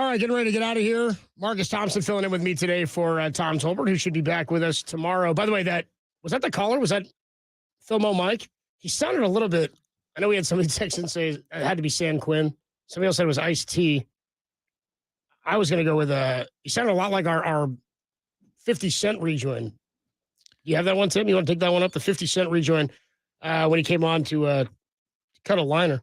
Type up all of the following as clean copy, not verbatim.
All right, getting ready to get out of here. Marcus Thompson filling in with me today for Tom Tolbert, who should be back with us tomorrow. By the way, was that the caller? Was that Philmo Mike? He sounded a little bit. I know we had somebody text and say it had to be San Quinn. Somebody else said it was Ice-T. I was going to go with he sounded a lot like our 50 Cent rejoin. You have that one, Tim? You want to take that one up? The 50 Cent rejoin when he came on to cut a liner.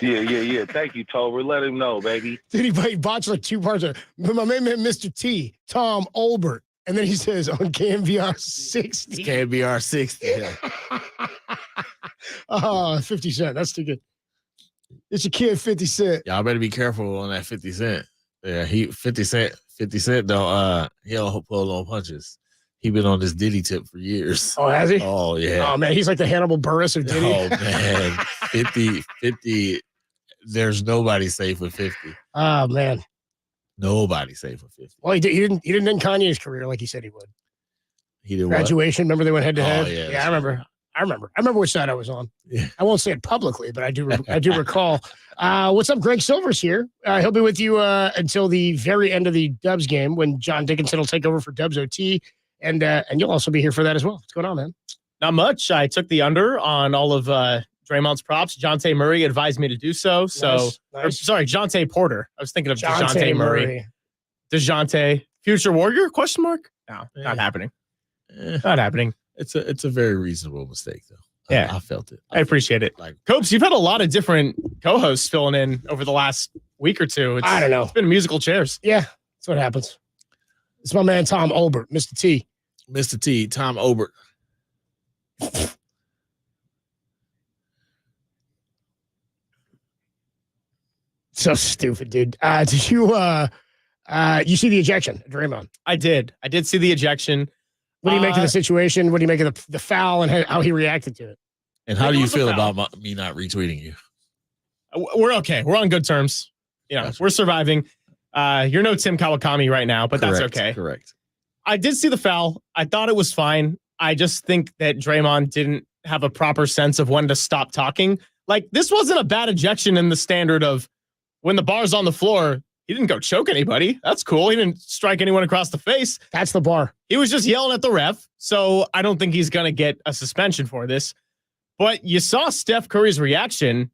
Yeah. Thank you, Tober. Let him know, baby. Did he botched like 2 parts of my man, Mr. T, Tom Olbert. And then he says on KNBR 60. KNBR 60. Yeah. 50 Cent. That's too good. It's your kid, 50 Cent. Y'all better be careful on that 50 Cent. Yeah, 50 Cent don't he'll pull on punches. He been on this Diddy tip for years. Oh, has he? Oh, yeah. Oh, man, he's like the Hannibal Buress of Diddy. Oh, man. 50, there's nobody safe with 50. Oh, man. Nobody safe with 50. Well, he didn't end Kanye's career like he said he would. He did Graduation, what? Remember they went head to head? Oh, yeah. Yeah, I remember. I remember which side I was on. Yeah. I won't say it publicly, but I do recall. What's up? Greg Silver's here. He'll be with you until the very end of the Dubs game when John Dickinson will take over for Dubs OT. And you'll also be here for that as well. What's going on, man? Not much. I took the under on all of Draymond's props. Jonte Murray advised me to do so. Nice. Sorry, Jonte Porter. I was thinking of Jonte Murray. DeJounte, future Warrior? Question mark? No, not happening. Not happening. It's a very reasonable mistake, though. Yeah. I felt it. I appreciate it. Copes, you've had a lot of different co-hosts filling in over the last week or two. I don't know. It's been musical chairs. Yeah, that's what happens. It's my man, Tom Olbert, Mr. T. Mr. T, Tom Olbert. So stupid, dude. Did you see the ejection, Draymond? I did see the ejection. What do you make of the situation? What do you make of the foul and how he reacted to it? And how do you feel about me not retweeting you? We're okay. We're on good terms. We're surviving. You're no Tim Kawakami right now, but that's okay. Correct. I did see the foul. I thought it was fine. I just think that Draymond didn't have a proper sense of when to stop talking. Like, this wasn't a bad ejection in the standard of when the bar's on the floor, he didn't go choke anybody. That's cool. He didn't strike anyone across the face. That's the bar. He was just yelling at the ref. So I don't think he's going to get a suspension for this. But you saw Steph Curry's reaction.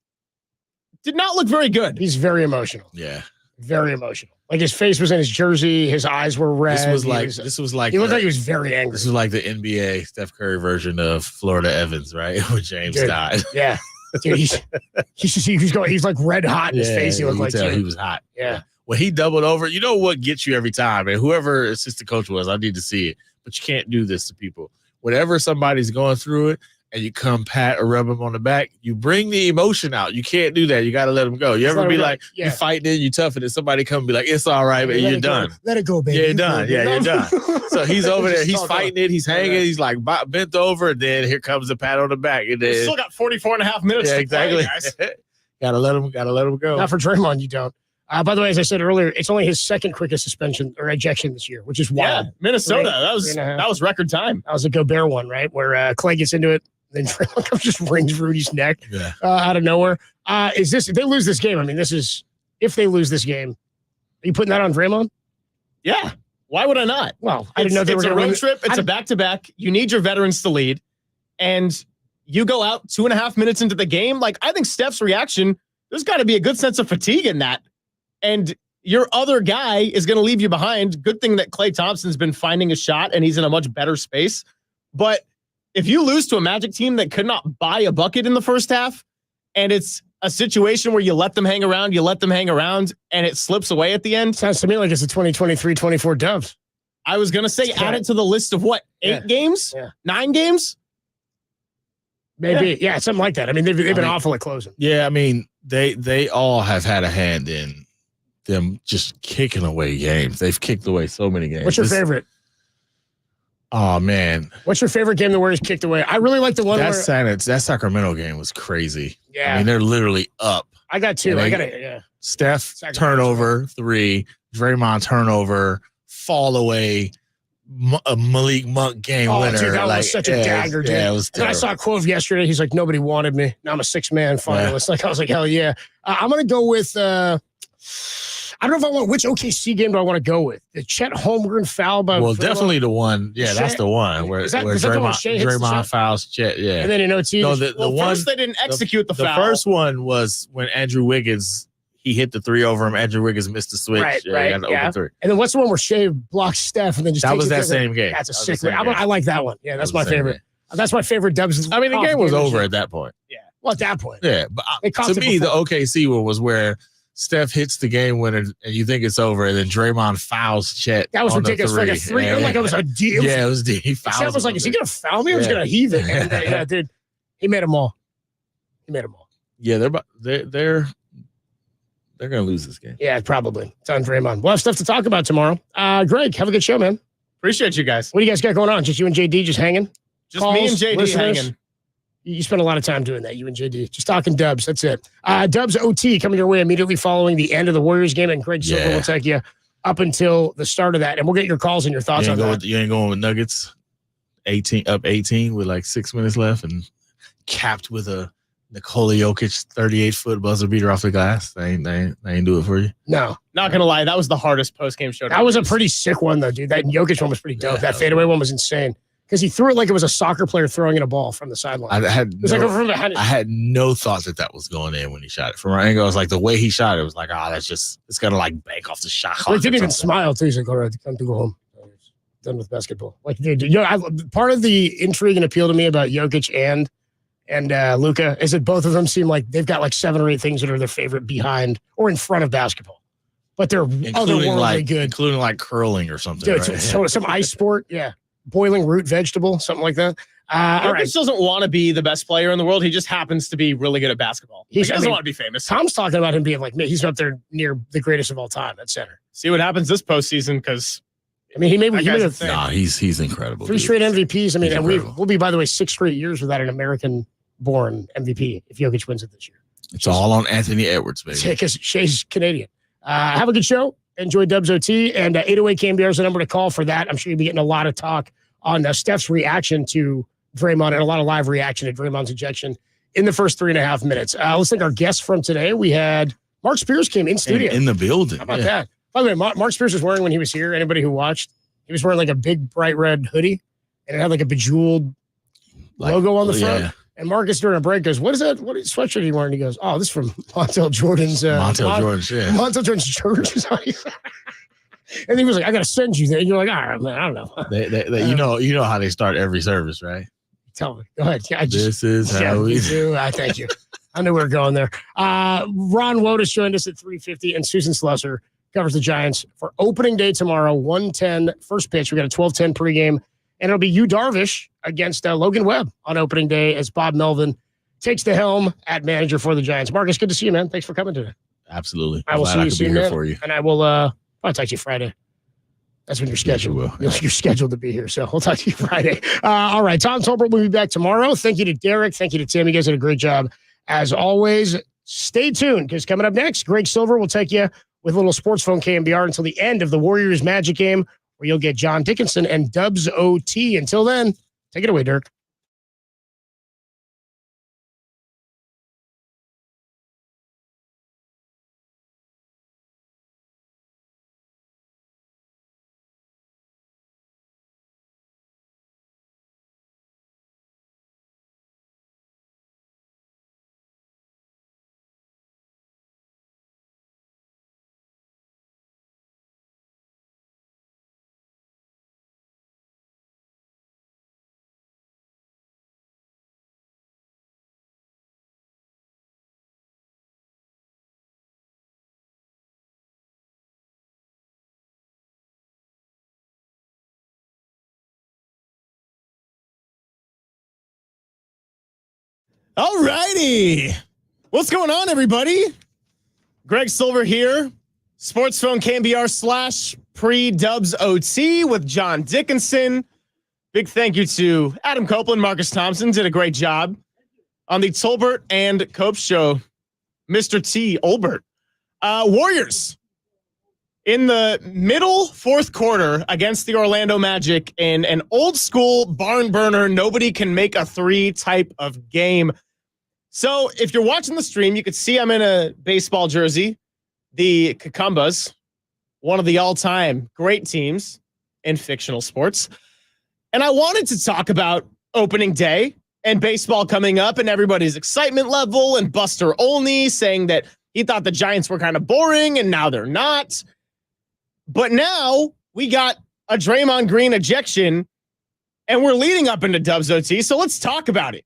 Did not look very good. He's very emotional. Yeah. Very emotional. Like his face was in his jersey. His eyes were red. This was like he looked like he was very angry. This was like the NBA Steph Curry version of Florida Evans, right? When James died. Yeah. Dude, he's like red hot in his face. He looked like he was hot. Yeah. When he doubled over, you know what gets you every time? And whoever assistant coach was, I need to see it. But you can't do this to people. Whenever somebody's going through it and you come pat or rub them on the back, you bring the emotion out. You can't do that. You got to let them go. You ever be like, you fighting it, you tough it, and somebody come and be like, it's all right, man, you're done. Let it go, baby. Yeah, you're done. Yeah, you're done. So he's over there. He's fighting it. He's hanging. He's like bent over. And then here comes the pat on the back. And then, still got 44 and a half minutes to play, guys. Gotta let him go. Not for Draymond, you don't. By the way, as I said earlier, it's only his second quickest suspension or ejection this year, which is wild. Yeah, Minnesota. That was record time. That was a Gobert one, right? Where Clay gets into it, then Draymond just rings Rudy's neck out of nowhere. If they lose this game? I mean, if they lose this game, are you putting that on Draymond? Yeah. Why would I not? Well, I didn't know they were going to win. It's a road trip. It's a back-to-back. You need your veterans to lead, and you go out 2.5 minutes into the game. Like, I think Steph's reaction, there's got to be a good sense of fatigue in that. And your other guy is going to leave you behind. Good thing that Klay Thompson's been finding a shot and he's in a much better space. But if you lose to a Magic team that could not buy a bucket in the first half, and it's a situation where you let them hang around, and it slips away at the end. Sounds to me like it's a 2023-24 Dubs. I was going to say add it to the list of what, 8 games? Yeah. 9 games? Maybe. Yeah, something like that. I mean, they've been awful at closing. Yeah, I mean, they all have had a hand in them just kicking away games. They've kicked away so many games. What's your favorite? Oh, man. What's your favorite game the Warriors kicked away? I really like the one that Sacramento game was crazy. Yeah. I mean, they're literally up. I got 2. Yeah. Steph, turnover, 3. Draymond, turnover, fall away. a Malik Monk game winner. Dude, that like, was such a dagger, dude. Yeah, it was And then I saw a quote yesterday. He's like, nobody wanted me. Now I'm a 6-man finalist. Like, I was like, hell yeah. I'm going to go with, I don't know if I want, which OKC game do I want to go with? The Chet Holmgren foul by definitely the one. Yeah, that's the one where Draymond fouls Chet. Yeah. And then in OT. No, the one, first they didn't execute the foul. The first one was when Andrew Wiggins, he hit the 3 over him. Andrew Wiggins missed the switch. Right. Open 3. And then what's the one where Shea blocks Steph and then just that was that same game. That's a sick one. I like that one. Yeah, that's my favorite. That's my favorite Dubs. I mean, the game was over at that point. Yeah. Well, at that point. Yeah. But to me, the OKC one was where Steph hits the game winner and you think it's over, and then Draymond fouls Chet. That was ridiculous. Like a 3. Yeah. Like it was a deal. Yeah, it was deep. He fouled. Steph was like, is he going to foul me or is he going to heave it? And, yeah, dude. He made them all. Yeah, they're going to lose this game. Yeah, probably. It's on Draymond. We'll have stuff to talk about tomorrow. Greg, have a good show, man. Appreciate you guys. What do you guys got going on? Just you and JD just hanging? Just calls, me and JD listeners? Hanging. You spend a lot of time doing that, you and JD. Just talking Dubs. That's it. Dubs OT coming your way immediately following the end of the Warriors game, and Greg Silver will take you up until the start of that, and we'll get your calls and your thoughts on that. You ain't going with Nuggets 18 with like 6 minutes left and capped with a Nikola Jokic 38-foot buzzer beater off the glass. They ain't do it for you. No. Not going to lie. That was the hardest post-game show. That was a pretty sick one, though, dude. That Jokic one was pretty dope. That fadeaway one was insane. Because he threw it like it was a soccer player throwing in a ball from the sideline. I had no thought that was going in when he shot it. From our angle, it was like the way he shot it was like, it's going to like bank off the shot. He didn't even smile, too. He's like, all right, time to go home. Done with basketball. Like, dude, part of the intrigue and appeal to me about Jokic and Luka is that both of them seem like they've got like 7 or 8 things that are their favorite behind or in front of basketball. But they're otherworldly good. Including like curling or something. Dude, right? So some ice sport, yeah. Boiling root vegetable, something like that. All right. Doesn't want to be the best player in the world. He just happens to be really good at basketball. He doesn't want to be famous. Tom's talking about him being like, man, he's up there near the greatest of all time at center. See what happens this postseason, because he may he's incredible. 3 straight MVPs. I mean, and we'll be, by the way, 6 straight years without an American-born MVP if Jokic wins it this year. It's all on Anthony Edwards, baby. Because Shea's Canadian. Have a good show. Enjoy Dubs OT, and 808 KNBR is the number to call for that. I'm sure you'll be getting a lot of talk on Steph's reaction to Draymond and a lot of live reaction to Draymond's ejection in the first 3.5 minutes. Let's thank our guests from today. We had Mark Spears came in studio. In the building. How about that? By the way, Mark Spears was wearing when he was here. Anybody who watched, he was wearing like a big bright red hoodie, and it had like a bejeweled logo on the front. Yeah. And Marcus during a break goes, what sweatshirt are you wearing? He goes, oh, this is from Montel Jordan's. Montel Jordan's church. And he was like, I got to send you there. And you're like, all right, man, I don't know. You know how they start every service, right? Tell me. Go ahead. This is how we do. Thank you. I knew we were going there. Ron Wotus joined us at 3:50, and Susan Slusser covers the Giants for opening day tomorrow, 1:10 first pitch. We got a 12:10 pregame. And it'll be Yu Darvish against Logan Webb on opening day as Bob Melvin takes the helm at manager for the Giants. Marcus, good to see you, man. Thanks for coming today. Absolutely. I will see you soon, man. For you. And I will I'll talk to you Friday. That's when you're scheduled. Yes, you're scheduled to be here. So we'll talk to you Friday. All right. Tom Tolbert will be back tomorrow. Thank you to Derek. Thank you to Tim. You guys did a great job. As always, stay tuned because coming up next, Greg Silver will take you with a little sports phone KNBR until the end of the Warriors Magic game, where you'll get John Dickinson and Dubs OT. Until then, take it away, Dirk. All righty. What's going on, everybody? Greg Silver here. Sports Phone KNBR / pre-Dubs OT with John Dickinson. Big thank you to Adam Copeland, Marcus Thompson. Did a great job on the Tolbert and Cope show. Mr. T. Olbert. Warriors In the middle fourth quarter against the Orlando Magic in an old school barn burner, nobody can make a three type of game. So if you're watching the stream, you could see I'm in a baseball jersey. The Cucumbas, one of the all-time great teams in fictional sports. And I wanted to talk about opening day and baseball coming up and everybody's excitement level, and Buster Olney saying that he thought the Giants were kind of boring and now they're not. But now we got a Draymond Green ejection and we're leading up into Dubs OT. So let's talk about it.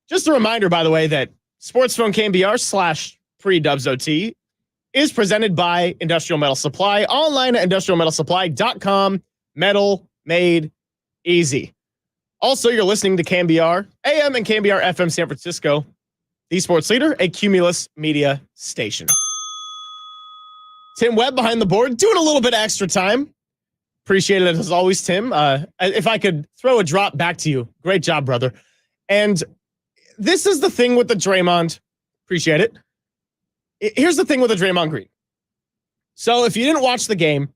Just a reminder, by the way, that Sports Phone KNBR / pre-Dubs OT is presented by Industrial Metal Supply, online at industrialmetalsupply.com. Metal made easy. Also, you're listening to KNBR AM and KNBR FM San Francisco, the sports leader, a Cumulus media station. Tim Webb behind the board, doing a little bit of extra time. Appreciate it as always, Tim. If I could throw a drop back to you, great job, brother. And this is the thing with the Draymond. Appreciate it. Here's the thing with the Draymond Green. So if you didn't watch the game,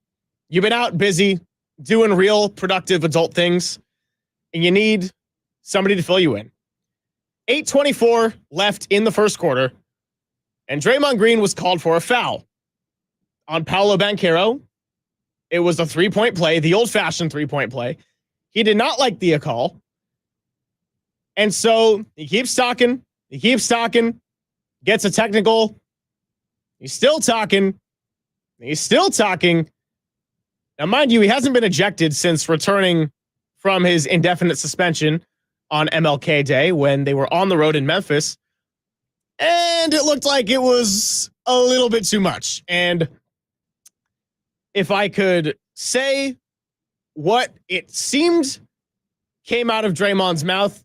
you've been out busy doing real productive adult things, and you need somebody to fill you in. 8:24 left in the first quarter, and Draymond Green was called for a foul on Paolo Banchero. It was a three-point play, the old-fashioned three-point play. He did not like the call. And so he keeps talking, gets a technical. He's still talking. Now, mind you, he hasn't been ejected since returning from his indefinite suspension on MLK Day when they were on the road in Memphis. And it looked like it was a little bit too much. And if I could say what it seemed came out of Draymond's mouth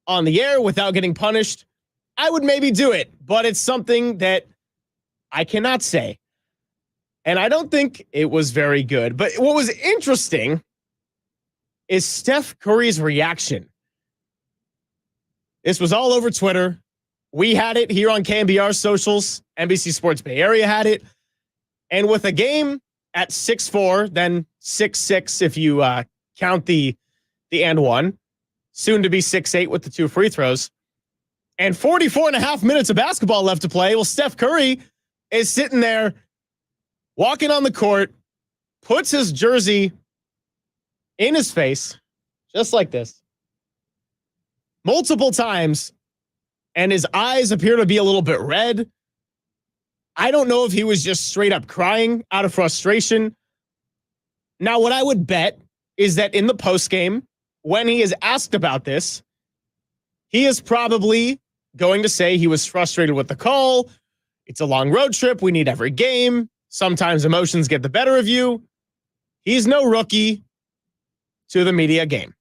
on the air without getting punished, I would maybe do it. But it's something that I cannot say. And I don't think it was very good. But what was interesting is Steph Curry's reaction. This was all over Twitter. We had it here on KNBR socials. NBC Sports Bay Area had it. And with a game at 6-4, then 6-6 if you count the and one, soon to be 6-8 with the two free throws, and 44 and a half minutes of basketball left to play. Well, Steph Curry is sitting there walking on the court, puts his jersey in his face, just like this, multiple times, and his eyes appear to be a little bit red. I don't know if he was just straight up crying out of frustration. Now, what I would bet is that in the postgame, when he is asked about this, he is probably going to say he was frustrated with the call. It's a long road trip. We need every game. Sometimes emotions get the better of you. He's no rookie to the media game.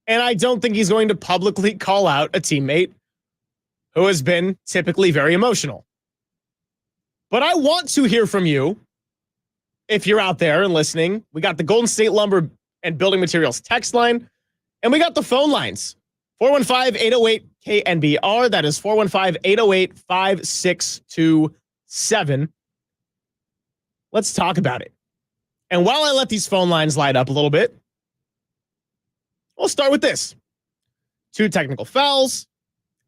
And I don't think he's going to publicly call out a teammate who has been typically very emotional. But I want to hear from you if you're out there and listening. We got the Golden State Lumber and Building Materials text line, and we got the phone lines. 415-808-KNBR. That is 415-808-5627. Let's talk about it. And while I let these phone lines light up a little bit, we'll start with this. 2 technical fouls,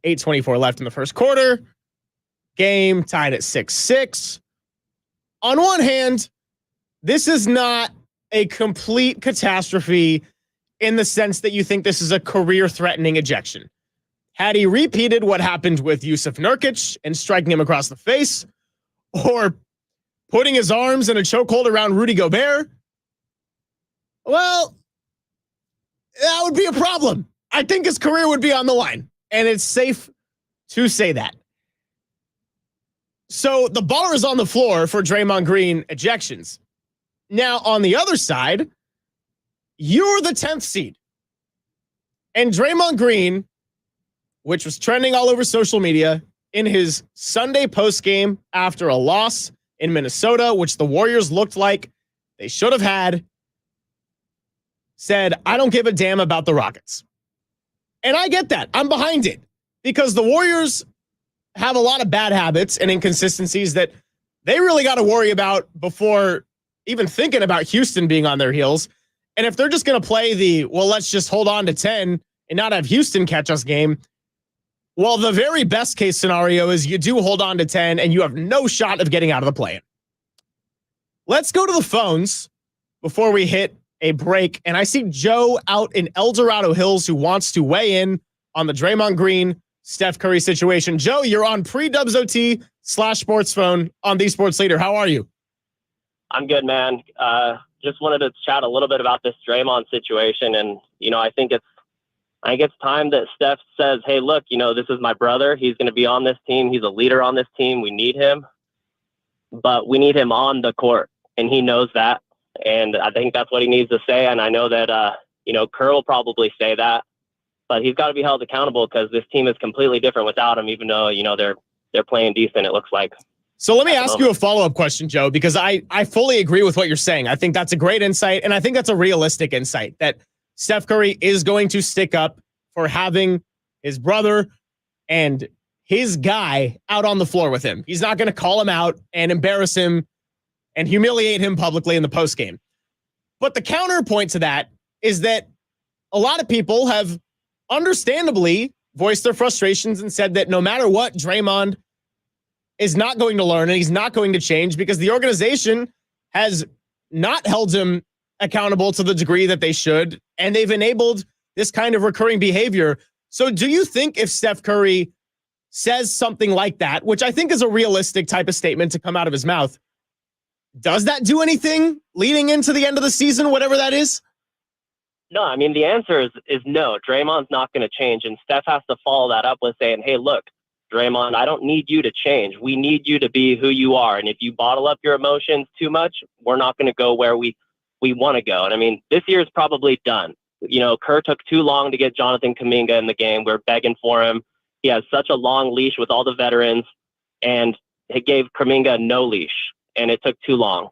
8:24 left in the first quarter. Game tied at 6-6. On one hand, this is not a complete catastrophe in the sense that you think this is a career-threatening ejection. Had he repeated what happened with Yusuf Nurkic and striking him across the face, or putting his arms in a chokehold around Rudy Gobert, well, that would be a problem. I think his career would be on the line, and it's safe to say that. So the bar is on the floor for Draymond Green ejections. Now, on the other side, you're the 10th seed. And Draymond Green, which was trending all over social media, in his Sunday postgame after a loss in Minnesota, which the Warriors looked like they should have had, said, I don't give a damn about the Rockets. And I get that. I'm behind it because the Warriors have a lot of bad habits and inconsistencies that they really got to worry about before even thinking about Houston being on their heels. And if they're just going to play let's just hold on to 10 and not have Houston catch us game, well, the very best case scenario is you do hold on to 10 and you have no shot of getting out of the play-in. Let's go to the phones before we hit a break. And I see Joe out in El Dorado Hills who wants to weigh in on the Draymond Green, Steph Curry situation. Joe, you're on pre-Dubs OT /sports phone on the Sports Leader. How are you? I'm good, man. Just wanted to chat a little bit about this Draymond situation. And, I think it's time that Steph says, hey, look, this is my brother. He's going to be on this team. He's a leader on this team. We need him, but we need him on the court. And he knows that. And I think that's what he needs to say. And I know that, Kerr will probably say that, but he's got to be held accountable because this team is completely different without him, even though, they're playing decent, it looks like. So let me ask you a follow-up question, Joe, because I fully agree with what you're saying. I think that's a great insight, and I think that's a realistic insight that Steph Curry is going to stick up for having his brother and his guy out on the floor with him. He's not going to call him out and embarrass him and humiliate him publicly in the postgame. But the counterpoint to that is that a lot of people have understandably voiced their frustrations and said that no matter what, Draymond is not going to learn and he's not going to change because the organization has not held him accountable to the degree that they should, and they've enabled this kind of recurring behavior. So do you think if Steph Curry says something like that, which I think is a realistic type of statement to come out of his mouth, does that do anything leading into the end of the season, whatever that is? No, I mean, the answer is no. Draymond's not going to change, and Steph has to follow that up with saying, hey, look, Draymond, I don't need you to change. We need you to be who you are. And if you bottle up your emotions too much, we're not going to go where we want to go. And I mean, this year is probably done. Kerr took too long to get Jonathan Kuminga in the game. We're begging for him. He has such a long leash with all the veterans, and he gave Kuminga no leash, and it took too long.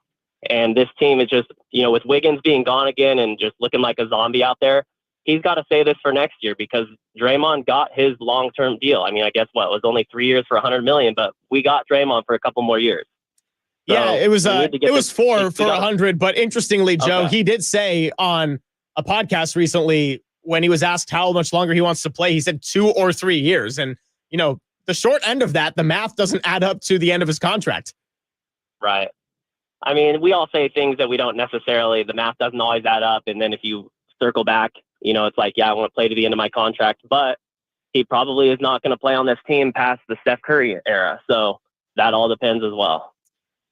And this team is just, with Wiggins being gone again and just looking like a zombie out there, he's got to say this for next year because Draymond got his long-term deal. I mean, I guess it was only 3 years for $100 million, but we got Draymond for a couple more years. So yeah, it was four for 100. But interestingly, Joe, He did say on a podcast recently when he was asked how much longer he wants to play, he said 2 or 3 years. And, the short end of that, the math doesn't add up to the end of his contract. Right. I mean, we all say things that we don't necessarily, the math doesn't always add up. And then if you circle back, it's like, yeah, I want to play to the end of my contract, but he probably is not going to play on this team past the Steph Curry era. So that all depends as well.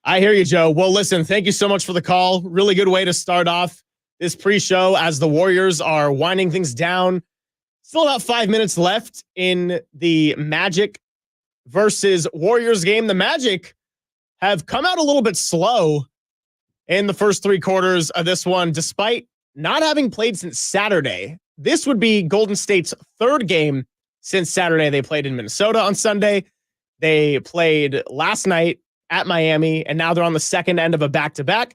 I hear you, Joe. Well, listen, thank you so much for the call. Really good way to start off this pre-show as the Warriors are winding things down. Still about 5 minutes left in the Magic versus Warriors game. The Magic have come out a little bit slow in the first 3 quarters of this one, despite not having played since Saturday. This would be Golden State's 3rd game since Saturday. They played in Minnesota on Sunday. They played last night at Miami, and now they're on the second end of a back-to-back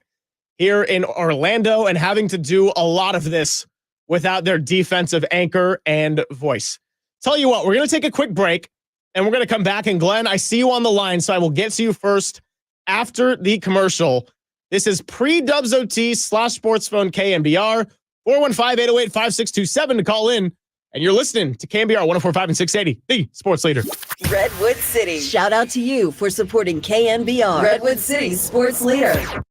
here in Orlando and having to do a lot of this without their defensive anchor and voice. Tell you what, we're going to take a quick break, and we're going to come back. And Glenn, I see you on the line, so I will get to you first after the commercial. This is pre-Dubs OT /sports phone KNBR, 415-808-5627 to call in. And you're listening to KNBR 104.5 and 680, the sports leader. Redwood City. Shout out to you for supporting KNBR, Redwood City's sports leader.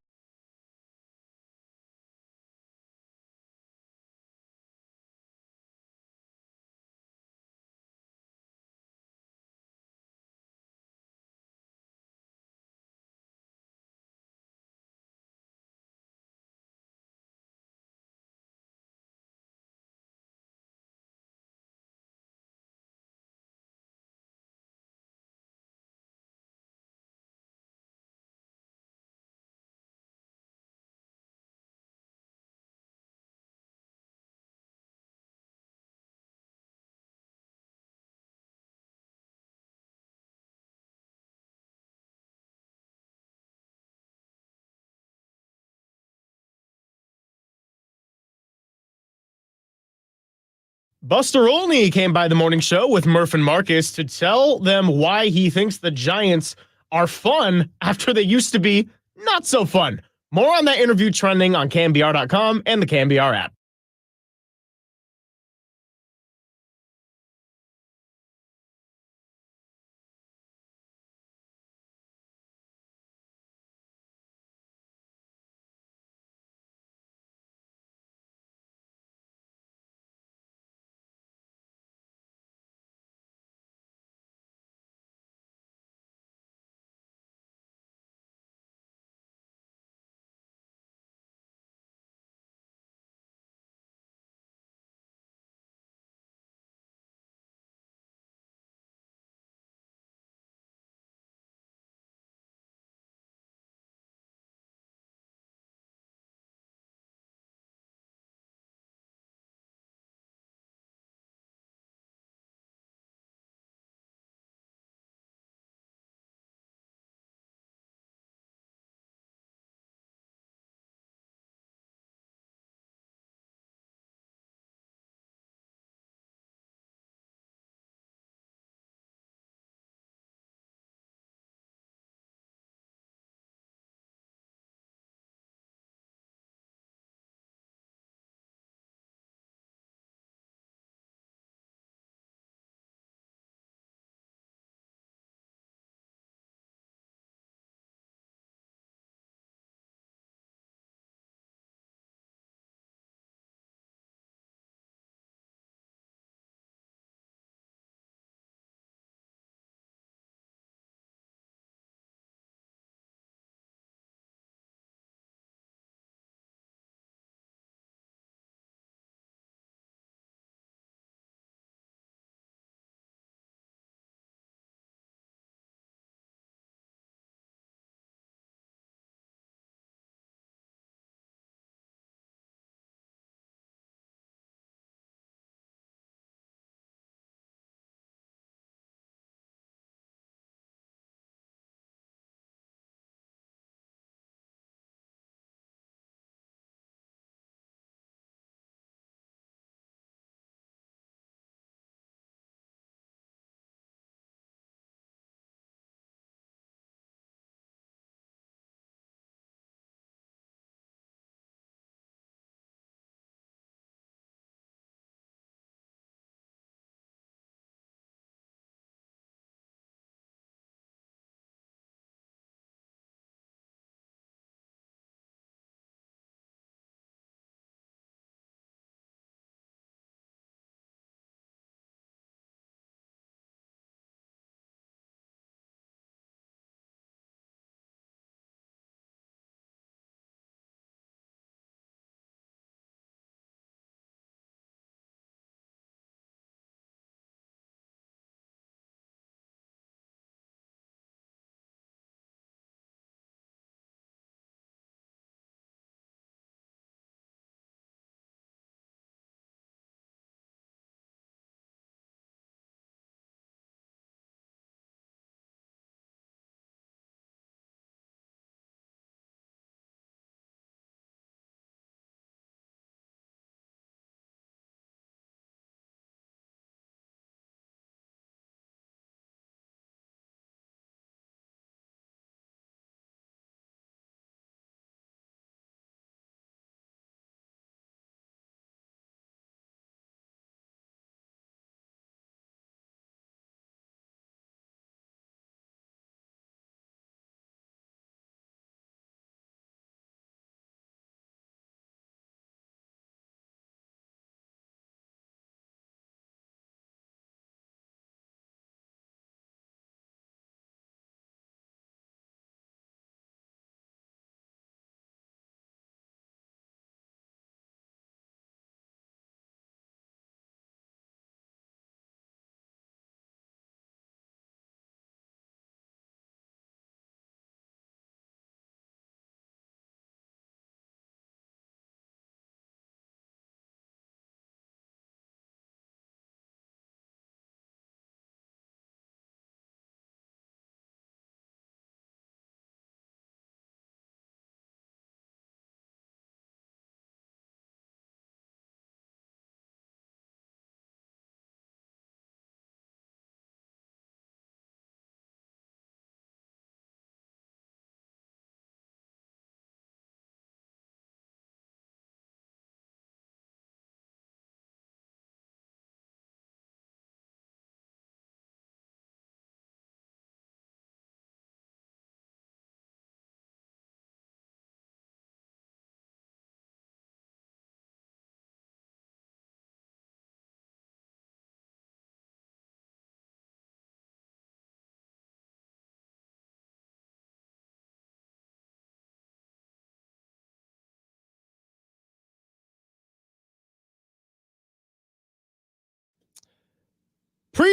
Buster Olney came by the morning show with Murph and Marcus to tell them why he thinks the Giants are fun after they used to be not so fun. More on that interview trending on KNBR.com and the KNBR app.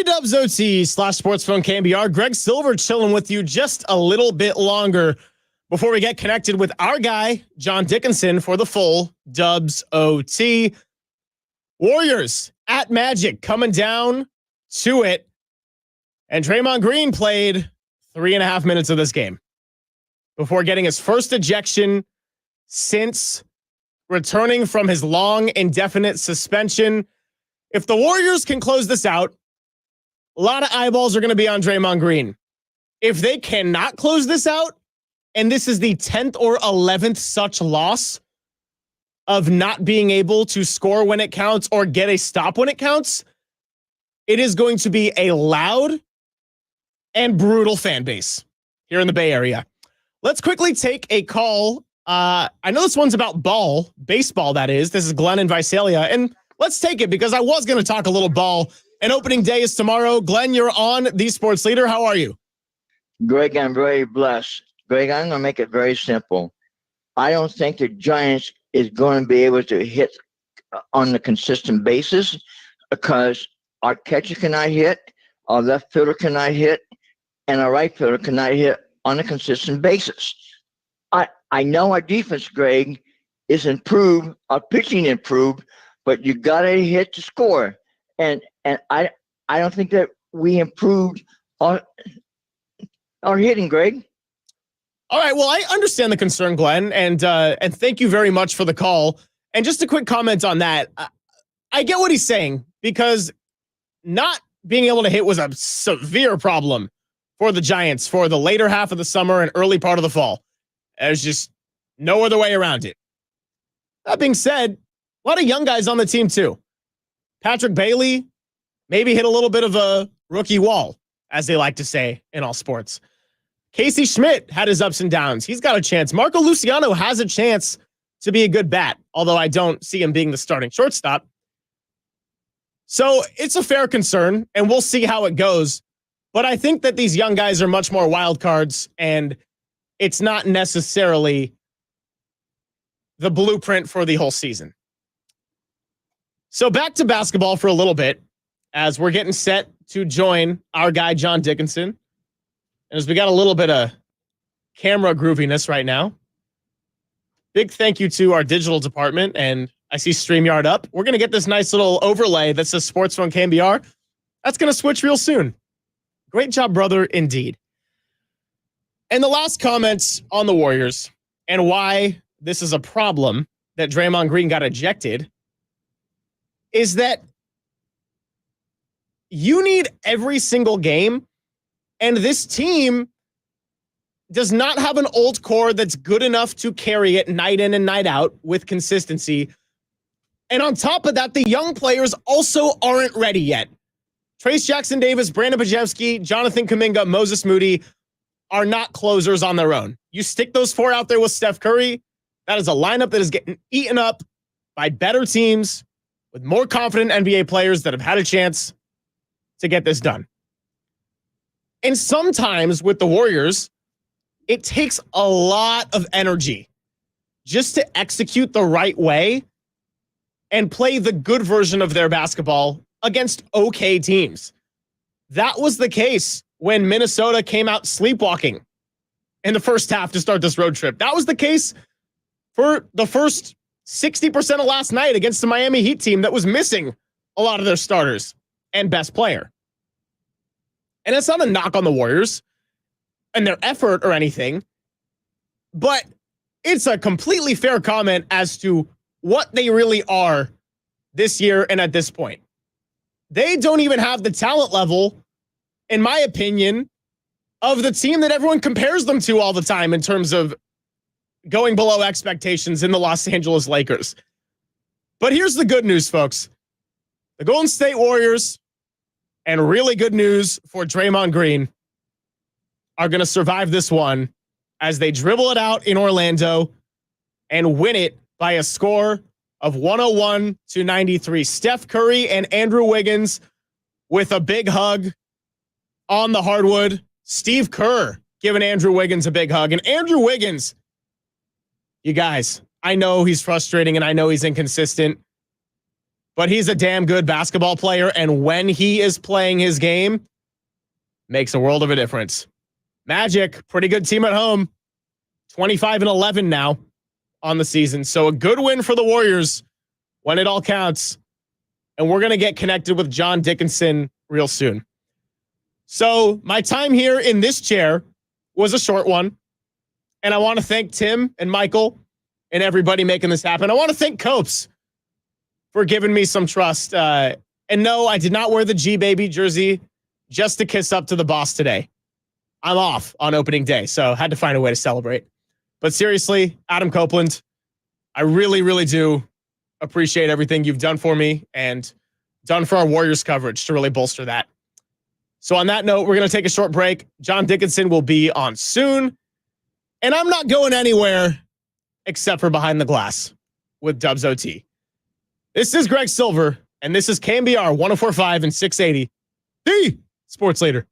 Dubs OT / Sports Phone KNBR. Greg Silver chilling with you just a little bit longer before we get connected with our guy, John Dickinson, for the full Dubs OT. Warriors at Magic coming down to it. And Draymond Green played 3.5 minutes of this game before getting his first ejection since returning from his long indefinite suspension. If the Warriors can close this out, a lot of eyeballs are going to be on Draymond Green. If they cannot close this out, and this is the 10th or 11th such loss of not being able to score when it counts or get a stop when it counts, it is going to be a loud and brutal fan base here in the Bay Area. Let's quickly take a call. I know this one's about baseball, that is. This is Glenn in Visalia, and let's take it because I was going to talk a little ball, and opening day is tomorrow. Glenn, you're on the Sports Leader. How are you? Greg, I'm very blessed. Greg, I'm going to make it very simple. I don't think the Giants is going to be able to hit on a consistent basis because our catcher cannot hit, our left fielder cannot hit, and our right fielder cannot hit on a consistent basis. I know our defense, Greg, is improved, our pitching improved, but you got to hit to score. And I don't think that we improved our hitting, Greg. All right, well, I understand the concern, Glenn, and thank you very much for the call. And just a quick comment on that. I get what he's saying because not being able to hit was a severe problem for the Giants for the later half of the summer and early part of the fall. There's just no other way around it. That being said, a lot of young guys on the team too. Patrick Bailey maybe hit a little bit of a rookie wall, as they like to say in all sports. Casey Schmidt had his ups and downs. He's got a chance. Marco Luciano has a chance to be a good bat, although I don't see him being the starting shortstop. So it's a fair concern, and we'll see how it goes. But I think that these young guys are much more wild cards, and it's not necessarily the blueprint for the whole season. So back to basketball for a little bit as we're getting set to join our guy, John Dickinson. And as we got a little bit of camera grooviness right now, big thank you to our digital department. And I see StreamYard up. We're going to get this nice little overlay that says Sports Phone KNBR. That's going to switch real soon. Great job, brother, indeed. And the last comments on the Warriors and why this is a problem that Draymond Green got ejected is that you need every single game, and this team does not have an old core that's good enough to carry it night in and night out with consistency. And on top of that, the young players also aren't ready yet. Trace Jackson Davis, Brandon Pajewski, Jonathan Kuminga, Moses Moody are not closers on their own. You stick those four out there with Steph Curry, that is a lineup that is getting eaten up by better teams with more confident NBA players that have had a chance to get this done. And sometimes with the Warriors, it takes a lot of energy just to execute the right way and play the good version of their basketball against okay teams. That was the case when Minnesota came out sleepwalking in the first half to start this road trip. That was the case for the first 60% of last night against the Miami Heat team that was missing a lot of their starters and best player. And it's not a knock on the Warriors and their effort or anything, but it's a completely fair comment as to what they really are this year and at this point. They don't even have the talent level, in my opinion, of the team that everyone compares them to all the time in terms of going below expectations in the Los Angeles Lakers. But here's the good news, folks. The Golden State Warriors, and really good news for Draymond Green, are going to survive this one as they dribble it out in Orlando and win it by a score of 101-93. Steph Curry and Andrew Wiggins with a big hug on the hardwood. Steve Kerr giving Andrew Wiggins a big hug. And Andrew Wiggins, you guys, I know he's frustrating and I know he's inconsistent, but he's a damn good basketball player. And when he is playing his game, makes a world of a difference. Magic, pretty good team at home. 25-11 now on the season. So a good win for the Warriors when it all counts. And we're going to get connected with John Dickinson real soon. So my time here in this chair was a short one. And I want to thank Tim and Michael and everybody making this happen. I want to thank Copes for giving me some trust. And no, I did not wear the G-Baby jersey just to kiss up to the boss today. I'm off on opening day, so had to find a way to celebrate. But seriously, Adam Copeland, I really, really do appreciate everything you've done for me and done for our Warriors coverage to really bolster that. So on that note, we're going to take a short break. John Dickinson will be on soon. And I'm not going anywhere except for Behind the Glass with Dubs OT. This is Greg Silver, and this is KNBR 104.5 and 680, the Sports Leader.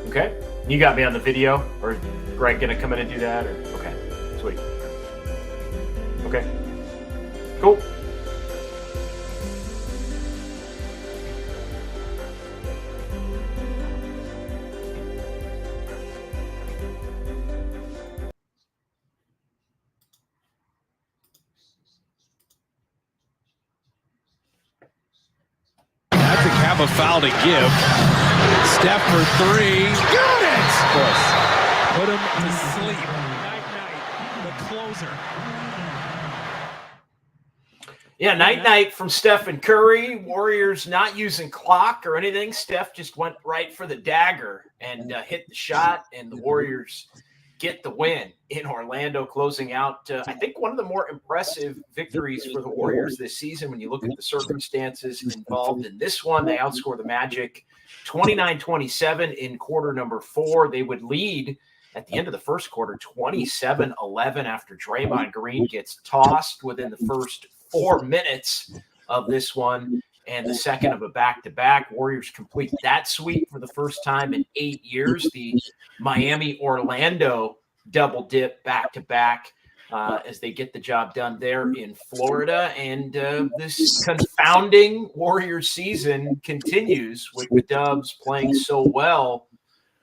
Okay. You got me on the video, or Greg gonna come in and do that, or okay, sweet. Okay. Cool. Magic have a foul to give. Steph for three. Got it! Put him to sleep. Night, the closer. Yeah, night from Steph and Curry. Warriors not using clock or anything. Steph just went right for the dagger and hit the shot, and the Warriors get the win in Orlando, closing out, I think, one of the more impressive victories for the Warriors this season when you look at the circumstances involved in this one. They outscore the Magic 29-27 in quarter number 4. They would lead at the end of the first quarter 27-11 after Draymond Green gets tossed within the first 4 minutes of this one and the second of a back-to-back. Warriors complete that sweep for the first time in 8 years. The Miami-Orlando double dip back-to-back as they get the job done there in Florida. And this confounding Warriors season continues with the Dubs playing so well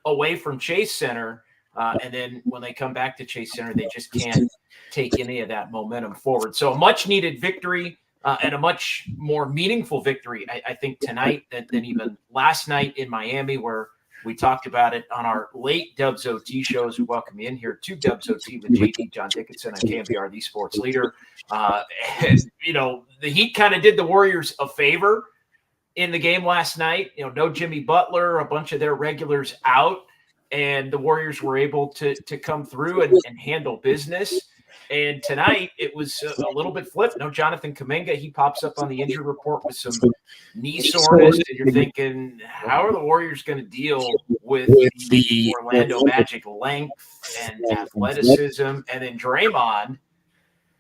away from Chase Center. And then when they come back to Chase Center, they just can't take any of that momentum forward. So a much-needed victory. And a much more meaningful victory, I think, tonight than even last night in Miami, where we talked about it on our late Dubs OT shows. We welcome you in here to Dubs OT with JT, John Dickinson, on KNBR, the sports leader. And, the Heat kind of did the Warriors a favor in the game last night. No Jimmy Butler, a bunch of their regulars out, and the Warriors were able to come through and handle business. And tonight, it was a little bit flipped. No Jonathan Kuminga. He pops up on the injury report with some knee soreness. And you're thinking, how are the Warriors going to deal with the Orlando Magic length and athleticism? And then Draymond,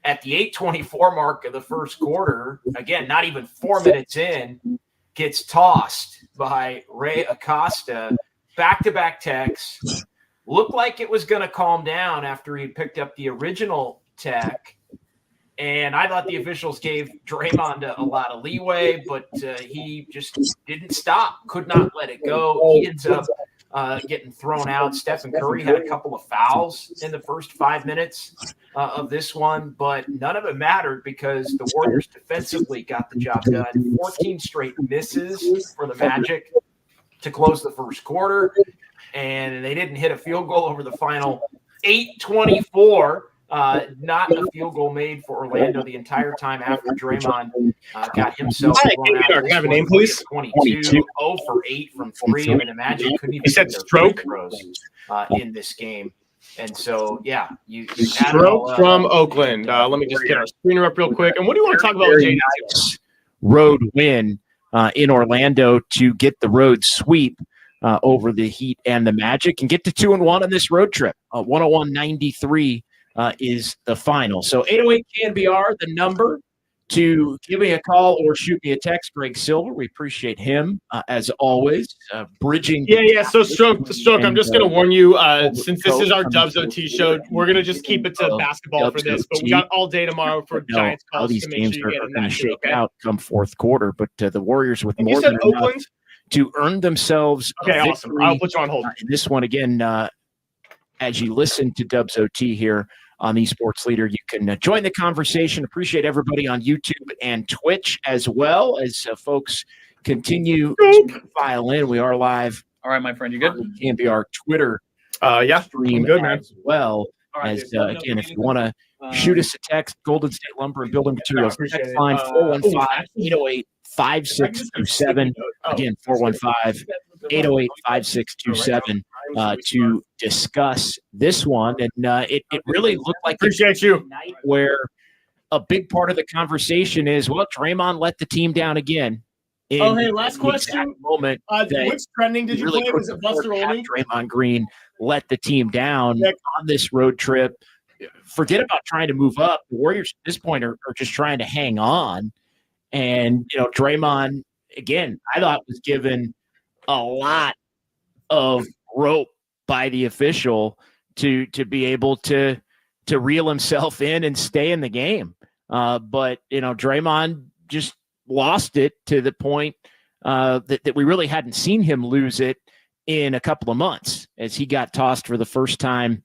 at the 8:24 mark of the first quarter, again, not even 4 minutes in, gets tossed by Ray Acosta. Back-to-back techs. Looked like it was going to calm down after he picked up the original tech. And I thought the officials gave Draymond a lot of leeway, but he just didn't stop, could not let it go. He ends up getting thrown out. Steph and Curry had a couple of fouls in the first 5 minutes of this one, but none of it mattered because the Warriors defensively got the job done. 14 straight misses for the Magic to close the first quarter. And they didn't hit a field goal over the final 8:24. Not a field goal made for Orlando the entire time after Draymond got himself thrown out. Can I have a name, please? 22, 0 for 8 from 3. I mean, imagine couldn't even get their free throws in this game. And so, yeah, you Stroke from Oakland. Let me just get our screener up real quick. And what do you want to talk about? Very nice road win in Orlando to get the road sweep over the Heat and the Magic and get to 2-1 on this road trip. 101-93 is the final. So 808 KNBR, the number to give me a call or shoot me a text. Greg Silver, we appreciate him as always. Bridging. Yeah. So stroke. I'm just going to warn you, since this is our Dubs OT show, we're going to just keep it to basketball for this. But we got all day tomorrow for Giants calls. How these to make games sure you are get going to shake okay? out come fourth quarter. But the Warriors with And more you said than Oakland? enough to earn themselves Okay, a awesome. victory. I'll put you on hold. This one again, as you listen to Dubs OT here on the Sports Leader, you can join the conversation. Appreciate everybody on YouTube and Twitch as well as folks continue to file in. We are live. All right, my friend, you good? KNBR Twitter stream I'm good, man. as well. All right, As dude. again, if you want to shoot us a text, Golden State Lumber and Building Materials, appreciate text it. line 415-808-5627. Again, 415-808-5627 to discuss this one. And it really looked like Appreciate you. night where a big part of the conversation is, well, Draymond let the team down again. Oh, hey, last question. Moment Which trending did you really play? Was it couldn't Buster afford to have only? Draymond Green let the team down Yeah. on this road trip. Forget about trying to move up. The Warriors at this point are just trying to hang on. And, Draymond, again, I thought was given a lot of rope by the official to be able to reel himself in and stay in the game. But, Draymond just lost it to the point that we really hadn't seen him lose it in a couple of months as he got tossed for the first time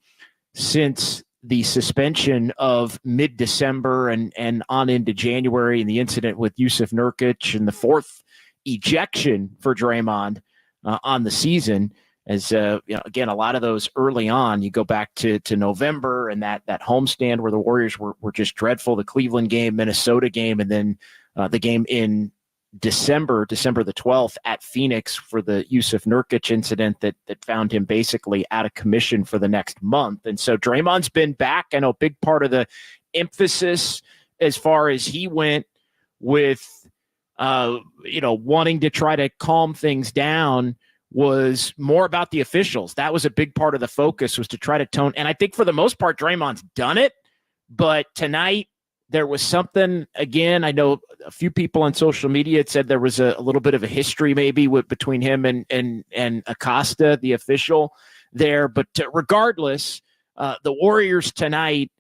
since the suspension of mid-December and on into January, and the incident with Yusuf Nurkic and the fourth ejection for Draymond on the season. As again, a lot of those early on, you go back to November and that homestand where the Warriors were just dreadful, the Cleveland game, Minnesota game, and then the game in December the 12th at Phoenix for the Yusuf Nurkic incident that found him basically out of commission for the next month. And so Draymond's been back. I know a big part of the emphasis as far as he went with, wanting to try to calm things down was more about the officials. That was a big part of the focus, was to try to tone. And I think for the most part, Draymond's done it. But tonight, there was something, again, I know a few people on social media had said there was a little bit of a history maybe between him and Acosta, the official there. But regardless, the Warriors tonight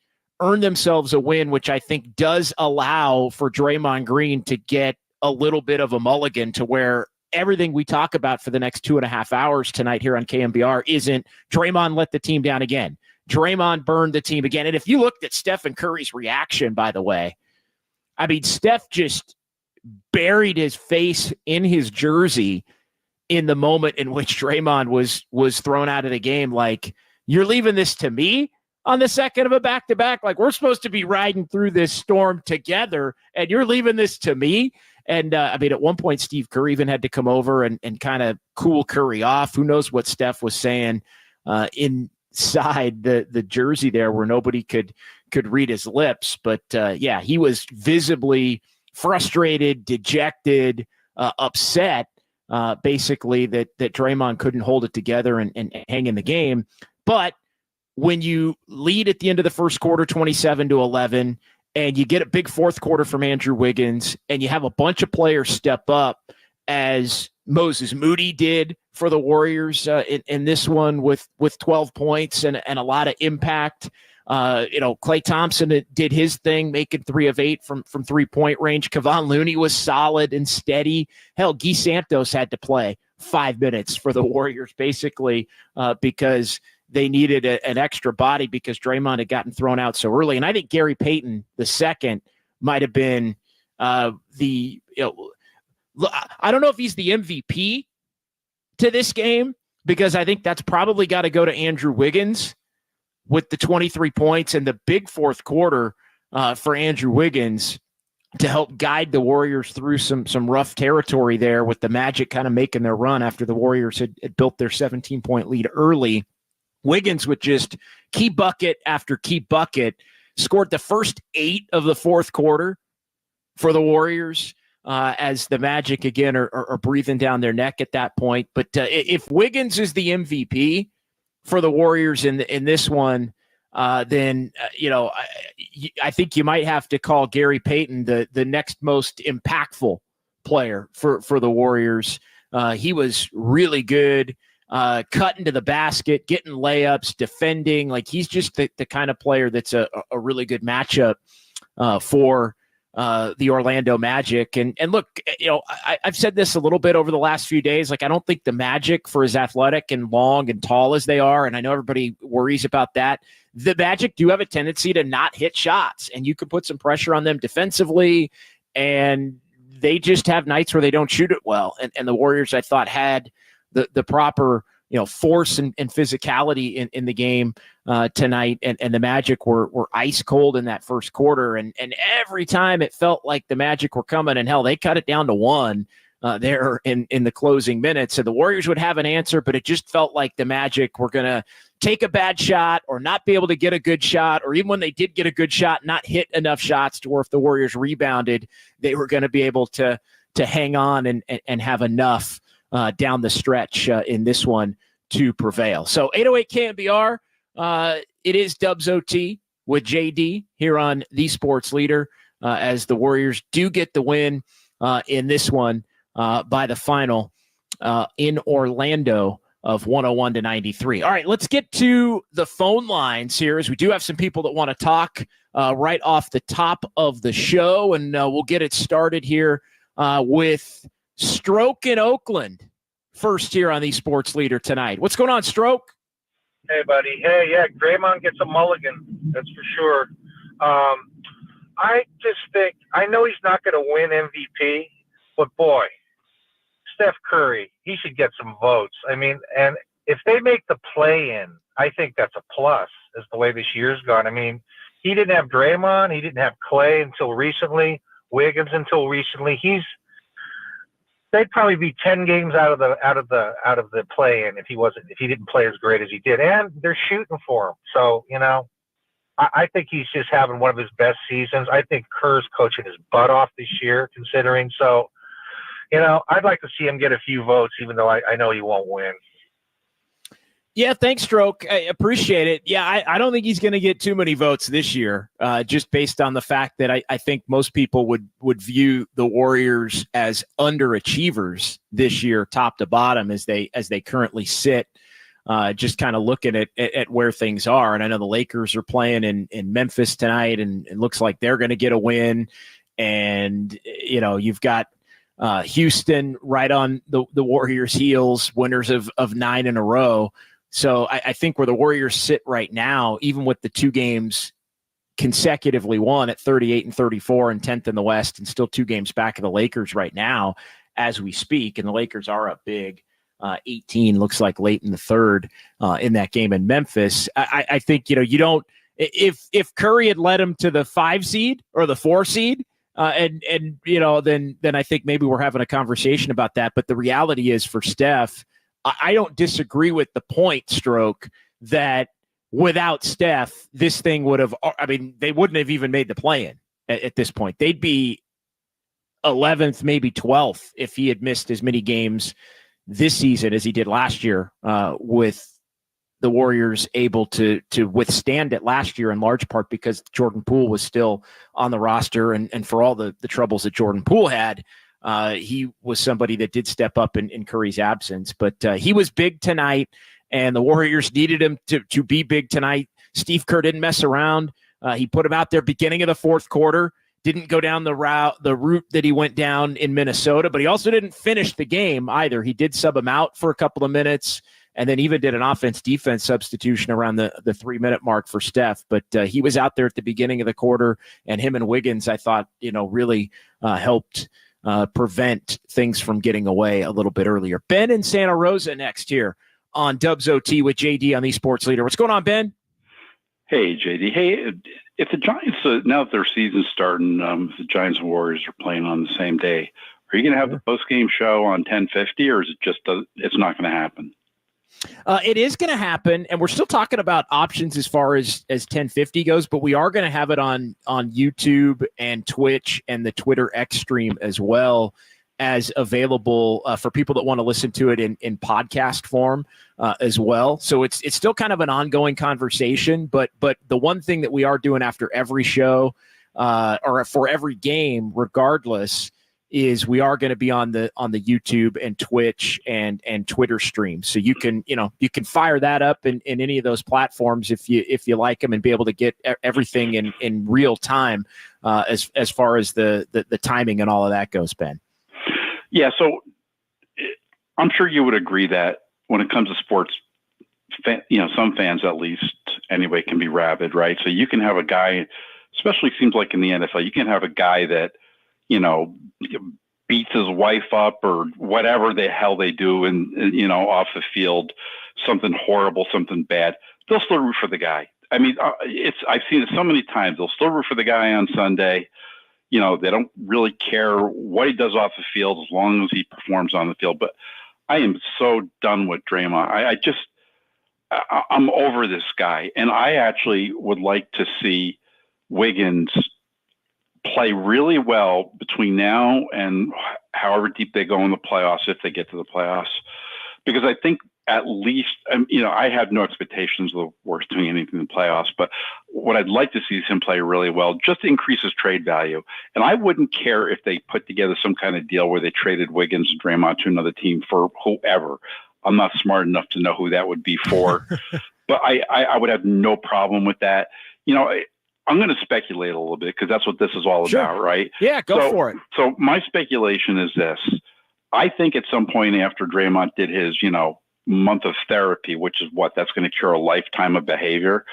earned themselves a win, which I think does allow for Draymond Green to get a little bit of a mulligan to where everything we talk about for the next 2.5 hours tonight here on KNBR isn't Draymond let the team down again. Draymond burned the team again. And if you looked at Steph and Curry's reaction, by the way, I mean, Steph just buried his face in his jersey in the moment in which Draymond was thrown out of the game. Like, you're leaving this to me on the second of a back-to-back? Like, we're supposed to be riding through this storm together, and you're leaving this to me? And, I mean, at one point, Steve Kerr even had to come over and kind of cool Curry off. Who knows what Steph was saying inside the jersey there where nobody could read his lips. But, yeah, he was visibly frustrated, dejected, upset, basically, that Draymond couldn't hold it together and hang in the game. But when you lead at the end of the first quarter, 27-11, and you get a big fourth quarter from Andrew Wiggins, and you have a bunch of players step up, as Moses Moody did for the Warriors in this one with 12 points and a lot of impact. Klay Thompson did his thing, making 3 of 8 from 3-point range. Kevon Looney was solid and steady. Hell, Guy Santos had to play 5 minutes for the Warriors, basically, because they needed an extra body because Draymond had gotten thrown out so early. And I think Gary Payton II might have been I don't know if he's the MVP to this game, because I think that's probably got to go to Andrew Wiggins with the 23 points and the big fourth quarter for Andrew Wiggins to help guide the Warriors through some rough territory there, with the Magic kind of making their run after the Warriors had built their 17-point lead early. Wiggins with just key bucket after key bucket, scored the first 8 of the fourth quarter for the Warriors, as the Magic, again, are breathing down their neck at that point. But if Wiggins is the MVP for the Warriors in this one, then I think you might have to call Gary Payton the next most impactful player for the Warriors. He was really good. Cutting to the basket, getting layups, defending. Like, he's just the kind of player that's a really good matchup for the Orlando Magic. And look, I've said this a little bit over the last few days. Like, I don't think the Magic, for as athletic and long and tall as they are, and I know everybody worries about that, the Magic do have a tendency to not hit shots, and you can put some pressure on them defensively, and they just have nights where they don't shoot it well. And the Warriors, I thought, had the proper force and physicality in the game tonight, and the Magic were ice cold in that first quarter, and every time it felt like the Magic were coming, and hell, they cut it down to 1 there in the closing minutes. So the Warriors would have an answer, but it just felt like the Magic were going to take a bad shot or not be able to get a good shot, or even when they did get a good shot, not hit enough shots to where if the Warriors rebounded, they were going to be able to hang on and have enough down the stretch in this one to prevail. So 808 KNBR, it is Dubs OT with JD here on The Sports Leader, as the Warriors do get the win in this one by the final in Orlando of 101-93. All right, let's get to the phone lines here, as we do have some people that want to talk right off the top of the show, and we'll get it started here with Stroke in Oakland first here on The Sports Leader tonight. What's going on, Stroke? Hey, buddy. Hey, yeah, Draymond gets a mulligan. That's for sure. I just think, I know he's not going to win MVP, but boy, Steph Curry, he should get some votes. I mean, and if they make the play-in, I think that's a plus, is the way this year's gone. I mean, he didn't have Draymond, he didn't have Clay until recently, Wiggins until recently. They'd probably be 10 games out of the play-in if he didn't play as great as he did. And they're shooting for him. So, I think he's just having one of his best seasons. I think Kerr's coaching his butt off this year, considering. So, I'd like to see him get a few votes, even though I know he won't win. Yeah, thanks, Stroke. I appreciate it. Yeah, I don't think he's going to get too many votes this year, just based on the fact that I think most people would view the Warriors as underachievers this year, top to bottom, as they currently sit. Just kind of looking at where things are. And I know the Lakers are playing in Memphis tonight, and it looks like they're going to get a win. And, you've got Houston right on the Warriors' heels, winners of 9 in a row. So I think where the Warriors sit right now, even with the 2 games consecutively won at 38 and 34 and 10th in the West, and still 2 games back of the Lakers right now as we speak. And the Lakers are up big, 18, looks like late in the third in that game in Memphis. I think, you don't, if Curry had led him to the 5 seed or the 4 seed, then I think maybe we're having a conversation about that. But the reality is, for Steph, I don't disagree with the point, Stroke, that without Steph, this thing would have, they wouldn't have even made the play-in at this point. They'd be 11th, maybe 12th if he had missed as many games this season as he did last year, with the Warriors able to withstand it last year, in large part because Jordan Poole was still on the roster, and for all the troubles that Jordan Poole had, he was somebody that did step up in Curry's absence. But he was big tonight, and the Warriors needed him to be big tonight. Steve Kerr didn't mess around. He put him out there beginning of the fourth quarter, didn't go down the route that he went down in Minnesota, but he also didn't finish the game either. He did sub him out for a couple of minutes, and then even did an offense-defense substitution around the 3-minute mark for Steph. But he was out there at the beginning of the quarter, and him and Wiggins, I thought, really helped prevent things from getting away a little bit earlier. Ben in Santa Rosa next here on Dubs OT with JD on the Sports Leader. What's going on, Ben? Hey, JD. Hey, if the Giants, now that their season's starting, if the Giants and Warriors are playing on the same day, are you going to have the post-game show on 10:50, or is it just it's not going to happen? It is going to happen, and we're still talking about options as far as 10:50 goes, but we are going to have it on YouTube and Twitch and the Twitter X stream as well, as available for people that want to listen to it in podcast form as well. So it's still kind of an ongoing conversation, but the one thing that we are doing after every show or for every game, regardless, is we are going to be on the YouTube and Twitch and Twitter stream. So you can fire that up in any of those platforms if you like them, and be able to get everything in real time as far as the timing and all of that goes, Ben. Yeah. So I'm sure you would agree that when it comes to sports, some fans, at least anyway, can be rabid, right? So you can have a guy, especially seems like in the NFL, you can have a guy that, beats his wife up or whatever the hell they do and off the field, something horrible, something bad. They'll still root for the guy. I mean, I've seen it so many times. They'll still root for the guy on Sunday. They don't really care what he does off the field as long as he performs on the field. But I am so done with Draymond. I'm over this guy. And I actually would like to see Wiggins play really well between now and however deep they go in the playoffs, if they get to the playoffs, because I think at least, I have no expectations of the Warriors doing anything in the playoffs, but what I'd like to see is him play really well, just to increase his trade value. And I wouldn't care if they put together some kind of deal where they traded Wiggins and Draymond to another team for whoever. I'm not smart enough to know who that would be for, but I would have no problem with that. I'm going to speculate a little bit because that's what this is all about, right? Yeah, go for it. So my speculation is this. I think at some point after Draymond did his, month of therapy, which is that's going to cure a lifetime of behavior.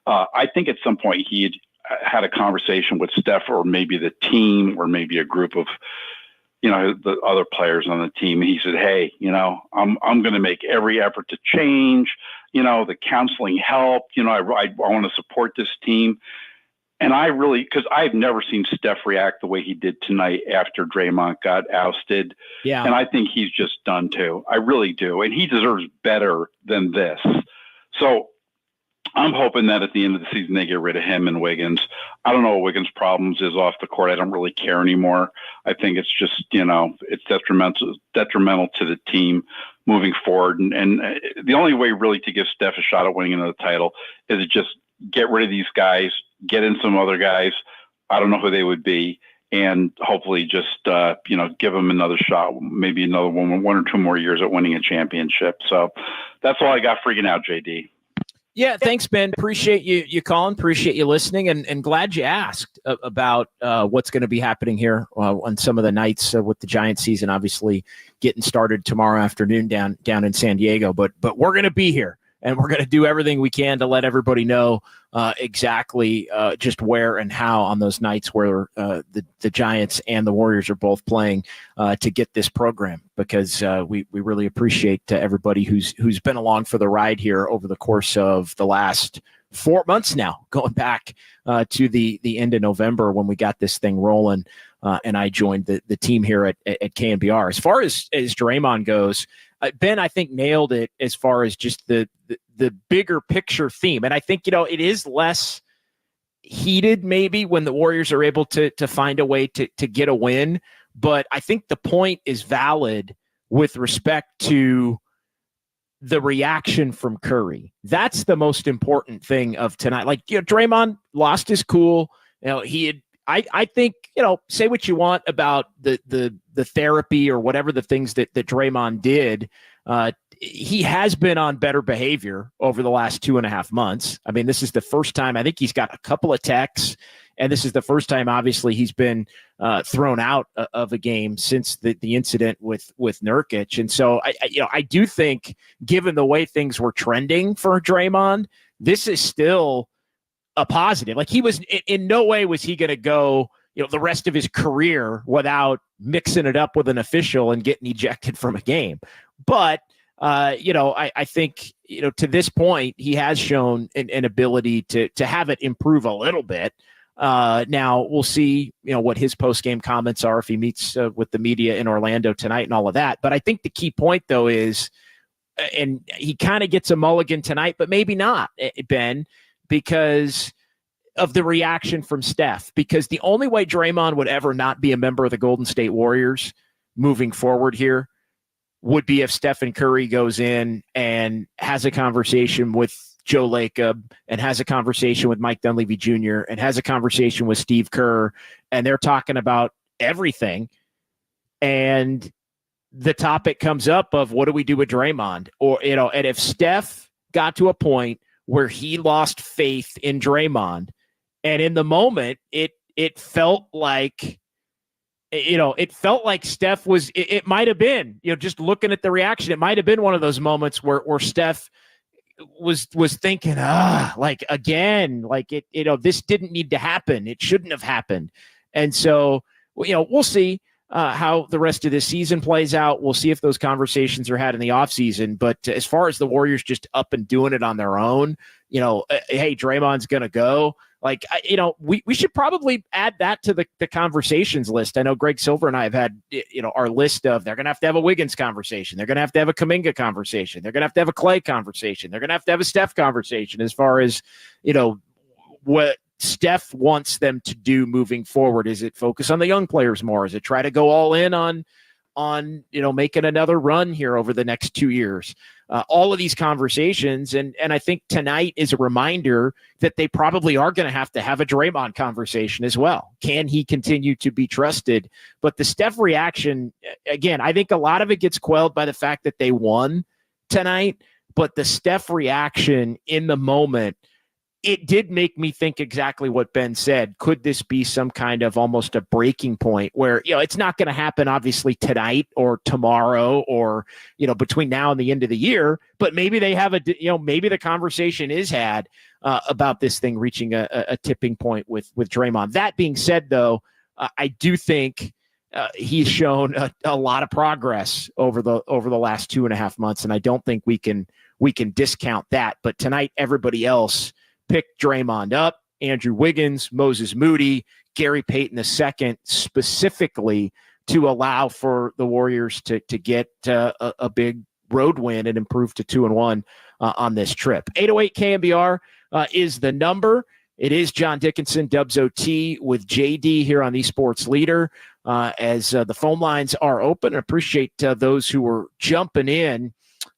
I think at some point he'd had a conversation with Steph or maybe the team or maybe a group of, the other players on the team. And he said, hey, I'm going to make every effort to change. The counseling helped. I want to support this team. And because I've never seen Steph react the way he did tonight after Draymond got ousted. Yeah. And I think he's just done too. I really do. And he deserves better than this. So I'm hoping that at the end of the season, they get rid of him and Wiggins. I don't know what Wiggins' problems is off the court. I don't really care anymore. I think it's just, it's detrimental to the team. moving forward. And the only way really to give Steph a shot at winning another title is to just get rid of these guys, get in some other guys. I don't know who they would be. And hopefully just, give them another shot, maybe another one or two more years at winning a championship. So that's all I got freaking out, JD. Yeah, thanks, Ben. Appreciate you calling. Appreciate you listening, and glad you asked about what's going to be happening here on some of the nights with the Giants season. Obviously, getting started tomorrow afternoon down in San Diego, but we're going to be here, and we're going to do everything we can to let everybody know exactly just where and how on those nights where the Giants and the Warriors are both playing to get this program, because we really appreciate everybody who's been along for the ride here over the course of the last 4 months now, going back to the end of November when we got this thing rolling, and I joined the team here at KNBR. As far as Draymond goes, Ben, I think, nailed it as far as just the bigger picture theme. And I think, it is less heated maybe when the Warriors are able to find a way to get a win. But I think the point is valid with respect to the reaction from Curry. That's the most important thing of tonight. Like, Draymond lost his cool. I think, say what you want about the therapy or whatever the things that Draymond did. He has been on better behavior over the last 2.5 months. I mean, this is the first time. I think he's got a couple of texts, and this is the first time, obviously, he's been thrown out of a game since the incident with Nurkic. And so I do think, given the way things were trending for Draymond, this is still a positive. Like, he was in no way was he going to go, the rest of his career without mixing it up with an official and getting ejected from a game. But, I think, to this point, he has shown an ability to have it improve a little bit. Now we'll see, what his post-game comments are if he meets with the media in Orlando tonight and all of that. But I think the key point, though, is, and he kind of gets a mulligan tonight, but maybe not, Ben, because of the reaction from Steph. Because the only way Draymond would ever not be a member of the Golden State Warriors moving forward here would be if Stephen Curry goes in and has a conversation with Joe Lacob and has a conversation with Mike Dunleavy Jr. and has a conversation with Steve Kerr, and they're talking about everything. And the topic comes up of, what do we do with Draymond? Or, and if Steph got to a point where he lost faith in Draymond, and in the moment, it felt like, Steph was, it might have been, just looking at the reaction, it might have been one of those moments where Steph was thinking, again, this didn't need to happen. It shouldn't have happened. And so, we'll see how the rest of this season plays out. We'll see if those conversations are had in the offseason. But as far as the Warriors just up and doing it on their own, hey, Draymond's going to go. We should probably add that to the conversations list. I know Greg Silver and I have had, our list of, they're going to have a Wiggins conversation. They're going to have a Kuminga conversation. They're going to have a Clay conversation. They're going to have a Steph conversation as far as, what Steph wants them to do moving forward. Is it focus on the young players more? Is it try to go all in on making another run here over the next 2 years? All of these conversations. And I think tonight is a reminder that they probably are going to have a Draymond conversation as well. Can he continue to be trusted? But the Steph reaction, again, I think a lot of it gets quelled by the fact that they won tonight, but the Steph reaction in the moment, it did make me think exactly what Ben said. Could this be some kind of almost a breaking point where, it's not going to happen obviously tonight or tomorrow or, between now and the end of the year, but maybe they have maybe the conversation is had about this thing reaching a tipping point with Draymond. That being said, though, I do think he's shown a lot of progress over the last 2.5 months. And I don't think we can discount that, but tonight, everybody else picked Draymond up. Andrew Wiggins, Moses Moody, Gary Payton II, specifically to allow for the Warriors to get a big road win and improve to 2-1 on this trip. 808 KNBR is the number. It is John Dickinson, Dubs OT, with JD here on the Sports Leader. As the phone lines are open, I appreciate those who are jumping in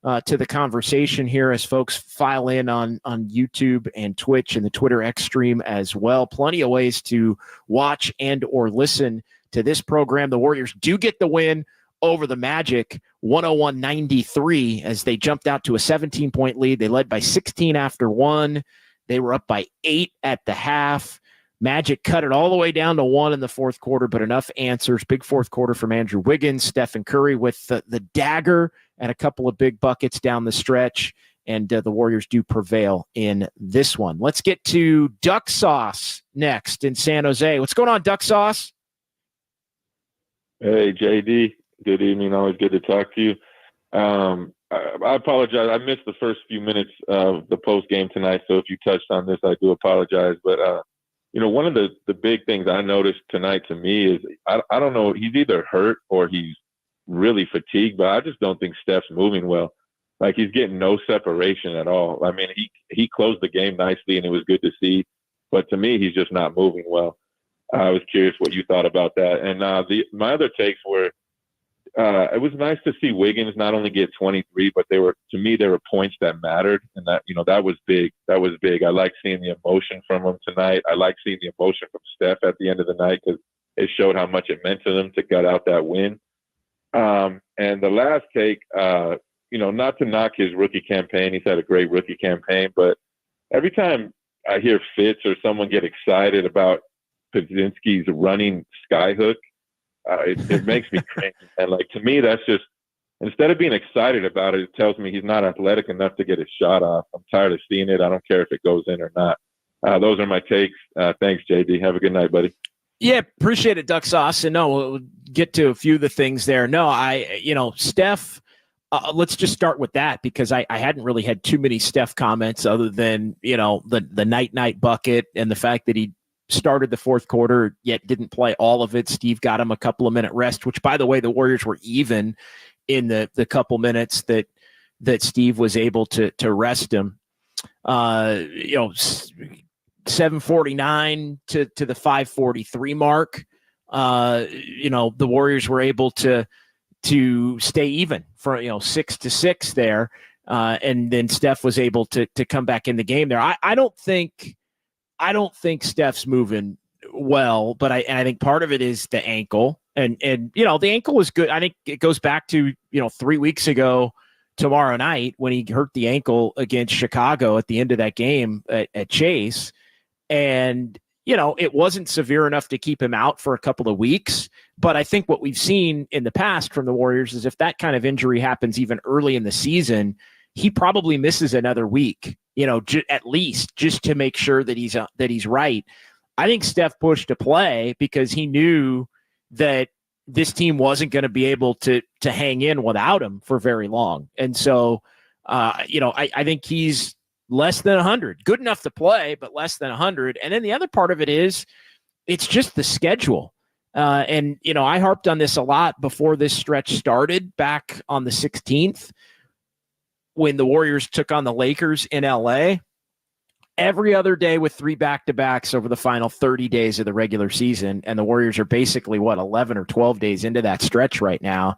to the conversation here as folks file in on YouTube and Twitch and the Twitter X stream as well. Plenty of ways to watch and or listen to this program. The Warriors do get the win over the Magic, 101-93, as they jumped out to a 17-point lead. They led by 16 after one. They were up by 8 at the half. Magic cut it all the way down to 1 in the fourth quarter, but enough answers. Big fourth quarter from Andrew Wiggins, Steph and Curry with the dagger and a couple of big buckets down the stretch, and the Warriors do prevail in this one. Let's get to Duck Sauce next in San Jose. What's going on, Duck Sauce? Hey, JD. Good evening. Always good to talk to you. I apologize. I missed the first few minutes of the post game tonight, so if you touched on this, I do apologize. But one of the big things I noticed tonight to me is I don't know. He's either hurt or he's really fatigued, but I just don't think Steph's moving well. Like, he's getting no separation at all. I mean, he closed the game nicely, and it was good to see. But to me, he's just not moving well. I was curious what you thought about that. And my other takes were, it was nice to see Wiggins not only get 23, but there were points that mattered, and that was big. That was big. I like seeing the emotion from him tonight. I like seeing the emotion from Steph at the end of the night, because it showed how much it meant to them to gut out that win. And the last take, not to knock his rookie campaign. He's had a great rookie campaign, but every time I hear Fitz or someone get excited about Podziemski's running skyhook, it makes me cringe. And to me, that's just, instead of being excited about it, it tells me he's not athletic enough to get his shot off. I'm tired of seeing it. I don't care if it goes in or not. Those are my takes. Thanks, JD. Have a good night, buddy. Yeah, appreciate it, Duck Sauce. And no, we'll get to a few of the things there. No, Steph, let's just start with that, because I hadn't really had too many Steph comments other than, the night bucket and the fact that he started the fourth quarter, yet didn't play all of it. Steve got him a couple of minute rest, which, by the way, the Warriors were even in the couple minutes that Steve was able to rest him. 7:49 to the 5:43 mark. The Warriors were able to stay even for 6-6 there, and then Steph was able to come back in the game there. I don't think Steph's moving well, but I think part of it is the ankle, and the ankle was good. I think it goes back to 3 weeks ago tomorrow night when he hurt the ankle against Chicago at the end of that game at Chase, and it wasn't severe enough to keep him out for a couple of weeks. But I think what we've seen in the past from the Warriors is if that kind of injury happens even early in the season, he probably misses another week, at least, just to make sure that he's right. I think Steph pushed to play because he knew that this team wasn't going to be able to hang in without him for very long. And so, I think he's less than 100, good enough to play, but less than 100. And then the other part of it is it's just the schedule. And I harped on this a lot before this stretch started back on the 16th. When the Warriors took on the Lakers in LA, every other day with 3 back-to-backs over the final 30 days of the regular season. And the Warriors are basically 11 or 12 days into that stretch right now.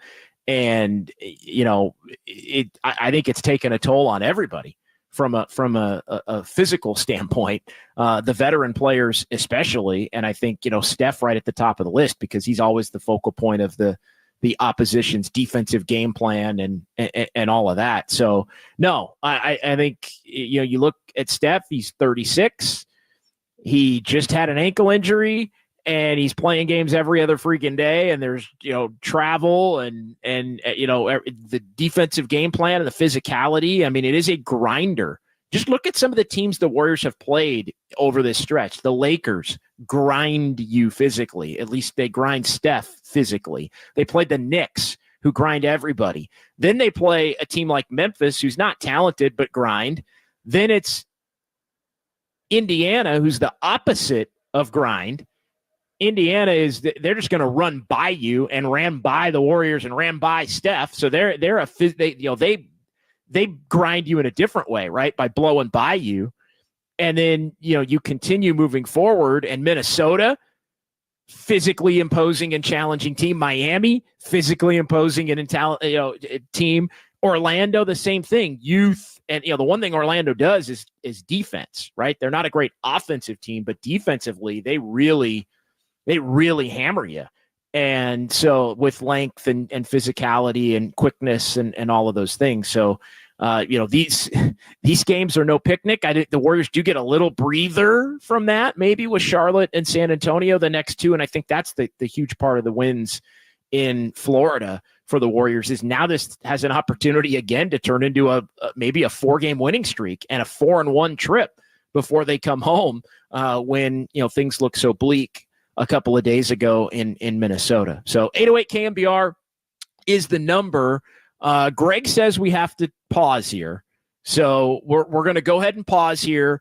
And, I think it's taken a toll on everybody from a physical standpoint, the veteran players especially. And I think, Steph right at the top of the list, because he's always the focal point of the opposition's defensive game plan and all of that. So no, I think, you look at Steph, he's 36. He just had an ankle injury and he's playing games every other freaking day. And there's, travel and the defensive game plan and the physicality. I mean, it is a grinder. Just look at some of the teams the Warriors have played over this stretch. The Lakers grind you physically. At least they grind Steph physically. They played the Knicks, who grind everybody. Then they play a team like Memphis, who's not talented but grind. Then it's Indiana, who's the opposite of grind. Indiana they're just going to run by you, and ran by the Warriors and ran by Steph. So they grind you in a different way, right? By blowing by you. And then, you continue moving forward, and Minnesota, physically imposing and challenging team. Miami, physically imposing and team. Orlando, the same thing. Youth, and the one thing Orlando does is defense, right? They're not a great offensive team, but defensively, they really hammer you. And so with length and physicality and quickness and all of those things. So these games are no picnic. I think the Warriors do get a little breather from that, maybe with Charlotte and San Antonio, the next two. And I think that's the huge part of the wins in Florida for the Warriors is now this has an opportunity again to turn into maybe a 4-game winning streak and a 4-1 trip before they come home when things look so bleak a couple of days ago in Minnesota. So 808 KNBR is the number. Greg says we have to pause here. So we're going to go ahead and pause here,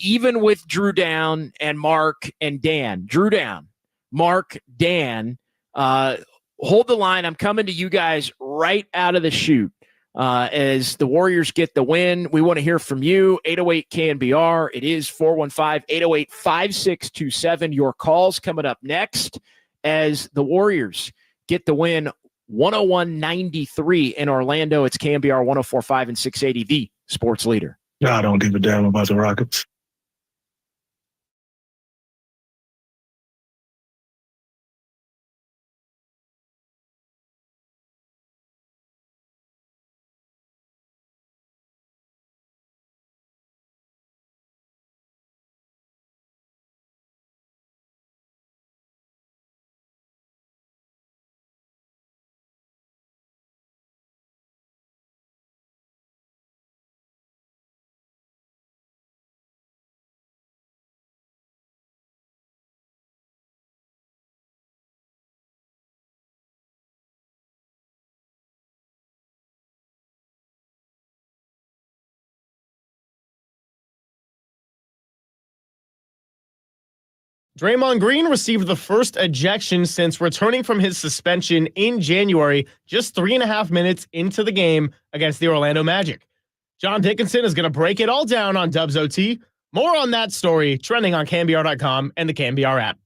even with Drew Down and Mark and Dan. Drew Down, Mark, Dan, hold the line. I'm coming to you guys right out of the chute. As the Warriors get the win, we want to hear from you. 808 KNBR. It is 415-808-5627. Your calls coming up next as the Warriors get the win 101-93 in Orlando. It's KNBR 104.5 and 680, the sports leader. I don't give a damn about the Rockets. Draymond Green received the first ejection since returning from his suspension in January, just 3.5 minutes into the game against the Orlando Magic. John Dickinson is going to break it all down on Dubs OT. More on that story trending on KNBR.com and the KNBR app.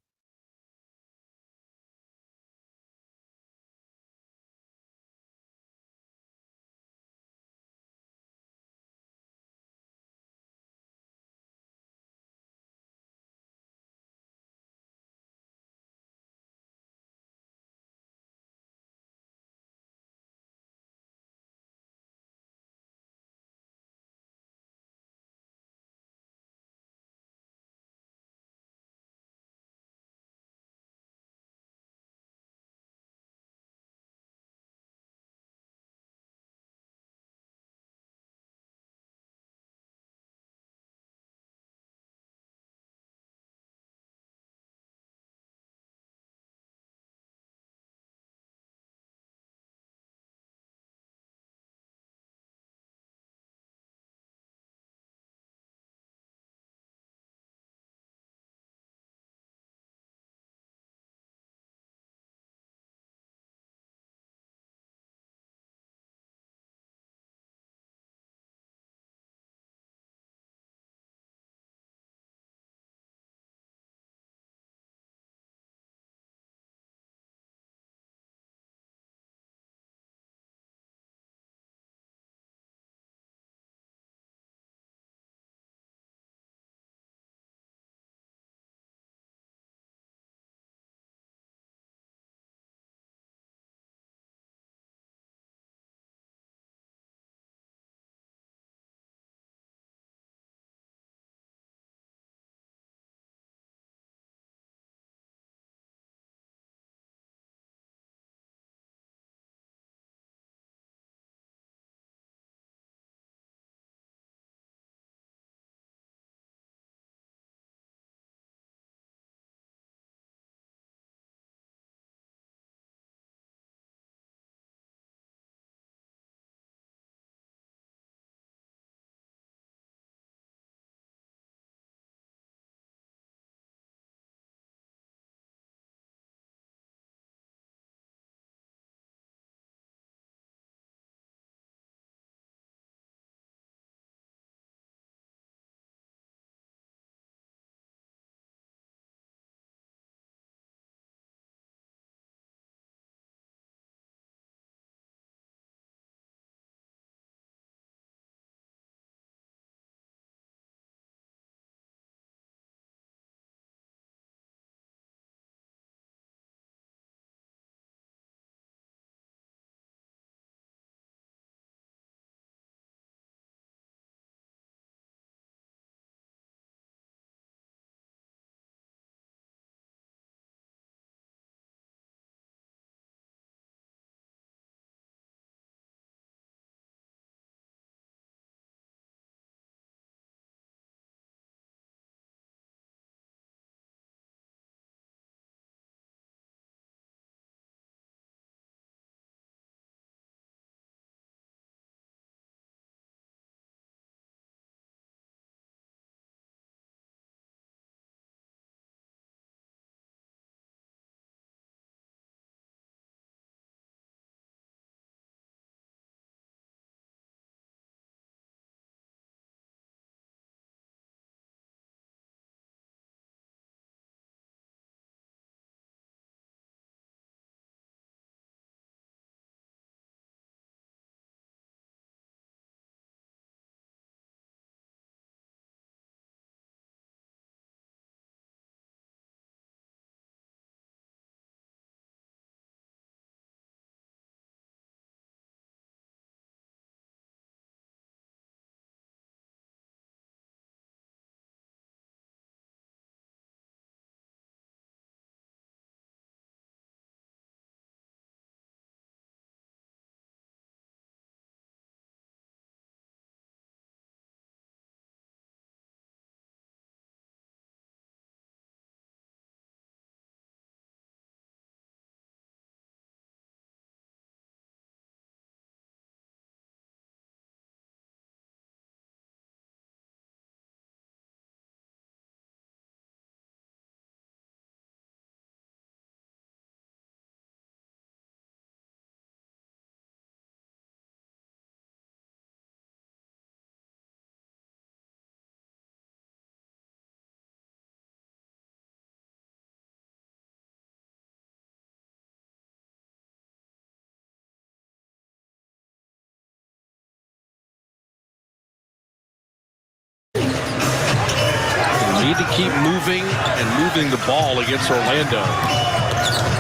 need to keep moving and moving the ball against Orlando.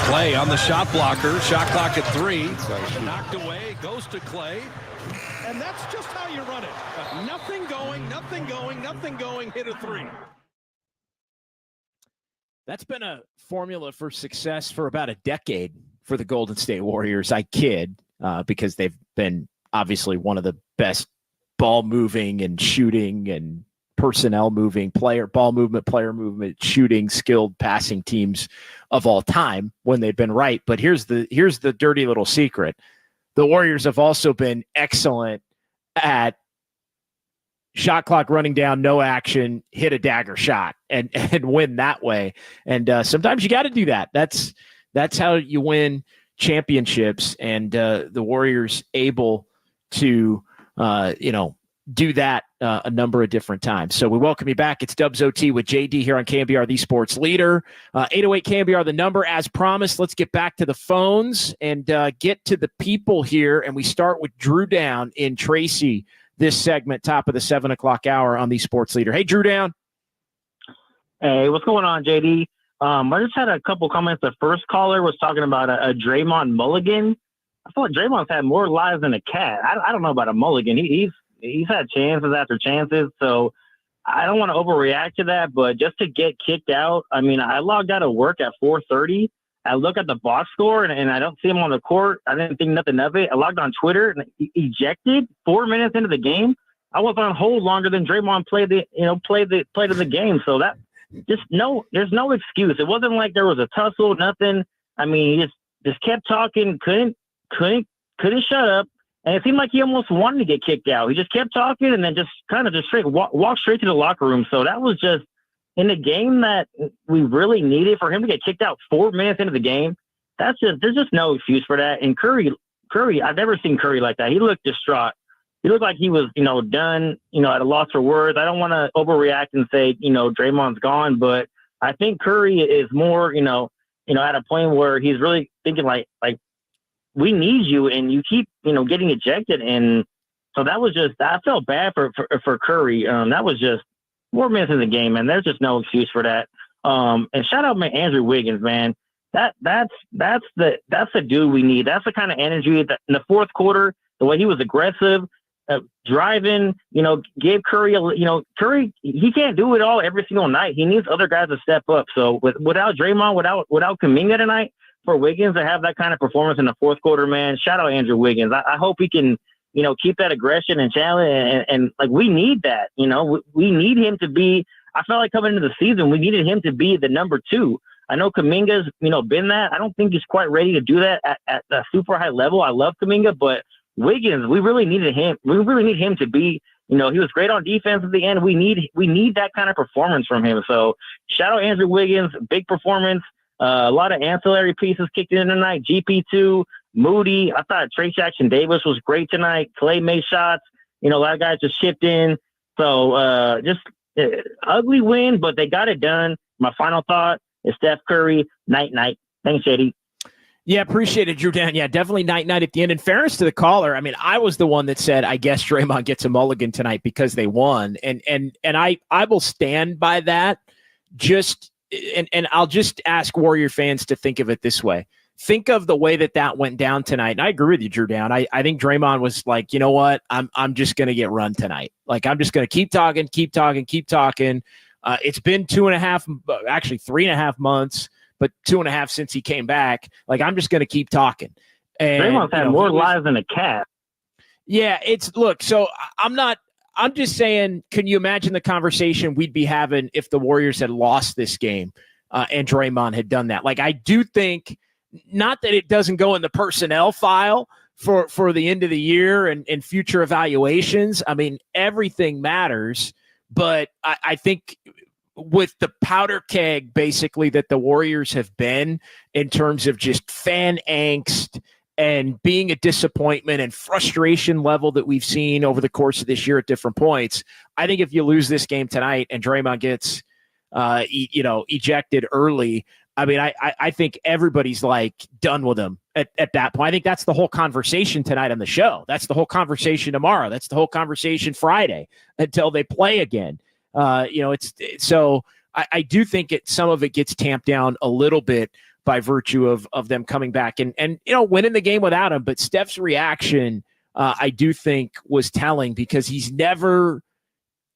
Clay on the shot blocker. Shot clock at 3. Knocked away. Goes to Clay. And that's just how you run it. Nothing going, nothing going, nothing going. Hit a 3. That's been a formula for success for about a decade for the Golden State Warriors. I kid, because they've been obviously one of the best ball moving and shooting and personnel moving ball movement, player movement, shooting, skilled passing teams of all time when they've been right. But here's the dirty little secret. The Warriors have also been excellent at shot clock running down, no action, hit a dagger shot and win that way. And sometimes you got to do that. That's how you win championships. And the Warriors able to, do that a number of different times. So we welcome you back. It's Dubs OT with JD here on KNBR, the sports leader. 808 KNBR, the number as promised. Let's get back to the phones and get to the people here. And we start with Drew Down in Tracy this segment, top of the 7 o'clock hour on the sports leader. Hey, Drew Down. Hey, what's going on, JD? I just had a couple comments. The first caller was talking about a Draymond mulligan. I feel like Draymond's had more lives than a cat. I don't know about a mulligan. He's had chances after chances, so I don't want to overreact to that. But just to get kicked out, I mean, I logged out of work at 4:30. I look at the box score and I don't see him on the court. I didn't think nothing of it. I logged on Twitter and ejected 4 minutes into the game. I was on hold longer than Draymond played the game. So that there's no excuse. It wasn't like there was a tussle, nothing. I mean, he just kept talking, couldn't shut up. And it seemed like he almost wanted to get kicked out. He just kept talking and then just kind of walked straight to the locker room. So that was just in a game that we really needed for him to get kicked out 4 minutes into the game. There's just no excuse for that. And Curry, I've never seen Curry like that. He looked distraught. He looked like he was, done, at a loss for words. I don't want to overreact and say, Draymond's gone, but I think Curry is more, at a point where he's really thinking like we need you, and you keep, getting ejected. And so that was just, I felt bad for Curry. That was just 4 minutes in the game, and there's just no excuse for that. And shout out Andrew Wiggins, man. That's the dude we need. That's the kind of energy that in the fourth quarter, the way he was aggressive, driving, gave Curry, Curry, he can't do it all every single night. He needs other guys to step up. So without Draymond, without Kuminga tonight, for Wiggins to have that kind of performance in the fourth quarter, man, shout out Andrew Wiggins. I hope he can, keep that aggression and challenge. And like, we need that, we need him to be, I felt like coming into the season, we needed him to be the number 2. I know Kuminga's, been that. I don't think he's quite ready to do that at a super high level. I love Kuminga, but Wiggins, we really needed him. We really need him to be, he was great on defense at the end. We need that kind of performance from him. So shout out Andrew Wiggins, big performance. A lot of ancillary pieces kicked in tonight. GP2, Moody. I thought Trey Jackson-Davis was great tonight. Clay made shots. A lot of guys just chipped in. So just ugly win, but they got it done. My final thought is Steph Curry, night. Thanks, JD. Yeah, appreciate it, Drew Dan. Yeah, definitely night at the end. In fairness to the caller, I mean, I was the one that said, I guess Draymond gets a mulligan tonight because they won. And I will stand by that. And I'll just ask Warrior fans to think of it this way. Think of the way that went down tonight. And I agree with you, Drew Down. I think Draymond was like, you know what? I'm just going to get run tonight. Like, I'm just going to keep talking. It's been 2.5, actually 3.5 months, but 2.5 since he came back. Like, I'm just going to keep talking. And Draymond's had more lives than a cat. Yeah, so I'm just saying, can you imagine the conversation we'd be having if the Warriors had lost this game and Draymond had done that? Like, I do think, not that it doesn't go in the personnel file for the end of the year and future evaluations. I mean, everything matters, but I think with the powder keg, basically, that the Warriors have been in terms of just fan angst and being a disappointment and frustration level that we've seen over the course of this year at different points, I think if you lose this game tonight and Draymond gets, ejected early, I mean, I think everybody's like done with him at that point. I think that's the whole conversation tonight on the show. That's the whole conversation tomorrow. That's the whole conversation Friday until they play again. So I do think some of it gets tamped down a little bit by virtue of them coming back and winning the game without him. But Steph's reaction, I do think, was telling because he's never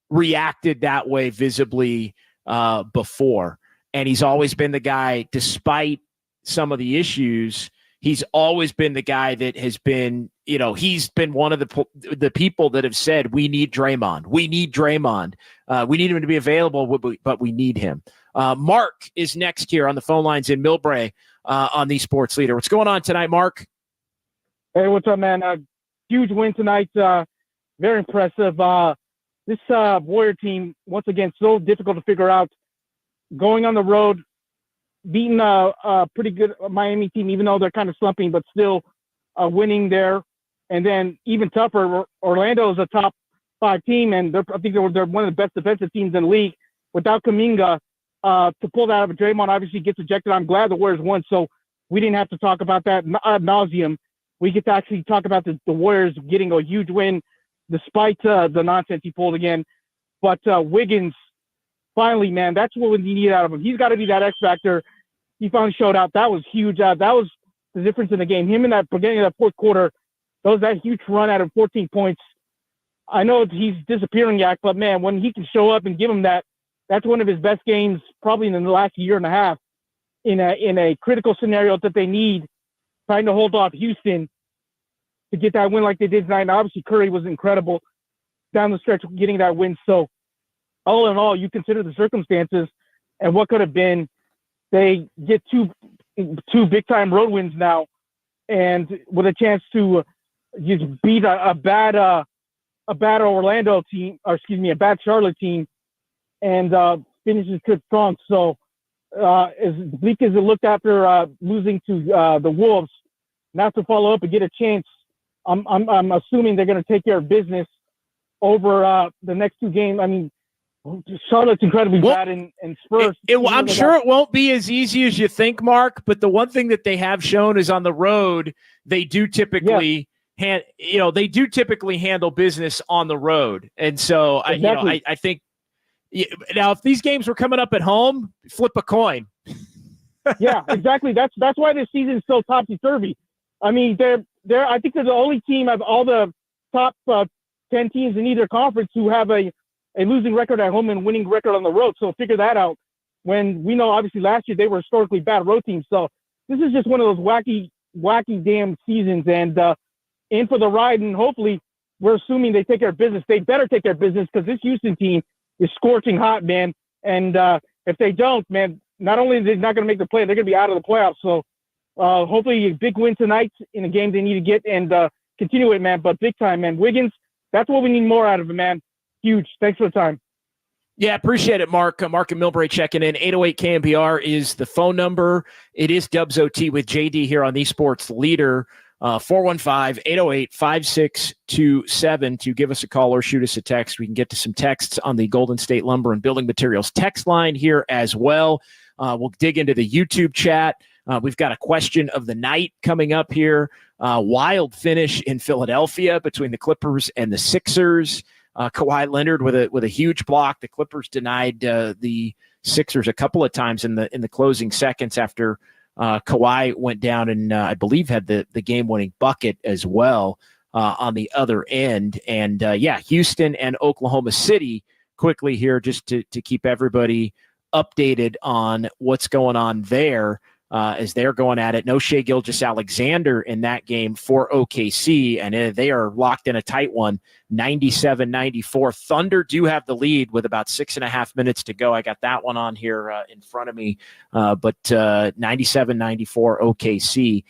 reacted that way visibly before. And he's always been the guy, despite some of the issues, he's always been the guy that has been, he's been one of the people that have said, we need Draymond. We need Draymond. We need him to be available, but we need him. Mark is next here on the phone lines in Millbrae on the Sports Leader. What's going on tonight, Mark? Hey, what's up, man? Huge win tonight. Very impressive. This Warrior team, once again, so difficult to figure out. Going on the road, beating a pretty good Miami team, even though they're kind of slumping, but still winning there. And then even tougher, Orlando is a top 5 team, and I think they're one of the best defensive teams in the league. Without Kuminga, to pull that out of Draymond obviously gets ejected. I'm glad the Warriors won, so we didn't have to talk about that ad nauseum. We get to actually talk about the Warriors getting a huge win despite the nonsense he pulled again. But Wiggins, finally, man, that's what we need out of him. He's got to be that X factor. He finally showed out. That was huge. That was the difference in the game. Him in that beginning of that fourth quarter, that huge run out of 14 points. I know he's disappearing act, but man, when he can show up and give him that, that's one of his best games probably in the last year and a half in a critical scenario that they need, trying to hold off Houston to get that win like they did tonight. And obviously Curry was incredible down the stretch getting that win. So all in all, you consider the circumstances and what could have been. They get two big-time road wins now, and with a chance to just beat a bad Orlando team, or excuse me, a bad Charlotte team, and finishes good strong. So as bleak as it looked after losing to the Wolves, now to follow up and get a chance, I'm assuming they're going to take care of business over the next 2 games. I mean, Charlotte's incredibly bad in Spurs. I'm sure it won't be as easy as you think, Mark, but the one thing that they have shown is on the road, they do typically handle business on the road. And so exactly. I think now if these games were coming up at home, flip a coin. Yeah, exactly. That's why this season is so topsy-turvy. I mean, I think they're the only team of all the top 10 teams in either conference who have a losing record at home and winning record on the road. So figure that out. When we know, obviously, last year they were historically bad road teams. So this is just one of those wacky damn seasons. And in for the ride, and hopefully we're assuming they take care of business. They better take care of business because this Houston team is scorching hot, man. And if they don't, man, not only are they not going to make the play, they're going to be out of the playoffs. So hopefully a big win tonight in a game they need to get and continue it, man. But big time, man. Wiggins, that's what we need more out of him, man. Huge. Thanks for the time. Yeah, appreciate it, Mark. Mark and Millbrae checking in. 808 KNBR is the phone number. It is Dubs OT with JD here on the Sports Leader. 415-808-5627 to give us a call or shoot us a text. We can get to some texts on the Golden State Lumber and Building Materials text line here as well. We'll dig into the YouTube chat. We've got a question of the night coming up here. Wild finish in Philadelphia between the Clippers and the Sixers. Kawhi Leonard with a huge block. The Clippers denied the Sixers a couple of times in the closing seconds after Kawhi went down and I believe had the game-winning bucket as well on the other end. And Houston and Oklahoma City quickly here just to keep everybody updated on what's going on there. As they're going at it. No Shai Gilgeous-Alexander in that game for OKC, and they are locked in a tight one, 97-94. Thunder do have the lead with about 6.5 minutes to go. I got that one on here in front of me, but 97-94 OKC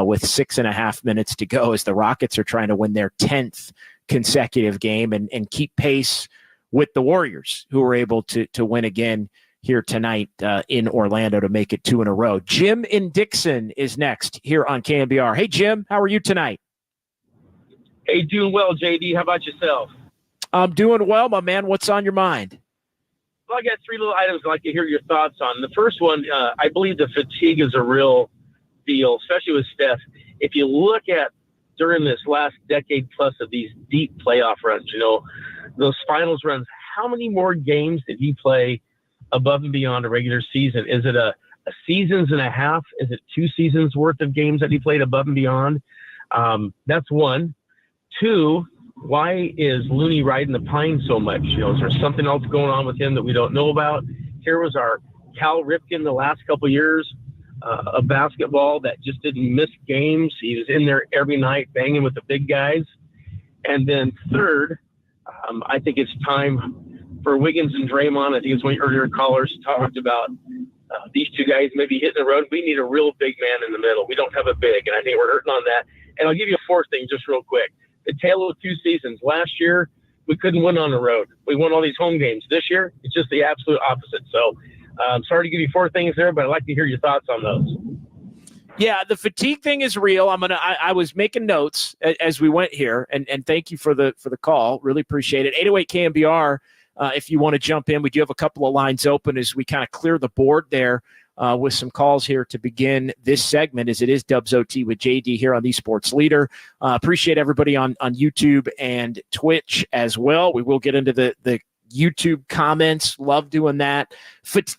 with 6.5 minutes to go as the Rockets are trying to win their 10th consecutive game and keep pace with the Warriors, who were able to win again here tonight in Orlando to make it 2 in a row. Jim in Dickinson is next here on KNBR. Hey, Jim, how are you tonight? Hey, doing well, JD. How about yourself? I'm doing well, my man. What's on your mind? Well, I got 3 little items I'd like to hear your thoughts on. The first one, I believe the fatigue is a real deal, especially with Steph. If you look at during this last decade plus of these deep playoff runs, those finals runs, how many more games did he play above and beyond a regular season? Is it a seasons and a half? Is it 2 seasons worth of games that he played above and beyond? That's one. Two, why is Looney riding the pine so much? Is there something else going on with him that we don't know about? Here was our Cal Ripken the last couple of years of basketball that just didn't miss games. He was in there every night banging with the big guys. And then third, I think it's time for Wiggins and Draymond. I think it's one of your earlier callers talked about these two guys maybe hitting the road. We need a real big man in the middle. We don't have a big, and I think we're hurting on that. And I'll give you a fourth thing just real quick. The tale of 2 seasons. Last year, we couldn't win on the road. We won all these home games. This year, it's just the absolute opposite. So sorry to give you 4 things there, but I'd like to hear your thoughts on those. Yeah, the fatigue thing is real. I was making notes as we went here, and thank you for the call. Really appreciate it. 808 KNBR, if you want to jump in. We do have a couple of lines open as we kind of clear the board there with some calls here to begin this segment, as it is Dubs OT with JD here on the Sports Leader. Appreciate everybody on YouTube and Twitch as well. We will get into the YouTube comments. Love doing that.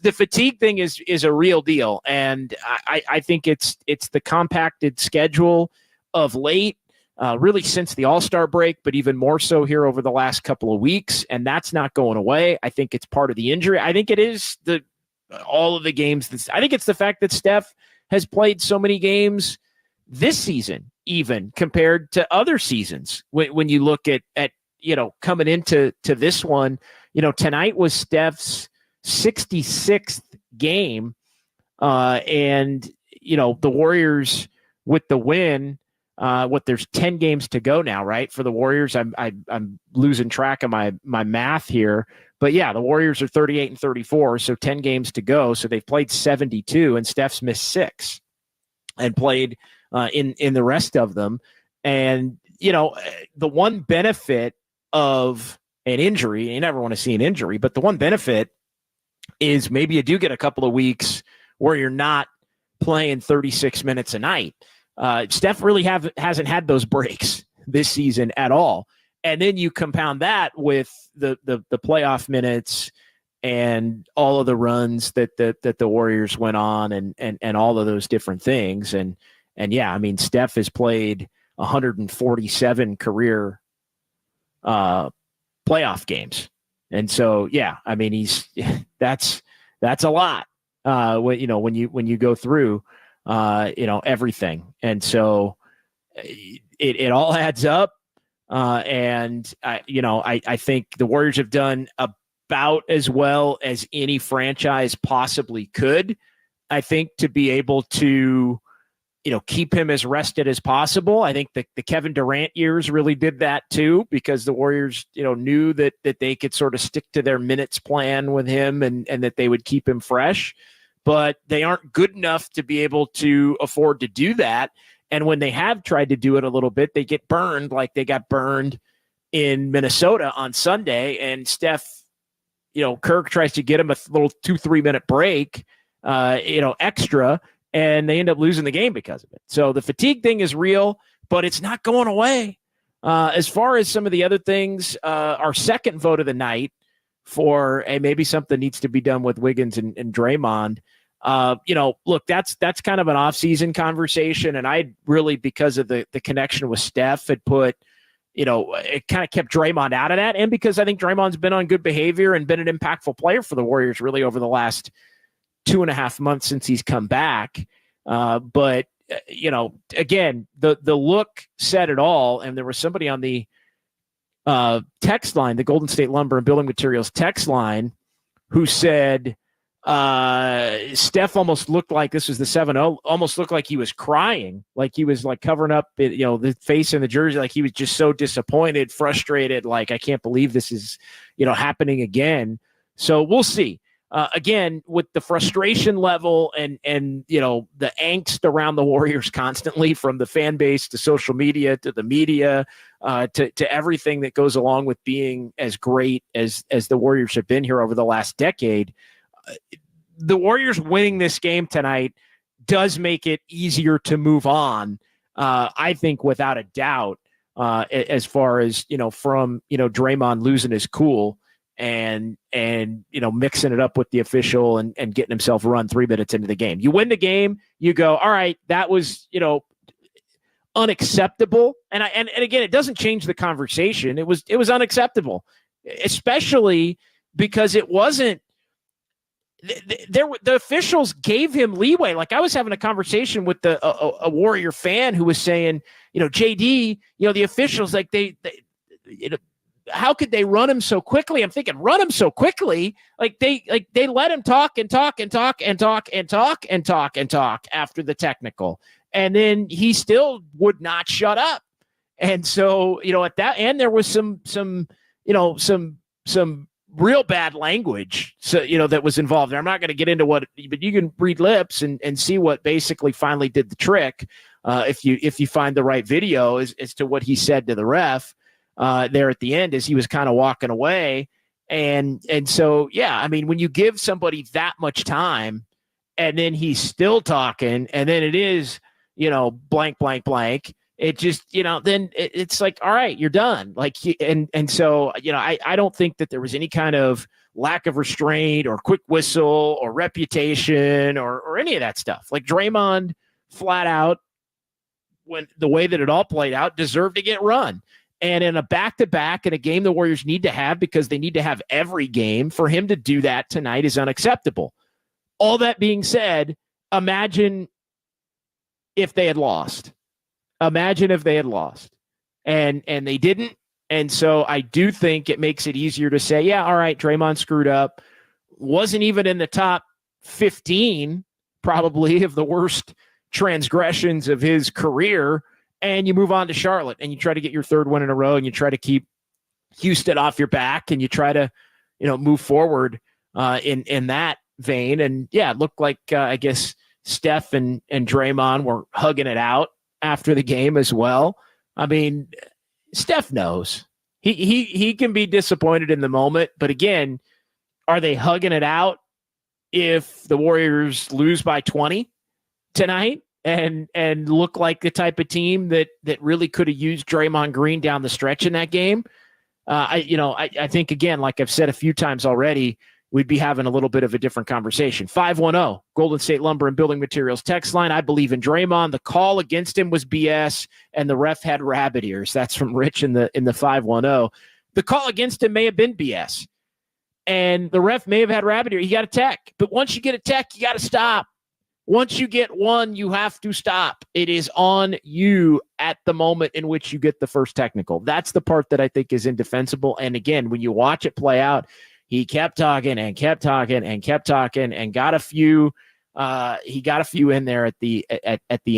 The fatigue thing is a real deal, and I think it's the compacted schedule of late, really since the All-Star break, but even more so here over the last couple of weeks, and that's not going away. I think it's part of the injury. I think it is all of the games. I think it's the fact that Steph has played so many games this season, even compared to other seasons. When you look at coming into this one, tonight was Steph's 66th game, and the Warriors with the win. There's 10 games to go now, right? For the Warriors, I'm losing track of my math here. But yeah, the Warriors are 38 and 34, so 10 games to go. So they've played 72, and Steph's missed 6 and played in the rest of them. And, the one benefit of an injury, you never want to see an injury, but the one benefit is maybe you do get a couple of weeks where you're not playing 36 minutes a night. Steph really hasn't had those breaks this season at all. And then you compound that with the playoff minutes and all of the runs that the Warriors went on and all of those different things. And yeah, Steph has played 147 career playoff games. And so, yeah, that's a lot. When you go through, everything. And so it all adds up. And I think the Warriors have done about as well as any franchise possibly could, I think, to be able to, keep him as rested as possible. I think the Kevin Durant years really did that too, because the Warriors, knew that they could sort of stick to their minutes plan with him and that they would keep him fresh, but they aren't good enough to be able to afford to do that. And when they have tried to do it a little bit, they get burned like they got burned in Minnesota on Sunday. And Steph, Kirk tries to get him a little 2-3 minute break, extra, and they end up losing the game because of it. So the fatigue thing is real, but it's not going away. As far as some of the other things, our second vote of the night for maybe something needs to be done with Wiggins and Draymond. Look, that's kind of an off-season conversation, and I really, because of the connection with Steph, had put, it kind of kept Draymond out of that, and because I think Draymond's been on good behavior and been an impactful player for the Warriors really over the last 2.5 months since he's come back. But again, the look said it all, and there was somebody on the text line, the Golden State Lumber and Building Materials text line, who said Steph almost looked like, this was the 7-0, almost looked like he was crying, like he was like covering up, the face in the jersey, like he was just so disappointed, frustrated, like, I can't believe this is, happening again. So we'll see. Again, with the frustration level and the angst around the Warriors constantly, from the fan base to social media to the media to everything that goes along with being as great as the Warriors have been here over the last decade, the Warriors winning this game tonight does make it easier to move on, I think, without a doubt, as far as, from, Draymond losing his cool and mixing it up with the official and getting himself run 3 minutes into the game. You win the game, you go, all right, that was, unacceptable. And again, it doesn't change the conversation. It was unacceptable, especially because it wasn't, the officials gave him leeway. Like I was having a conversation with a Warrior fan who was saying, JD, the officials, like they how could they run him so quickly? I'm thinking, run him so quickly. Like they let him talk and talk and talk and talk and talk and talk and talk after the technical. And then he still would not shut up. And so, at that end, there was some real bad language, that was involved there. I'm not going to get into what, but you can read lips and see what basically finally did the trick. If you find the right video as to what he said to the ref there at the end as he was kind of walking away. And so, yeah, I mean, when you give somebody that much time and then he's still talking and then it is, blank, blank, blank, it just, then it's like, all right, you're done. Like, and so, I don't think that there was any kind of lack of restraint or quick whistle or reputation or any of that stuff. Like Draymond flat out, when the way that it all played out, deserved to get run. And in a back-to-back in a game the Warriors need to have, because they need to have every game, for him to do that tonight is unacceptable. All that being said, imagine if they had lost. Imagine if they had lost. And they didn't. And so I do think it makes it easier to say, yeah, all right, Draymond screwed up. Wasn't even in the top 15, probably, of the worst transgressions of his career. And you move on to Charlotte and you try to get your third win in a row and you try to keep Houston off your back and you try to, move forward in that vein. And yeah, it looked like, I guess, Steph and Draymond were hugging it out after the game as well. I mean, Steph knows he can be disappointed in the moment, but again, are they hugging it out if the Warriors lose by 20 tonight and look like the type of team that really could have used Draymond Green down the stretch in that game? I think, again, like I've said a few times already, we'd be having a little bit of a different conversation. 510, Golden State Lumber and Building Materials text line. I believe in Draymond. The call against him was BS, and the ref had rabbit ears. That's from Rich in the 510. The call against him may have been BS, and the ref may have had rabbit ears. He got a tech, but once you get a tech, you got to stop. Once you get one, you have to stop. It is on you at the moment in which you get the first technical. That's the part that I think is indefensible. And again, when you watch it play out, he kept talking and kept talking and kept talking and got a few. He got a few in there at the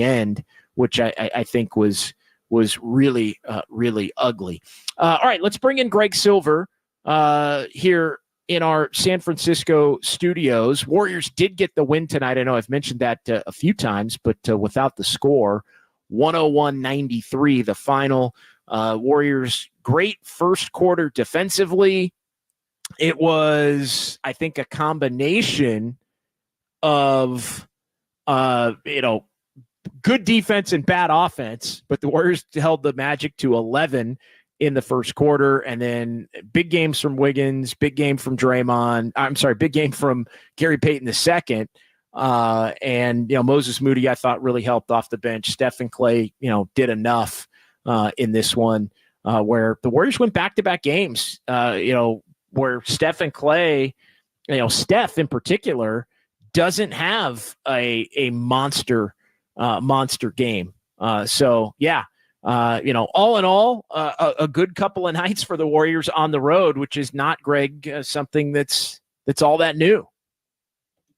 end, which I think was really really ugly. All right, let's bring in Greg Silver here in our San Francisco studios. Warriors did get the win tonight. I know I've mentioned that a few times, but without the score, 101-93, the final. Warriors, great first quarter defensively. It was, I think, a combination of, good defense and bad offense, but the Warriors held the Magic to 11 in the first quarter, and then big games from Wiggins, big game from Draymond. I'm sorry, big game from Gary Payton II. And, Moses Moody, I thought, really helped off the bench. Steph and Clay, did enough in this one where the Warriors went back-to-back games, where Steph and Clay, Steph in particular, doesn't have a monster game. So, yeah. All in all, a good couple of nights for the Warriors on the road, which is not, Greg, something that's all that new.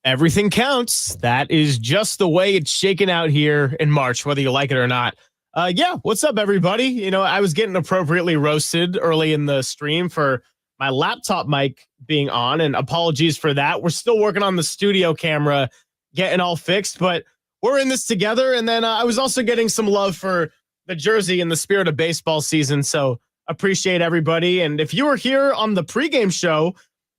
Everything counts. That is just the way it's shaken out here in March, whether you like it or not. Yeah, what's up, everybody? I was getting appropriately roasted early in the stream for my laptop mic being on, and apologies for that. We're still working on the studio camera, getting all fixed, but we're in this together. And then I was also getting some love for the jersey in the spirit of baseball season. So appreciate everybody. And if you were here on the pregame show,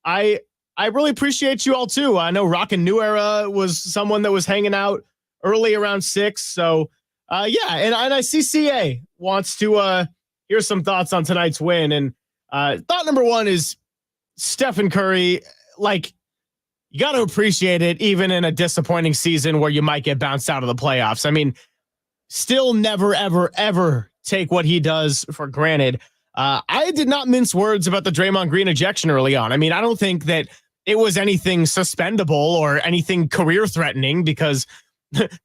I really appreciate you all too. I know Rockin' New Era was someone that was hanging out early around 6. So yeah. And I see CA wants to hear some thoughts on tonight's win. And thought number one is Stephen Curry, like, you got to appreciate it even in a disappointing season where you might get bounced out of the playoffs. I mean, still never, ever, ever take what he does for granted. I did not mince words about the Draymond Green ejection early on. I mean, I don't think that it was anything suspendable or anything career threatening, because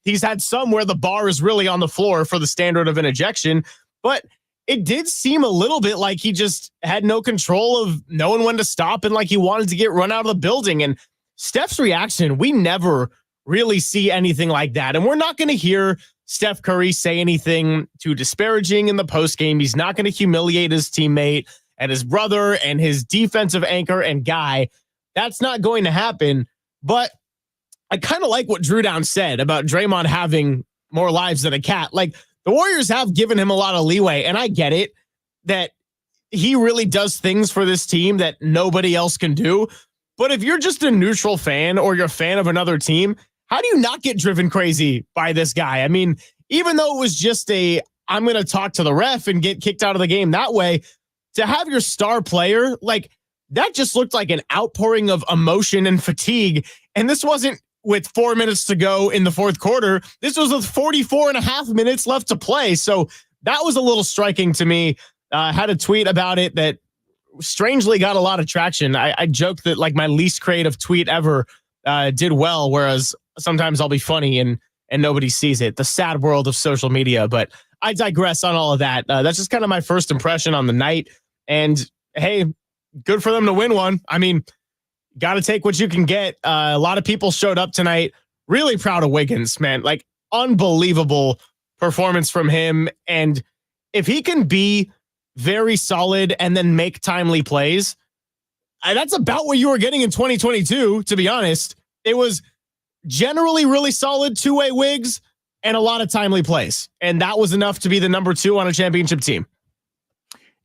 he's had some where the bar is really on the floor for the standard of an ejection, but it did seem a little bit like he just had no control of knowing when to stop and like he wanted to get run out of the building. And Steph's reaction, we never really see anything like that. And we're not going to hear Steph Curry say anything too disparaging in the postgame. He's not going to humiliate his teammate and his brother and his defensive anchor and guy. That's not going to happen. But I kind of like what Drew Down said about Draymond having more lives than a cat. Like, the Warriors have given him a lot of leeway, and I get it that he really does things for this team that nobody else can do. But if you're just a neutral fan or you're a fan of another team, how do you not get driven crazy by this guy? I mean, even though it was just I'm going to talk to the ref and get kicked out of the game that way, to have your star player, like, that just looked like an outpouring of emotion and fatigue. And this wasn't with 4 minutes to go in the fourth quarter. This was with 44 and a half minutes left to play. So that was a little striking to me. Had a tweet about it that strangely got a lot of traction. I joked that, like, my least creative tweet ever did well, whereas sometimes I'll be funny and nobody sees it. The sad world of social media. But I digress on all of that. That's just kind of my first impression on the night. And hey, good for them to win one. I mean, got to take what you can get. A lot of people showed up tonight. Really proud of Wiggins, man. Like, unbelievable performance from him. And if he can be very solid and then make timely plays, that's about what you were getting in 2022, to be honest. It was generally really solid two-way Wiggs and a lot of timely plays. And that was enough to be the number 2 on a championship team.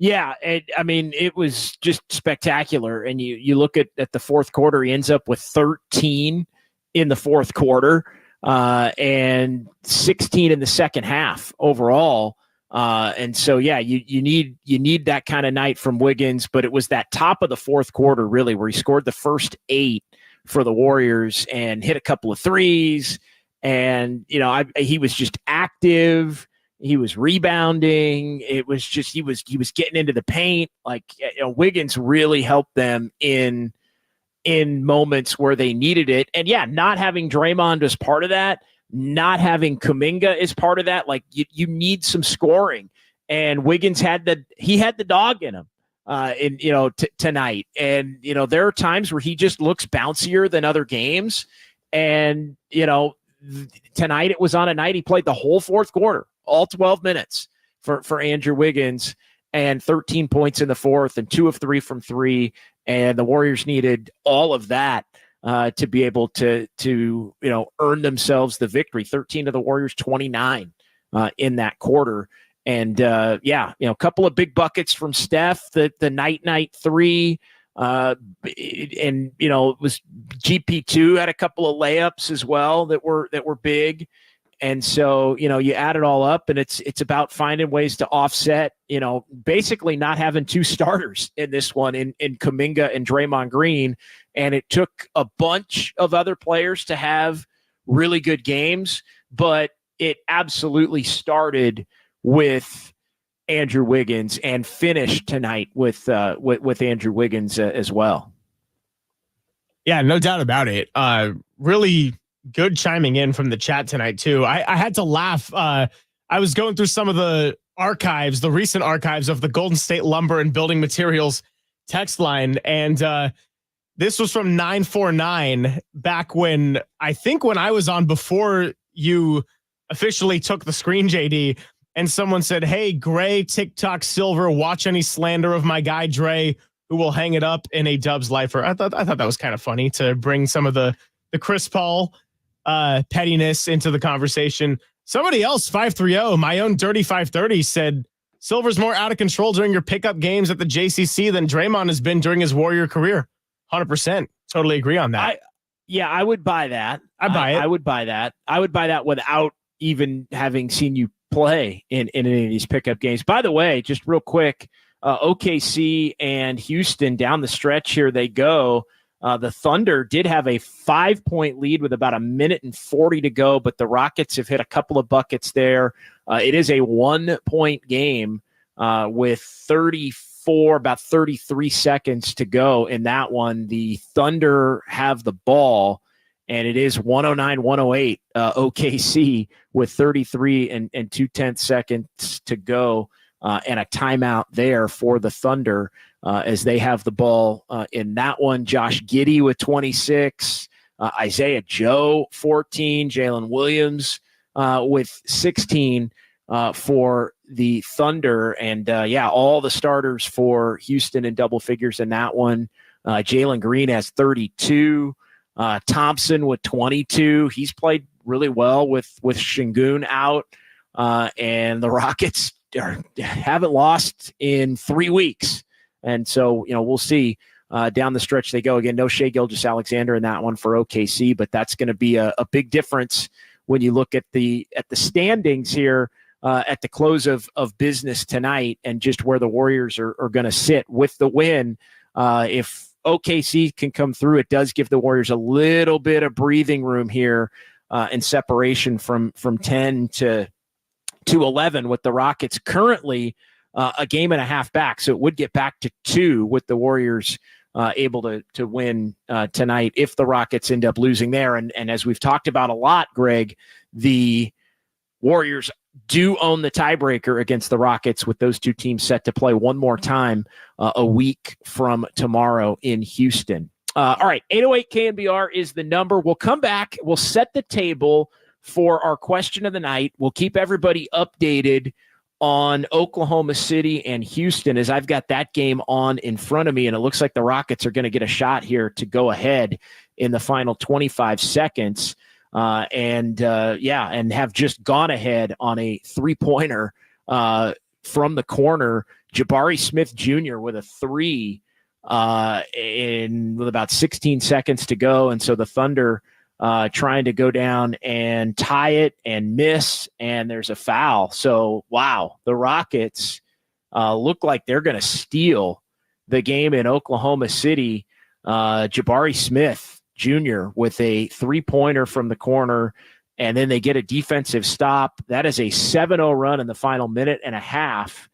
Yeah, I mean, it was just spectacular. And you look at the fourth quarter, he ends up with 13 in the fourth quarter and 16 in the second half overall. And so, yeah, you need that kind of night from Wiggins. But it was that top of the fourth quarter, really, where he scored the first 8 for the Warriors and hit a couple of threes. And, he was just active. He was rebounding. It was just, he was getting into the paint. Like, Wiggins really helped them in moments where they needed it. And yeah, not having Draymond as part of that, not having Kuminga as part of that. Like, you need some scoring, and Wiggins had the dog in him tonight. And, there are times where he just looks bouncier than other games. And, tonight it was on a night he played the whole fourth quarter, all 12 minutes for Andrew Wiggins, and 13 points in the fourth and 2 of 3 from 3. And the Warriors needed all of that to be able to earn themselves the victory. 13 to the Warriors, 29 in that quarter. And a couple of big buckets from Steph, the night 3. It was GP2 had a couple of layups as well that were big. And so, you add it all up, and it's about finding ways to offset, basically not having 2 starters in this one in Kuminga and Draymond Green. And it took a bunch of other players to have really good games, but it absolutely started with Andrew Wiggins and finished tonight with Andrew Wiggins as well. Yeah, no doubt about it. Really good chiming in from the chat tonight too. I had to laugh. I was going through some of the archives, the recent archives of the Golden State Lumber and Building Materials text line. And this was from 949 back when I was on before you officially took the screen, JD. And someone said, "Hey, Gray, TikTok Silver, watch any slander of my guy Dre, who will hang it up in a Dubs lifer." I thought that was kind of funny to bring some of the Chris Paul pettiness into the conversation. Somebody else, 530, my own Dirty 530, said Silver's more out of control during your pickup games at the JCC than Draymond has been during his Warrior career. 100%. Totally agree on that. I would buy that. I buy it. I would buy that. I would buy that without even having seen you play in any of these pickup games. By the way, just real quick, OKC and Houston down the stretch here they go. The Thunder did have a 5-point lead with about 1:40 to go, but the Rockets have hit a couple of buckets there. It is a 1-point game with about 33 seconds to go in that one. The Thunder have the ball, and it is 109-108 OKC with 33 and 2/10 seconds to go, and a timeout there for the Thunder as they have the ball in that one. Josh Giddey with 26, Isaiah Joe 14, Jalen Williams with 16 for the Thunder. And all the starters for Houston in double figures in that one. Jalen Green has 32. Thompson with 22. He's played really well with Şengün out. And the Rockets haven't lost in 3 weeks. And so, we'll see down the stretch they go. Again, no Shai Gilgeous-Alexander in that one for OKC, but that's going to be a big difference when you look at the standings here at the close of business tonight, and just where the Warriors are going to sit with the win. If OKC can come through, it does give the Warriors a little bit of breathing room here and separation from 10 to 11, with the Rockets currently a game and a half back. So it would get back to 2 with the Warriors able to win tonight if the Rockets end up losing there. And as we've talked about a lot, Greg, the Warriors do own the tiebreaker against the Rockets, with those two teams set to play one more time a week from tomorrow in Houston. All right, 808 KNBR is the number. We'll come back. We'll set the table for our question of the night. We'll keep everybody updated on Oklahoma City and Houston, as I've got that game on in front of me, and it looks like the Rockets are going to get a shot here to go ahead in the final 25 seconds. And have just gone ahead on a 3-pointer from the corner. Jabari Smith Jr. with a 3 with about 16 seconds to go. And so the Thunder trying to go down and tie it and miss, and there's a foul. So, wow, the Rockets look like they're going to steal the game in Oklahoma City. Jabari Smith Jr. with a 3-pointer from the corner, and then they get a defensive stop. That is a 7-0 run in the final minute and a half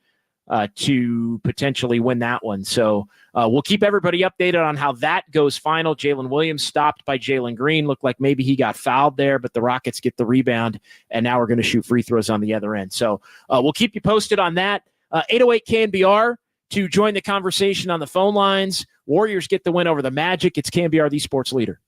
to potentially win that one. So we'll keep everybody updated on how that goes final. Jalen Williams stopped by Jalen Green. Looked like maybe he got fouled there, but the Rockets get the rebound, and now we're going to shoot free throws on the other end. So we'll keep you posted on that. 808 KNBR to join the conversation on the phone lines. Warriors get the win over the Magic. It's KNBR, the sports leader.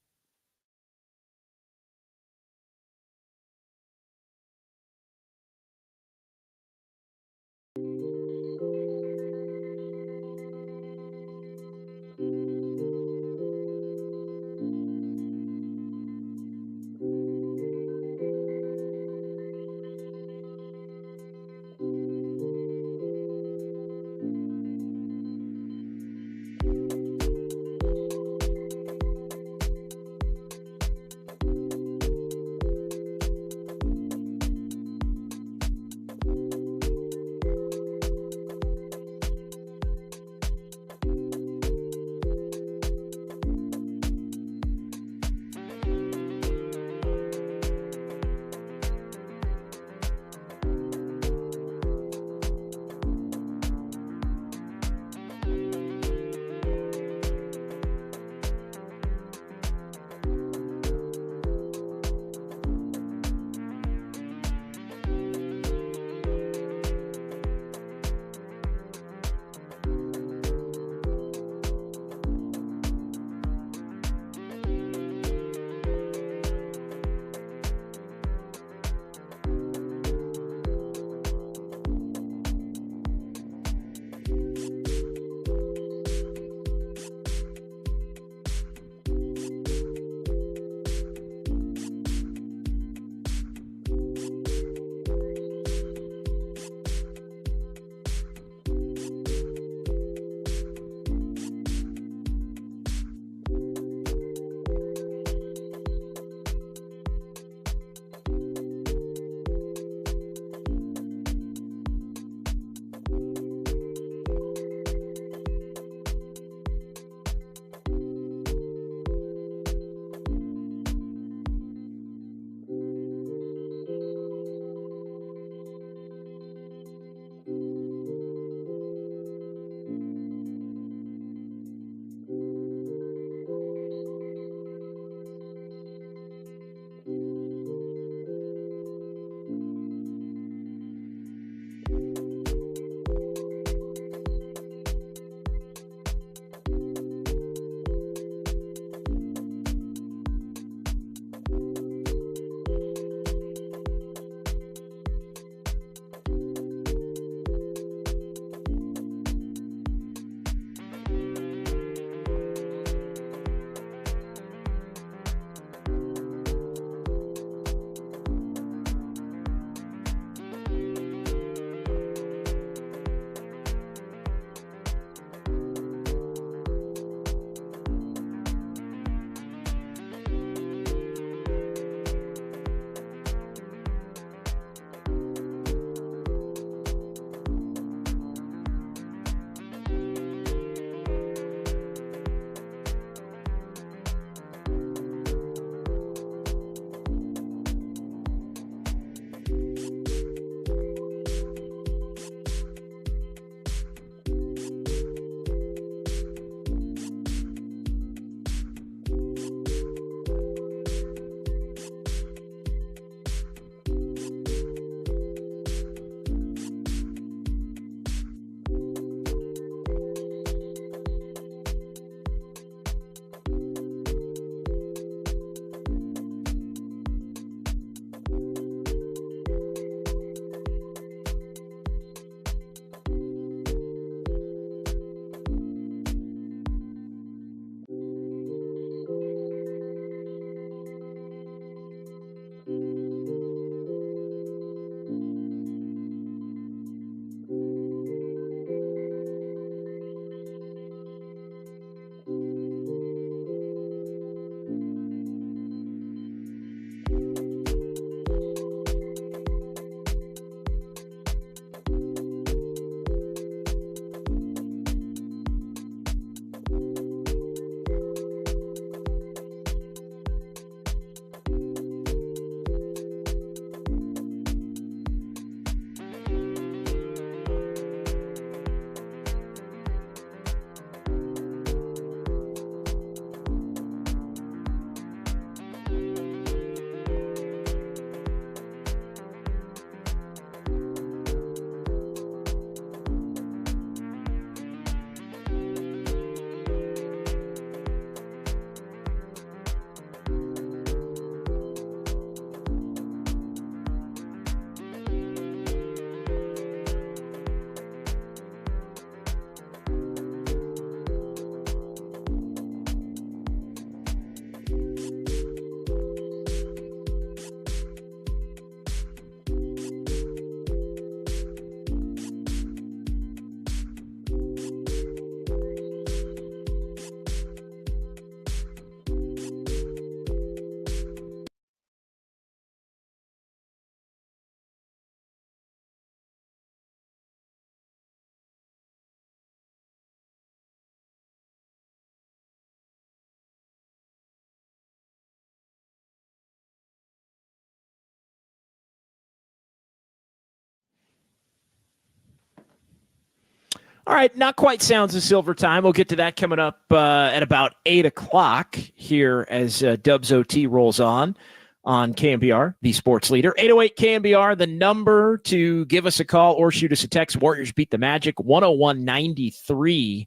All right, not quite sounds of silver time. We'll get to that coming up at about 8 o'clock here as Dubs OT rolls on KNBR, the sports leader. 808 KNBR, the number to give us a call or shoot us a text. Warriors beat the Magic 101-93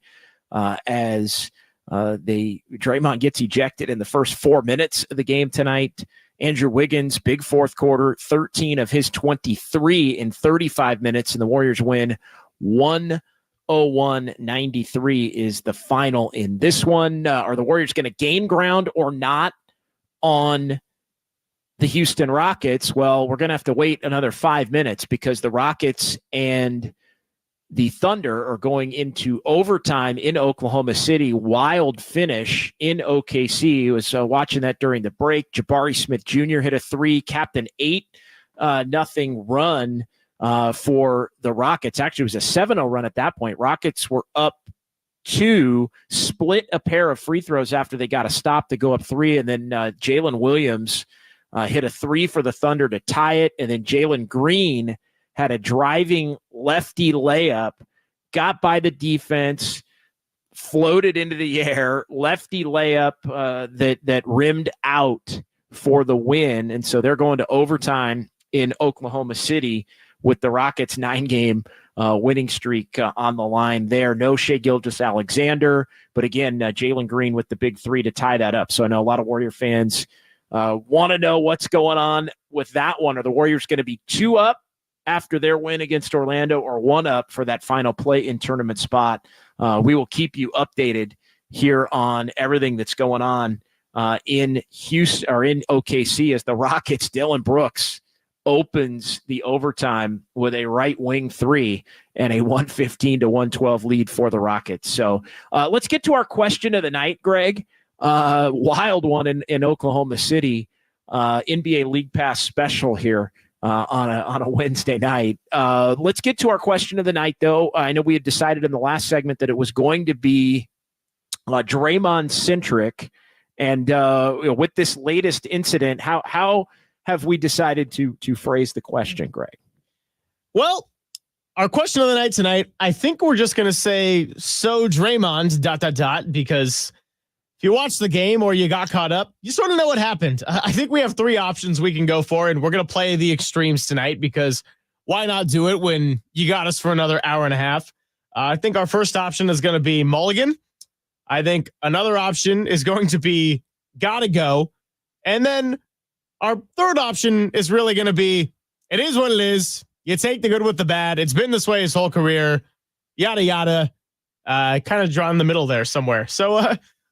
as Draymond gets ejected in the first 4 minutes of the game tonight. Andrew Wiggins, big fourth quarter, 13 of his 23 in 35 minutes, and the Warriors win 101-93 is the final in this one. Are the Warriors going to gain ground or not on the Houston Rockets? Well, we're going to have to wait another 5 minutes because the Rockets and the Thunder are going into overtime in Oklahoma City. Wild finish in OKC. I was watching that during the break. Jabari Smith Jr. hit a 3, capped an 8-0 run for the Rockets. Actually, it was a 7-0 run at that point. Rockets were up 2, split a pair of free throws after they got a stop to go up 3, and then Jalen Williams hit a 3 for the Thunder to tie it, and then Jalen Green had a driving lefty layup, got by the defense, floated into the air, lefty layup that rimmed out for the win. And so they're going to overtime in Oklahoma City with the Rockets' 9-game winning streak on the line there. No Shai Gilgeous-Alexander, but again, Jalen Green with the big 3 to tie that up. So I know a lot of Warrior fans want to know what's going on with that one. Are the Warriors going to be 2 up after their win against Orlando or 1 up for that final play-in tournament spot? We will keep you updated here on everything that's going on in Houston or in OKC as the Rockets, Dylan Brooks opens the overtime with a right wing 3 and a 115-112 lead for the Rockets. So let's get to our question of the night, Greg. Wild one in Oklahoma City, NBA League Pass special here. On a Wednesday night. Let's get to our question of the night, though. I know we had decided in the last segment that it was going to be Draymond-centric. And with this latest incident, how have we decided to phrase the question, Greg? Well, our question of the night tonight, I think we're just going to say, so Draymond, ... because if you watched the game or you got caught up, you sort of know what happened. I think we have 3 options we can go for, and we're going to play the extremes tonight because why not do it when you got us for another hour and a half? I think our first option is going to be mulligan. I think another option is going to be gotta go. And then our third option is really going to be, it is what it is. You take the good with the bad. It's been this way his whole career. Yada, yada. Kind of draw in the middle there somewhere. So,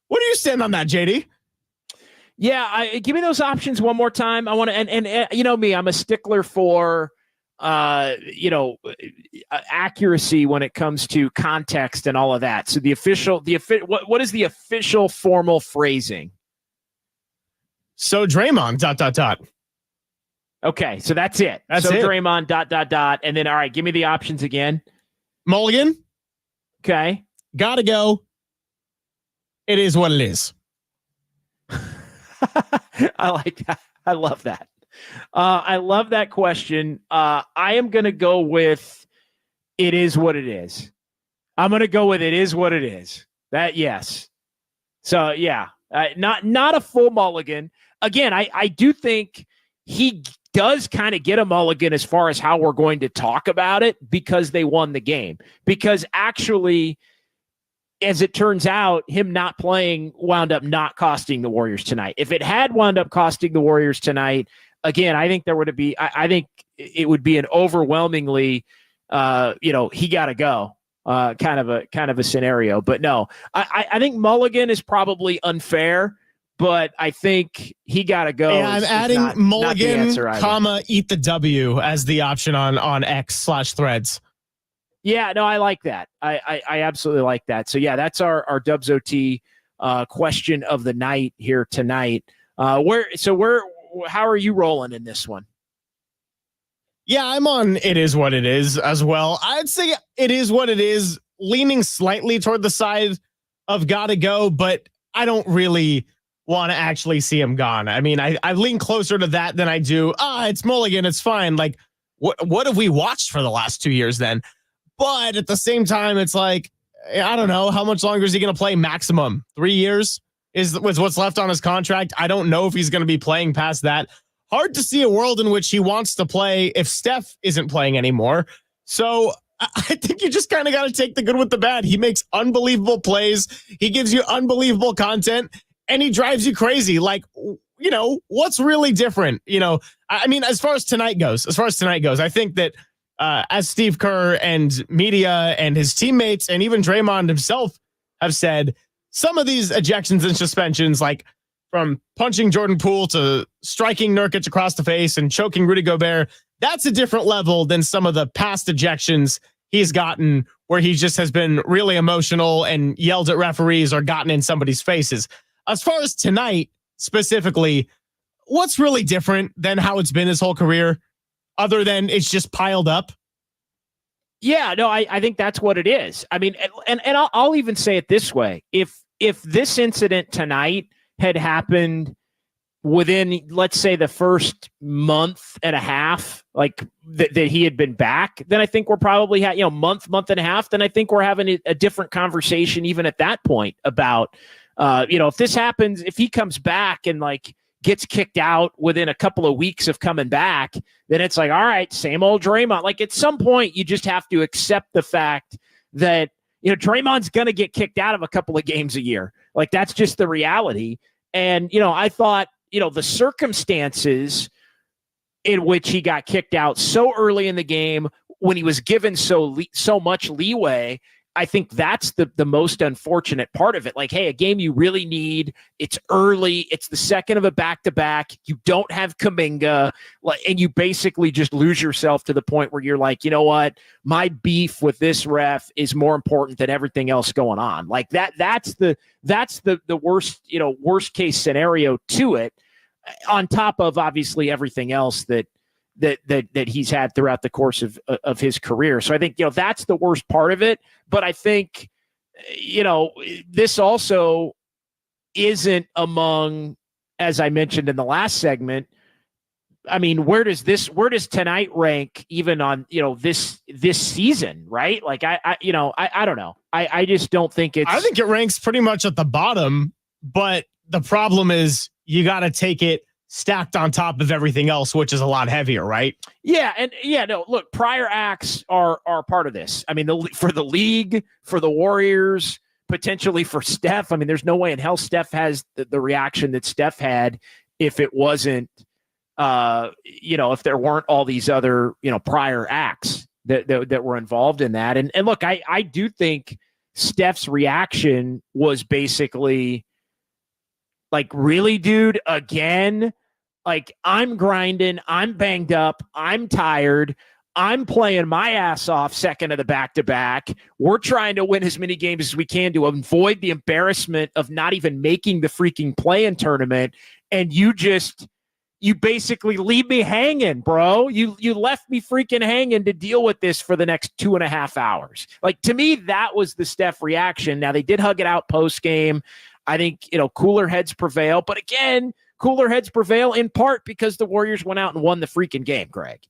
what do you stand on that, JD? Yeah, give me those options one more time. I want to, and you know me, I'm a stickler for, accuracy when it comes to context and all of that. So what is the official formal phrasing? So Draymond, ... Okay, so that's it. That's so it. Draymond, ... And then, all right, give me the options again. Mulligan. Okay. Gotta go. It is what it is. I like that. I love that. I love that question. I am going to go with it is what it is. I'm going to go with it is what it is. That, yes. So, yeah, not a full mulligan. Again, I do think he does kind of get a mulligan as far as how we're going to talk about it because they won the game. Because actually, as it turns out, him not playing wound up not costing the Warriors tonight. If it had wound up costing the Warriors tonight, again, I think there would be. I think it would be an overwhelmingly, he got to go kind of a scenario. But no, I think mulligan is probably unfair. But I think he got to go. Yeah, I'm adding mulligan, comma, eat the W as the option on X/Threads. Yeah, no, I like that. I absolutely like that. So yeah, that's our Dubs OT question of the night here tonight. How are you rolling in this one? Yeah, I'm on it is what it is as well. I'd say it is what it is, leaning slightly toward the side of gotta go, but I don't really want to actually see him gone. I mean, I lean closer to that than I do. It's mulligan, it's fine. Like, what have we watched for the last 2 years then? But at the same time, it's like, I don't know, how much longer is he going to play? Maximum 3 years was what's left on his contract. I don't know if he's going to be playing past that. Hard to see a world in which he wants to play if Steph isn't playing anymore. So I think you just kind of got to take the good with the bad. He makes unbelievable plays. He gives you unbelievable content, and he drives you crazy. Like, you know, what's really different? You know, I mean, as far as tonight goes, I think that as Steve Kerr and media and his teammates and even Draymond himself have said, some of these ejections and suspensions, like from punching Jordan Poole to striking Nurkic across the face and choking Rudy Gobert, that's a different level than some of the past ejections he's gotten where he just has been really emotional and yelled at referees or gotten in somebody's faces. As far as tonight specifically, what's really different than how it's been his whole career other than it's just piled up? Yeah, no, I think that's what it is. I mean, and I'll even say it this way. If this incident tonight had happened within, let's say, the first month and a half, like that he had been back, then I think we're probably month and a half. Then I think we're having a different conversation even at that point about, if this happens, if he comes back and like gets kicked out within a couple of weeks of coming back, then it's like, all right, same old Draymond. Like at some point, you just have to accept the fact that, Draymond's going to get kicked out of a couple of games a year. Like that's just the reality. And, I thought, the circumstances in which he got kicked out so early in the game when he was given so much leeway, I think that's the most unfortunate part of it. Like, hey, a game you really need. It's early. It's the second of a back-to-back. You don't have Kuminga, and you basically just lose yourself to the point where you're like, you know what? My beef with this ref is more important than everything else going on. Like that's the worst, worst case scenario to it, on top of obviously everything else that he's had throughout the course of his career. So I think, that's the worst part of it. But I think, this also isn't among, as I mentioned in the last segment, I mean, where does tonight rank even on, this season, right? Like, I don't know. I just don't think I think it ranks pretty much at the bottom, but the problem is you got to take it stacked on top of everything else, which is a lot heavier, right? Yeah. And no, look, prior acts are part of this. I mean, for the league, for the Warriors, potentially for Steph. I mean, there's no way in hell Steph has the reaction that Steph had if it wasn't, if there weren't all these other, prior acts that were involved in that. And look, I do think Steph's reaction was basically like, really, dude, again? Like, I'm grinding, I'm banged up, I'm tired, I'm playing my ass off second of the back-to-back. We're trying to win as many games as we can to avoid the embarrassment of not even making the freaking play-in tournament, and you basically leave me hanging, bro. You left me freaking hanging to deal with this for the next 2.5 hours. Like, to me, that was the Steph reaction. Now, they did hug it out post-game. I think, cooler heads prevail. But again, cooler heads prevail in part because the Warriors went out and won the freaking game, Greg.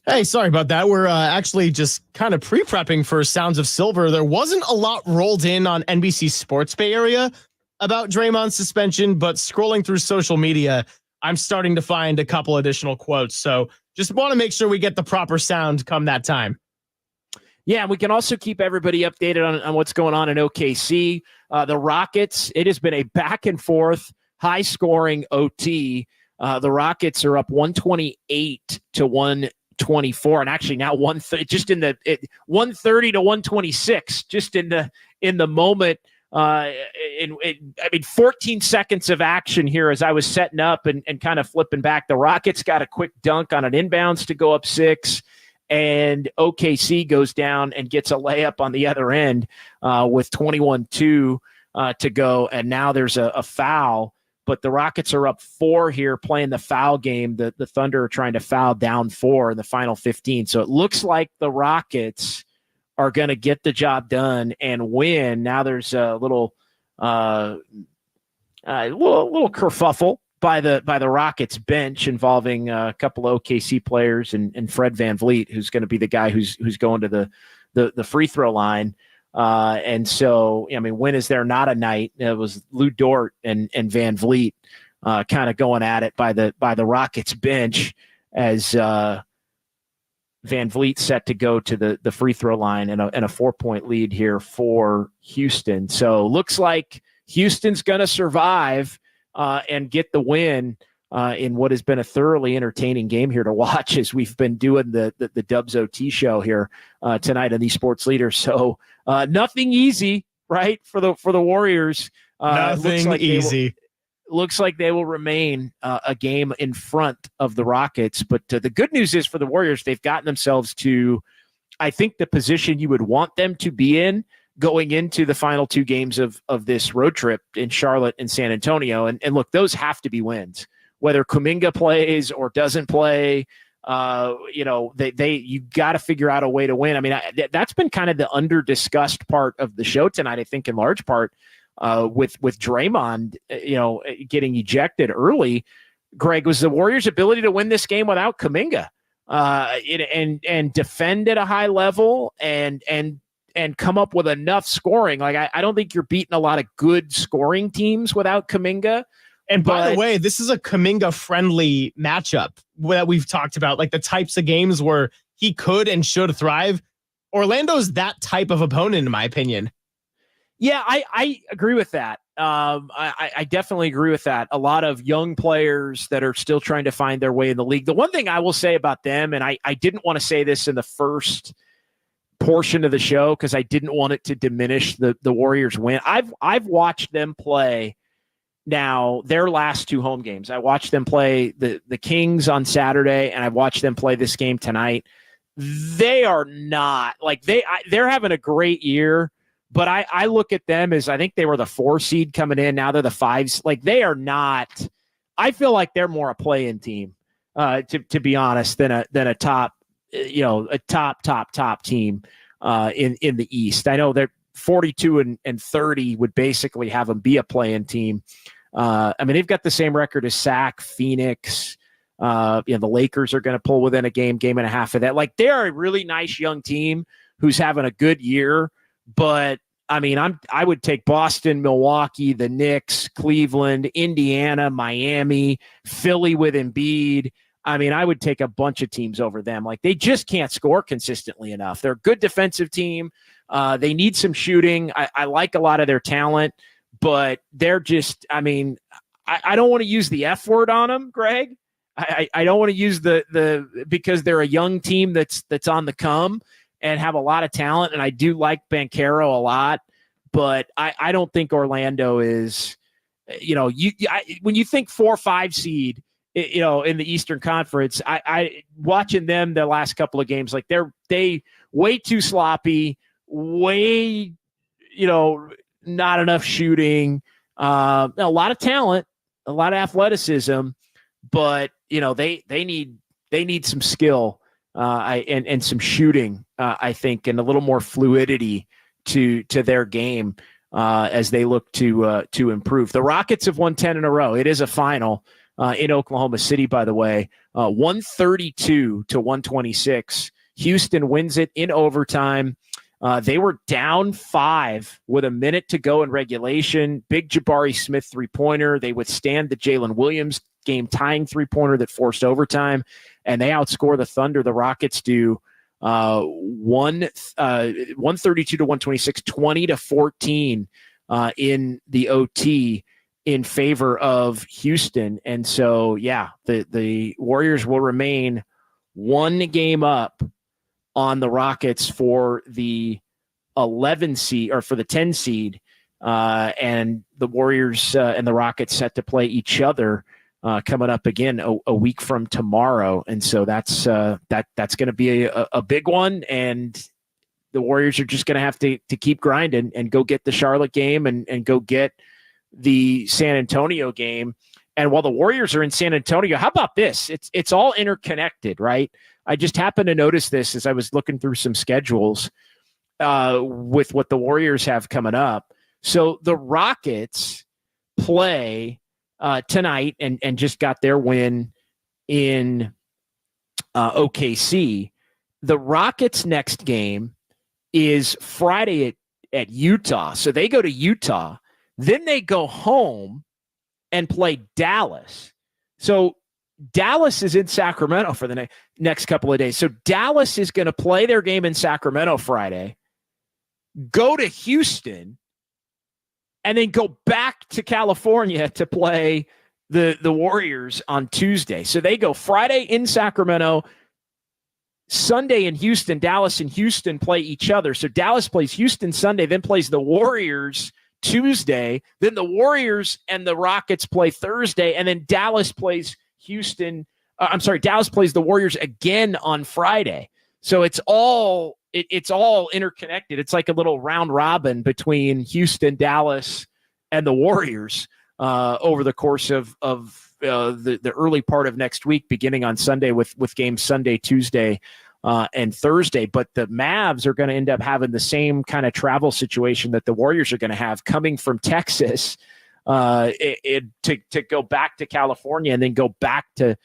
Hey, sorry about that. We're actually just kind of pre-prepping for Sounds of Silver. There wasn't a lot rolled in on NBC Sports Bay Area about Draymond's suspension, but scrolling through social media, I'm starting to find a couple additional quotes. So just want to make sure we get the proper sound come that time. Yeah, and we can also keep everybody updated on what's going on in OKC. The Rockets, it has been a back and forth, high-scoring OT. The Rockets are up 128 to 124, and actually now 130 to 126, just in the moment. 14 seconds of action here as I was setting up and kind of flipping back. The Rockets got a quick dunk on an inbounds to go up 6. And OKC goes down and gets a layup on the other end with 21-2 to go. And now there's a foul, but the Rockets are up 4 here playing the foul game. The Thunder are trying to foul down 4 in the final 15. So it looks like the Rockets are going to get the job done and win. Now there's a little kerfuffle by the Rockets bench involving a couple of OKC players and Fred VanVleet, who's going to be the guy who's going to the free throw line. And so, I mean, when is there not a night? It was Lou Dort and VanVleet kind of going at it by the Rockets bench as VanVleet set to go to the free throw line and a 4-point lead here for Houston. So looks like Houston's going to survive and get the win in what has been a thoroughly entertaining game here to watch as we've been doing the Dubs OT show here tonight on these Sports Leaders. So nothing easy, right, for the Warriors. Nothing easy. Looks like they will remain a game in front of the Rockets. But the good news is for the Warriors, they've gotten themselves to, I think, the position you would want them to be in going into the final 2 games of this road trip in Charlotte and San Antonio. And look, those have to be wins. Whether Kuminga plays or doesn't play, you got to figure out a way to win. I mean, that's been kind of the under-discussed part of the show tonight, I think, in large part. With Draymond, getting ejected early, Greg, was the Warriors' ability to win this game without Kuminga and defend at a high level and come up with enough scoring. Like I don't think you're beating a lot of good scoring teams without Kuminga. And by the way, this is a Kuminga-friendly matchup that we've talked about, like the types of games where he could and should thrive. Orlando's that type of opponent, in my opinion. Yeah, I agree with that. I definitely agree with that. A lot of young players that are still trying to find their way in the league. The one thing I will say about them, and I didn't want to say this in the first portion of the show because I didn't want it to diminish the Warriors' win. I've watched them play now their last 2 home games. I watched them play the Kings on Saturday, and I've watched them play this game tonight. They are not like they're having a great year. But I look at them as I think they were the 4 seed coming in. Now they're the 5s. Like they are not. I feel like they're more a play-in team, to be honest, than a top, a top team in the East. I know they're 42 and 30 would basically have them be a play-in team. I mean, they've got the same record as SAC, Phoenix. The Lakers are going to pull within a game and a half of that. Like they're a really nice young team who's having a good year. But I mean, I would take Boston, Milwaukee, the Knicks, Cleveland, Indiana, Miami, Philly with Embiid. I mean, I would take a bunch of teams over them. Like they just can't score consistently enough. They're a good defensive team. They need some shooting. I like a lot of their talent, but they're just, I mean, I don't want to use the F word on them, Greg. I don't want to use the because they're a young team that's on the come and have a lot of talent, and I do like Banchero a lot, but I don't think Orlando is, when you think 4 or 5 seed, in the Eastern Conference, I watching them the last couple of games, like they way too sloppy, way, not enough shooting, a lot of talent, a lot of athleticism, but they need some skill and some shooting. I think, and a little more fluidity to their game as they look to improve. The Rockets have won 10 in a row. It is a final in Oklahoma City, by the way, 132 to 126. Houston wins it in overtime. They were down 5 with a minute to go in regulation. Big Jabari Smith 3-pointer. They withstand the Jalen Williams game-tying 3-pointer that forced overtime, and they outscore the Thunder. The Rockets do 132 to 126, 20 to 14 in the OT in favor of Houston. And so, the Warriors will remain 1 game up on the Rockets for the 11 seed or for the 10 seed. And the Warriors and the Rockets set to play each other coming up again a week from tomorrow. And so that's going to be a big one. And the Warriors are just going to have to keep grinding and go get the Charlotte game and go get the San Antonio game. And while the Warriors are in San Antonio, how about this? It's all interconnected, right? I just happened to notice this as I was looking through some schedules with what the Warriors have coming up. So the Rockets play tonight and just got their win in OKC. The Rockets' next game is Friday at Utah. So they go to Utah. Then they go home and play Dallas. So Dallas is in Sacramento for the next couple of days. So Dallas is going to play their game in Sacramento Friday, go to Houston, and then go back to California to play the Warriors on Tuesday. So they go Friday in Sacramento, Sunday in Houston. Dallas and Houston play each other. So Dallas plays Houston Sunday, then plays the Warriors Tuesday. Then the Warriors and the Rockets play Thursday, and then Dallas plays Dallas plays the Warriors again on Friday. So it's all interconnected. It's like a little round robin between Houston, Dallas, and the Warriors over the course of the early part of next week, beginning on Sunday with games Sunday, Tuesday, and Thursday. But the Mavs are going to end up having the same kind of travel situation that the Warriors are going to have, coming from Texas to go back to California and then go back to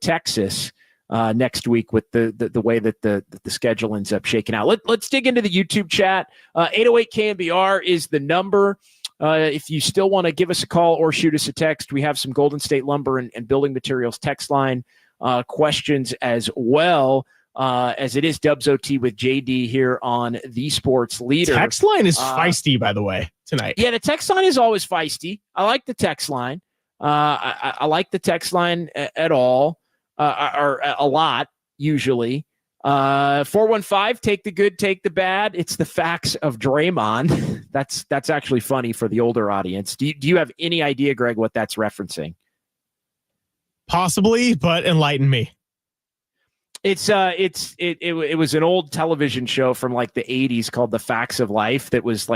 Texas next week with the way that the schedule ends up shaking out. Let's dig into the YouTube chat. 808 KNBR is the number. If you still want to give us a call or shoot us a text, we have some Golden State Lumber and building materials text line questions as well, as it is Dubs OT with JD here on the Sports Leader. Text line is feisty, by the way, tonight. Yeah, the text line is always feisty. I like the text line. I like the text line at all, or a lot, usually. 415, take the good, take the bad. It's the facts of Draymond. That's actually funny for the older audience. Do you have any idea, Greg, what that's referencing? Possibly, but enlighten me. It was an old television show from like the 80s called The Facts of Life. It was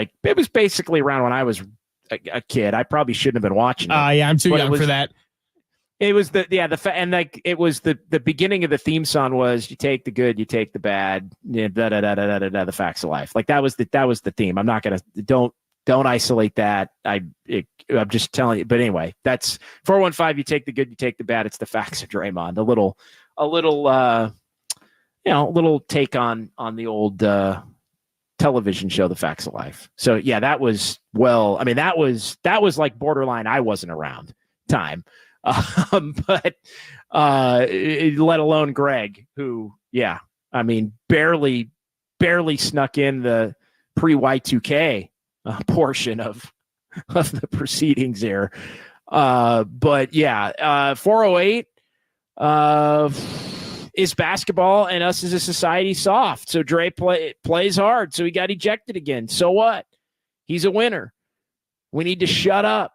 basically around when I was a kid. I probably shouldn't have been watching it. Yeah, I'm too young for that. It was it was the beginning of the theme song was, you take the good, you take the bad, the facts of life. Like that was the theme. I'm not gonna don't isolate that. I'm just telling you. But anyway, that's 415. You take the good, you take the bad. It's the facts of Draymond. A little take on the old television show, The Facts of Life. So yeah, that was like borderline I wasn't around time. But let alone Greg, who, barely snuck in the pre-Y2K portion of the proceedings there. But yeah, 408 is basketball and us as a society soft. So Dre plays hard, so he got ejected again. So what? He's a winner. We need to shut up.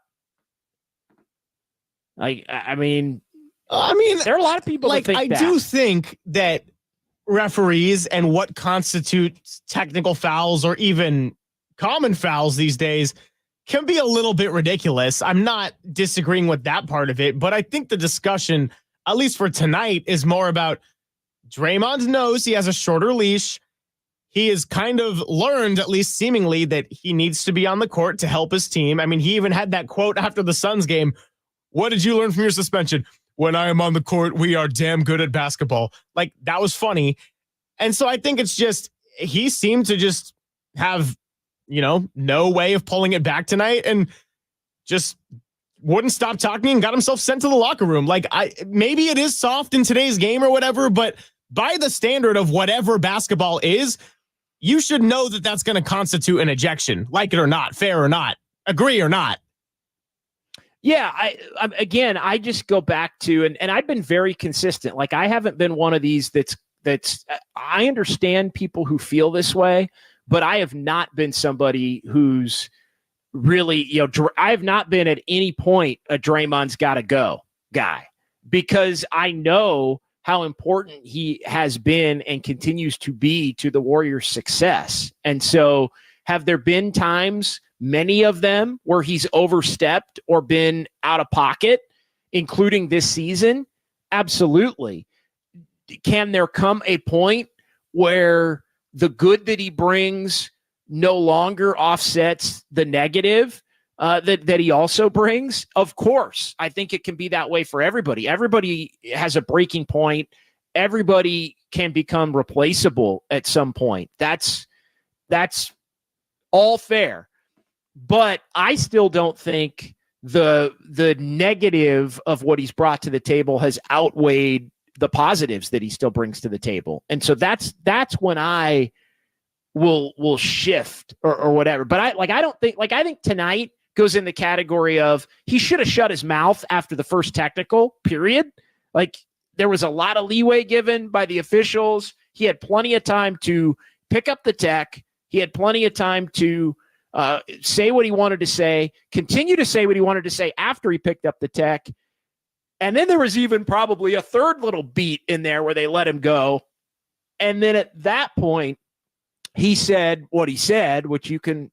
I mean, there are a lot of people that think I that. do think that referees and what constitutes technical fouls or even common fouls these days can be a little bit ridiculous. I'm not disagreeing with that part of it, but I think the discussion, at least for tonight, is more about Draymond knows he has a shorter leash. He has kind of learned, at least seemingly, that he needs to be on the court to help his team. I mean, he even had that quote after the Suns game. What did you learn from your suspension? When I am on the court, we are damn good at basketball. Like, that was funny. And so I think it's just, he seemed to just have, no way of pulling it back tonight and just wouldn't stop talking and got himself sent to the locker room. Like, maybe it is soft in today's game or whatever, but by the standard of whatever basketball is, you should know that that's going to constitute an ejection, like it or not, fair or not, agree or not. Yeah, I just go back to, and I've been very consistent. Like, I haven't been one of these that's I understand people who feel this way, but I have not been somebody who's really, I have not been at any point a Draymond's got to go guy, because I know how important he has been and continues to be to the Warriors' success. And so have there been times, many of them, where he's overstepped or been out of pocket, including this season? Absolutely. Can there come a point where the good that he brings no longer offsets the negative? that he also brings. Of course, I think it can be that way for everybody. Everybody has a breaking point. Everybody can become replaceable at some point. That's all fair. But I still don't think the negative of what he's brought to the table has outweighed the positives that he still brings to the table. And so that's when I will shift or whatever. But I think tonight goes in the category of he should have shut his mouth after the first technical, period. Like, there was a lot of leeway given by the officials. He had plenty of time to pick up the tech. He had plenty of time to say what he wanted to say, continue to say what he wanted to say after he picked up the tech. And then there was even probably a third little beat in there where they let him go. And then at that point, he said what he said, which you can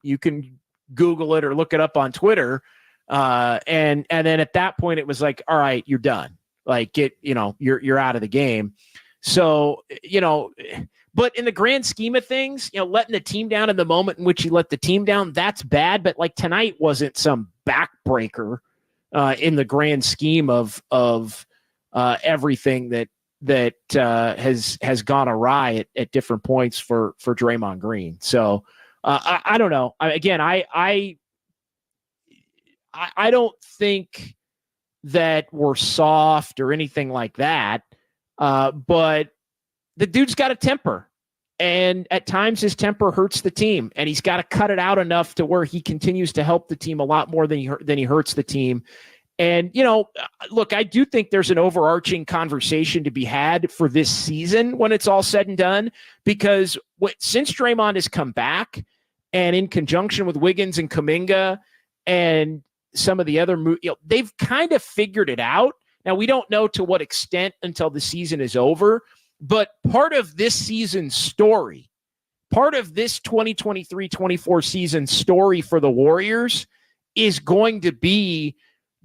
Google it or look it up on Twitter. And then at that point, it was like, all right, you're done. Like, you're out of the game. So, but in the grand scheme of things, letting the team down in the moment in which he let the team down, that's bad. But like, tonight wasn't some backbreaker in the grand scheme of everything that has gone awry at different points for Draymond Green. So I don't know. I don't think that we're soft or anything like that. But the dude's got a temper, and at times his temper hurts the team, and he's got to cut it out enough to where he continues to help the team a lot more than he hurts the team. And, look, I do think there's an overarching conversation to be had for this season when it's all said and done, because since Draymond has come back, and in conjunction with Wiggins and Kuminga and some of the other, they've kind of figured it out. Now, we don't know to what extent until the season is over, but part of this season's story, part of this 2023-24 season story for the Warriors is going to be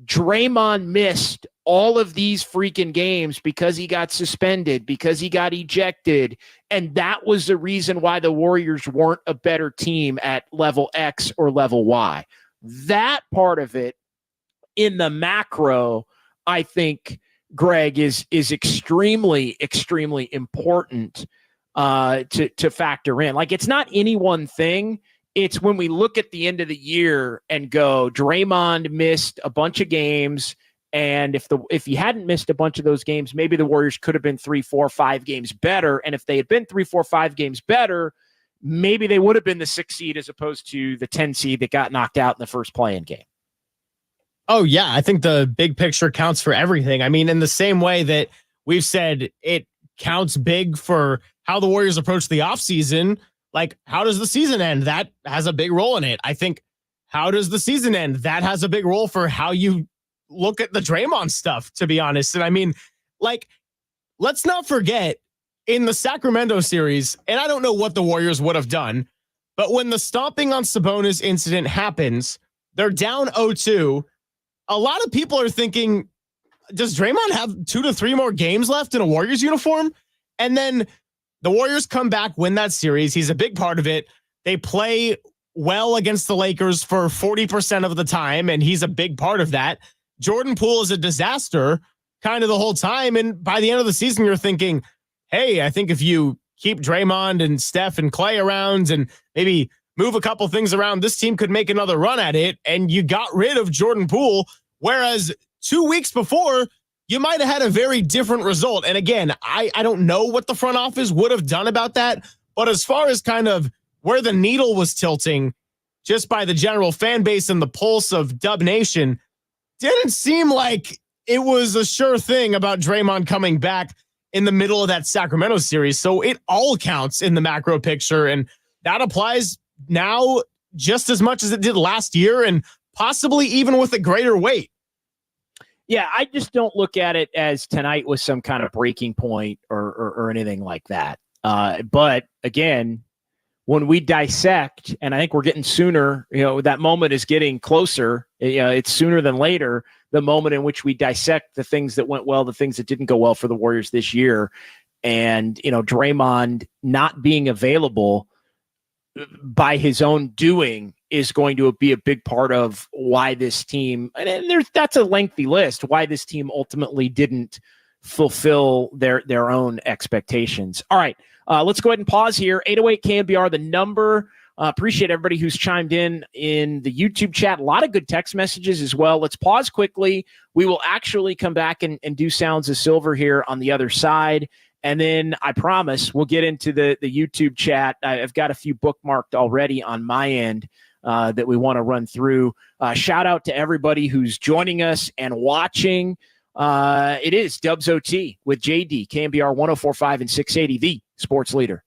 Draymond missed all of these freaking games because he got suspended, because he got ejected, and that was the reason why the Warriors weren't a better team at level X or level Y. That part of it in the macro, I think, Greg, is extremely, extremely important to factor in. Like, it's not any one thing. It's when we look at the end of the year and go, Draymond missed a bunch of games, and if he hadn't missed a bunch of those games, maybe the Warriors could have been 3, 4, 5 games better. And if they had been 3, 4, 5 games better, maybe they would have been the 6 seed as opposed to the 10 seed that got knocked out in the first play-in game. Oh, yeah. I think the big picture counts for everything. I mean, in the same way that we've said it counts big for how the Warriors approach the offseason, like, how does the season end? That has a big role in it. I think, how does the season end? That has a big role for how you look at the Draymond stuff, to be honest. And I mean, like, let's not forget, in the Sacramento series, and I don't know what the Warriors would have done, but when the stomping on Sabonis incident happens, they're down 0-2. A lot of people are thinking, does Draymond have 2 to 3 more games left in a Warriors uniform? And then the Warriors come back, win that series. He's a big part of it. They play well against the Lakers for 40% of the time, and he's a big part of that. Jordan Poole is a disaster kind of the whole time. And by the end of the season, you're thinking, hey, I think if you keep Draymond and Steph and Clay around and maybe move a couple things around, this team could make another run at it. And you got rid of Jordan Poole, whereas 2 weeks before, you might have had a very different result. And again, I don't know what the front office would have done about that. But as far as kind of where the needle was tilting, just by the general fan base and the pulse of Dub Nation, didn't seem like it was a sure thing about Draymond coming back in the middle of that Sacramento series. So it all counts in the macro picture. And that applies now just as much as it did last year, and possibly even with a greater weight. Yeah, I just don't look at it as tonight was some kind of breaking point or anything like that. But again, when we dissect, and I think we're getting sooner, that moment is getting closer. It's sooner than later, the moment in which we dissect the things that went well, the things that didn't go well for the Warriors this year. And, Draymond not being available by his own doing is going to be a big part of why this team, and that's a lengthy list, why this team ultimately didn't fulfill their own expectations. All right, let's go ahead and pause here. 808 KNBR, the number. Appreciate everybody who's chimed in the YouTube chat. A lot of good text messages as well. Let's pause quickly. We will actually come back and do Sounds of Silver here on the other side. And then I promise we'll get into the YouTube chat. I've got a few bookmarked already on my end that we want to run through. Shout out to everybody who's joining us and watching. It is Dubs OT with JD, KNBR 104.5 and 680, the sports leader.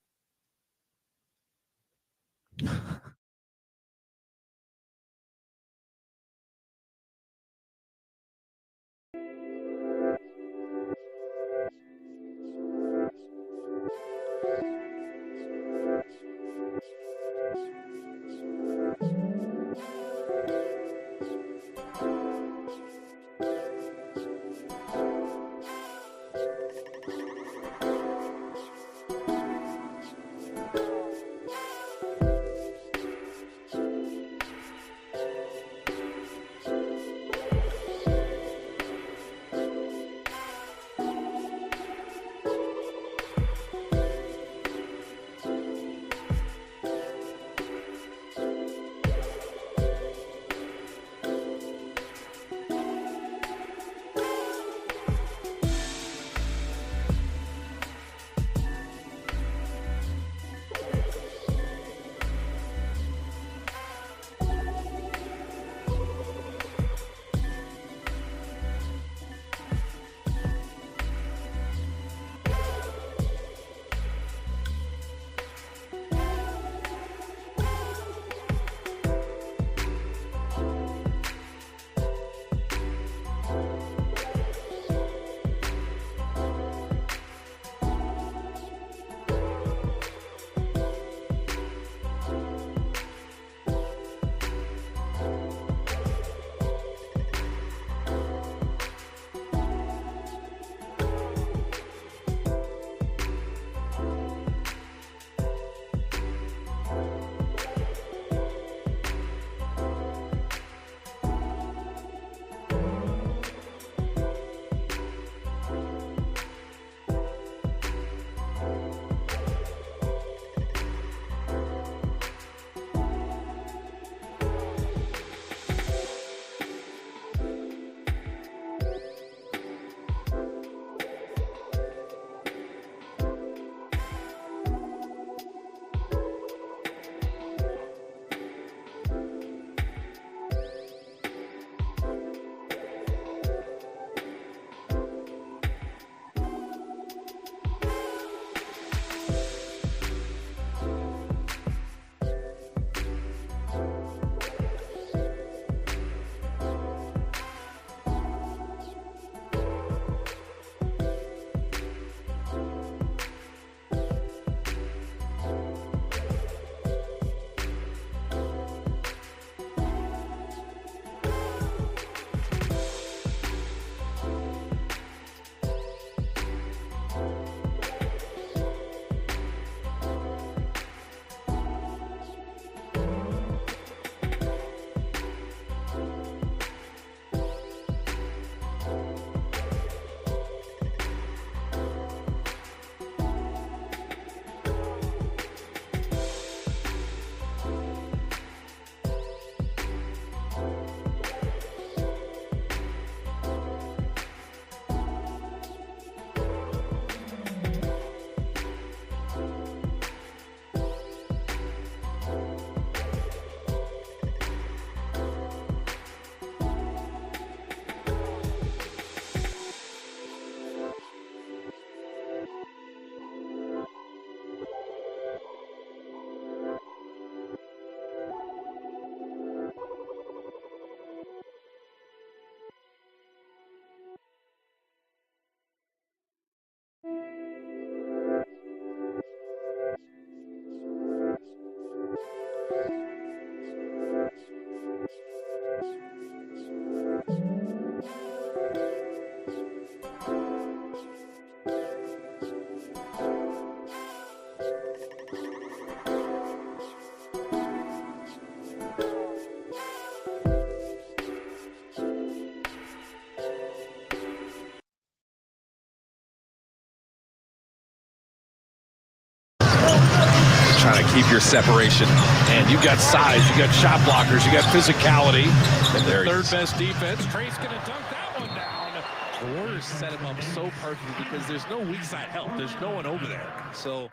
trying to keep your separation. And you've got size, you've got shot blockers, you got physicality. And their third best defense. Trey's going to dunk that one down. The Warriors set him up so perfectly because there's no weak side help. There's no one over there. So.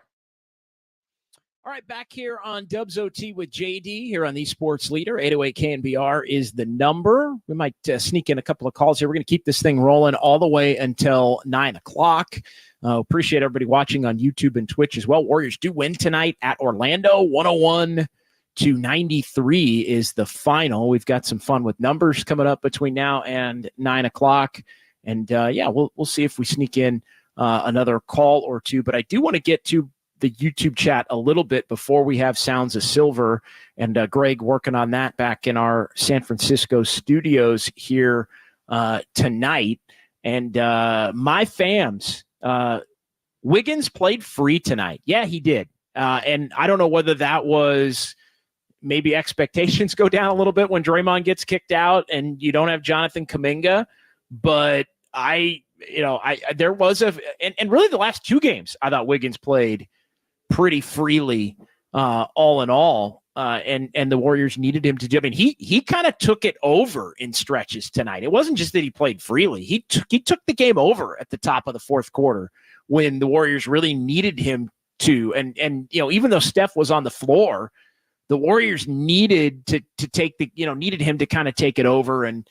All right, back here on Dubs OT with JD here on the Sports Leader. 808 KNBR is the number. We might sneak in a couple of calls here. We're going to keep this thing rolling all the way until 9 o'clock. Appreciate everybody watching on YouTube and Twitch as well. Warriors do win tonight at Orlando. 101-93 is the final. We've got some fun with numbers coming up between now and 9 o'clock. And, we'll see if we sneak in another call or two. But I do want to get to the YouTube chat a little bit before we have Sounds of Silver, and Greg working on that back in our San Francisco studios here tonight. And my fams, Wiggins played free tonight. Yeah, he did. And I don't know whether that was maybe expectations go down a little bit when Draymond gets kicked out and you don't have Jonathan Kuminga, but there was and really the last two games, I thought Wiggins played pretty freely, all in all. And the Warriors needed him to do. I mean, he kind of took it over in stretches tonight. It wasn't just that he played freely. He took the game over at the top of the fourth quarter when the Warriors really needed him to. And even though Steph was on the floor, the Warriors needed to take needed him to kind of take it over and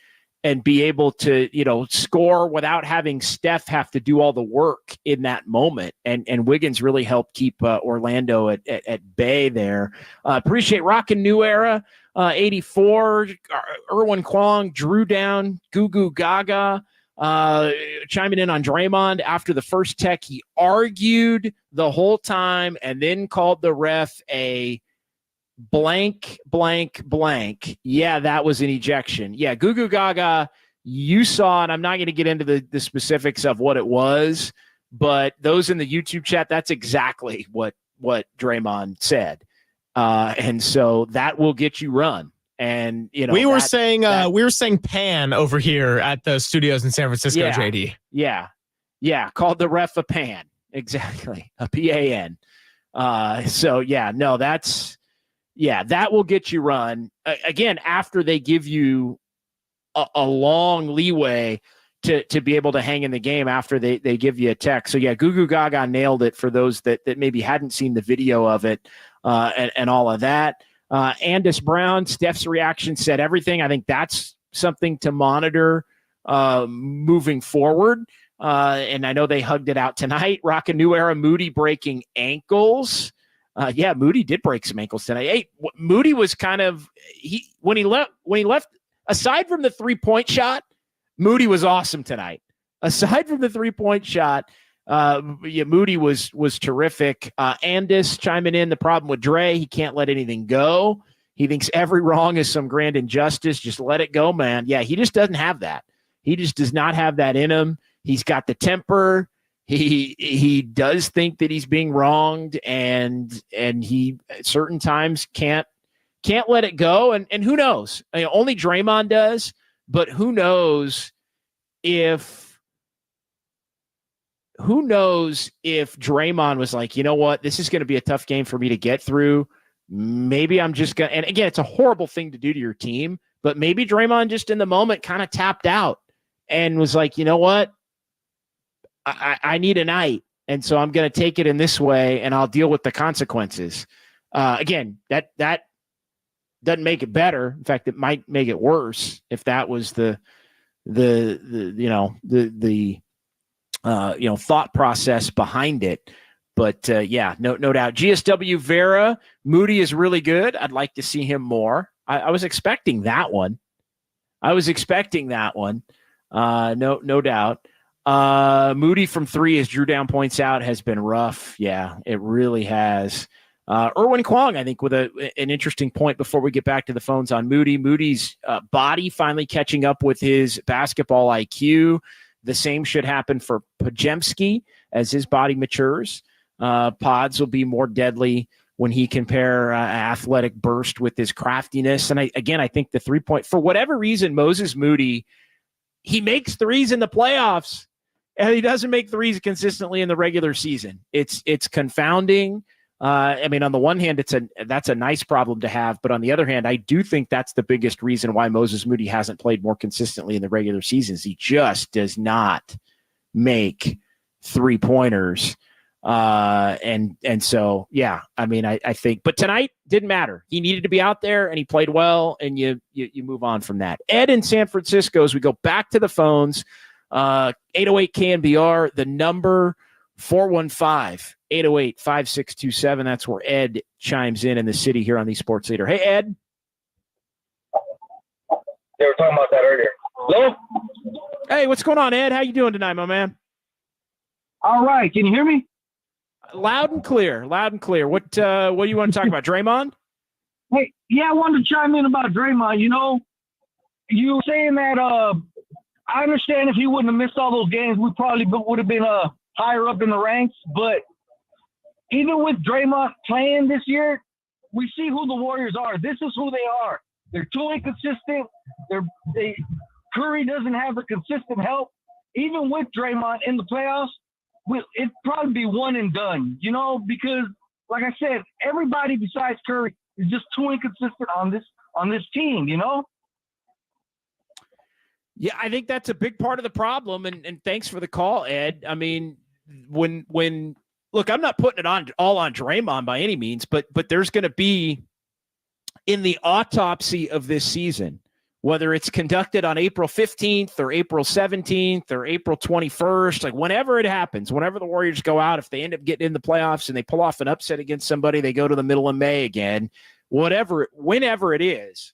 be able to, score without having Steph have to do all the work in that moment. And Wiggins really helped keep Orlando at bay there. Appreciate Rockin' New Era, 84, Erwin Kwong, Drew Down, Goo Goo Gaga, chiming in on Draymond. After the first tech, he argued the whole time and then called the ref a blank. Yeah, that was an ejection. Yeah, Goo Goo Gaga, you saw, and I'm not going to get into the specifics of what it was, but those in the YouTube chat, that's exactly what Draymond said. And so that will get you run. And we were saying pan over here at the studios in San Francisco, yeah, JD. Yeah, called the ref a pan. Exactly. A PAN. That will get you run. Again, after they give you a long leeway to be able to hang in the game after they give you a tech. So, Goo Goo Gaga nailed it for those that maybe hadn't seen the video of it and all of that. Andis Brown, Steph's reaction said everything. I think that's something to monitor moving forward. And I know they hugged it out tonight. Rockin' New Era, Moody breaking ankles. Moody did break some ankles tonight. Hey, Moody was kind of when he left. Aside from the 3-point shot, Moody was awesome tonight. Aside from the 3-point shot, Moody was terrific. Andis chiming in. The problem with Dre, he can't let anything go. He thinks every wrong is some grand injustice. Just let it go, man. Yeah, he just doesn't have that. He just does not have that in him. He's got the temper. He does think that he's being wronged, and he at certain times can't let it go. And who knows? I mean, only Draymond does, but who knows if Draymond was like, you know what, this is going to be a tough game for me to get through. Maybe I'm just going to, and again, it's a horrible thing to do to your team, but maybe Draymond just in the moment kind of tapped out and was like, you know what? I need a night. And so I'm going to take it in this way and I'll deal with the consequences. Again, that doesn't make it better. In fact, it might make it worse if that was the thought process behind it. But no doubt. GSW Vera, Moody is really good. I'd like to see him more. I was expecting that one. No doubt. Moody from 3, as Drew Down points out, has been rough. Yeah, it really has. Erwin Kwong, I think, with an interesting point before we get back to the phones on Moody. Moody's body finally catching up with his basketball IQ. The same should happen for Podziemski as his body matures. Pods will be more deadly when he can pair athletic burst with his craftiness. And I think the 3-point, for whatever reason, Moses Moody, he makes threes in the playoffs and he doesn't make threes consistently in the regular season. It's confounding. I mean, on the one hand, that's a nice problem to have, but on the other hand, I do think that's the biggest reason why Moses Moody hasn't played more consistently in the regular seasons. He just does not make 3-pointers. And so, yeah, I mean, I think, but tonight didn't matter. He needed to be out there and he played well, and you move on from that. Ed in San Francisco, as we go back to the phones, 808 KNBR, the number 415-808-5627. That's where Ed chimes in the city here on the Sports Leader. Hey, Ed. They were talking about that earlier. Hello? Hey, what's going on, Ed? How you doing tonight, my man? All right. Can you hear me? Loud and clear. What do you want to talk about? Draymond? Hey, yeah, I wanted to chime in about Draymond. You know, you were saying that I understand if he wouldn't have missed all those games, we probably would have been higher up in the ranks. But even with Draymond playing this year, we see who the Warriors are. This is who they are. They're too inconsistent. Curry doesn't have the consistent help. Even with Draymond in the playoffs, it'd probably be one and done, you know, because like I said, everybody besides Curry is just too inconsistent on this team, you know? Yeah, I think that's a big part of the problem. And thanks for the call, Ed. I mean, when look, I'm not putting it all on Draymond by any means, but there's going to be in the autopsy of this season, whether it's conducted on April 15th or April 17th or April 21st, like whenever it happens, whenever the Warriors go out, if they end up getting in the playoffs and they pull off an upset against somebody, they go to the middle of May again, whenever it is,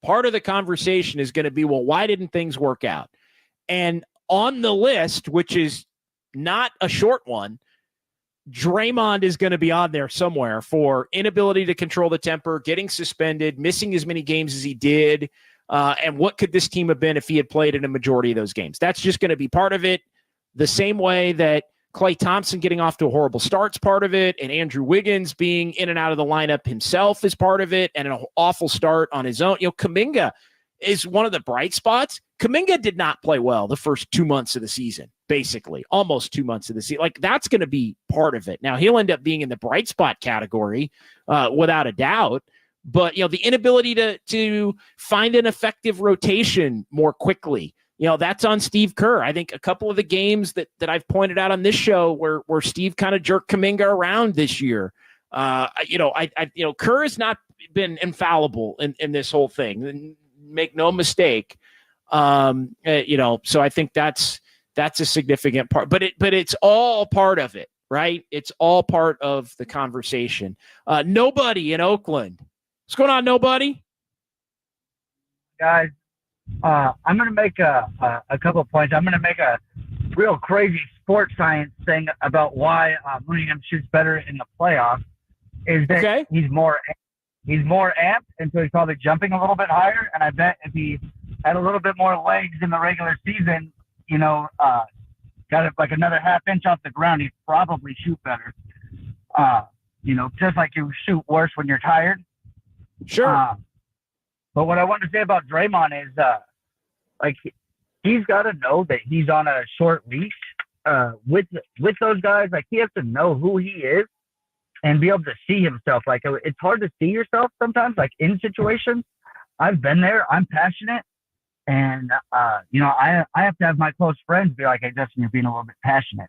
part of the conversation is going to be, well, why didn't things work out? And on the list, which is not a short one, Draymond is going to be on there somewhere for inability to control the temper, getting suspended, missing as many games as he did. And what could this team have been if he had played in a majority of those games? That's just going to be part of it. The same way that Klay Thompson getting off to a horrible start's part of it, and Andrew Wiggins being in and out of the lineup himself is part of it, and an awful start on his own. You know, Kuminga is one of the bright spots. Kuminga did not play well the first 2 months of the season, basically, almost 2 months of the season. Like, that's going to be part of it. Now, he'll end up being in the bright spot category without a doubt. But, you know, the inability to find an effective rotation more quickly, you know, that's on Steve Kerr. I think a couple of the games that I've pointed out on this show where Steve kind of jerked Kuminga around this year, Kerr has not been infallible in this whole thing. Make no mistake. So I think that's a significant part, but it's all part of it, right? It's all part of the conversation. Nobody in Oakland. What's going on, nobody? Guys, I'm going to make a couple of points. I'm going to make a real crazy sports science thing about why Williams shoots better in the playoffs. Is that he's more amped, and so he's probably jumping a little bit higher. And I bet if he had a little bit more legs in the regular season, got it like another half inch off the ground, he'd probably shoot better. Just like you shoot worse when you're tired. Sure. But what I want to say about Draymond is, he's got to know that he's on a short leash with those guys. Like, he has to know who he is and be able to see himself. Like, it's hard to see yourself sometimes, like in situations. I've been there. I'm passionate. And, I have to have my close friends be like, hey, Justin, you're being a little bit passionate.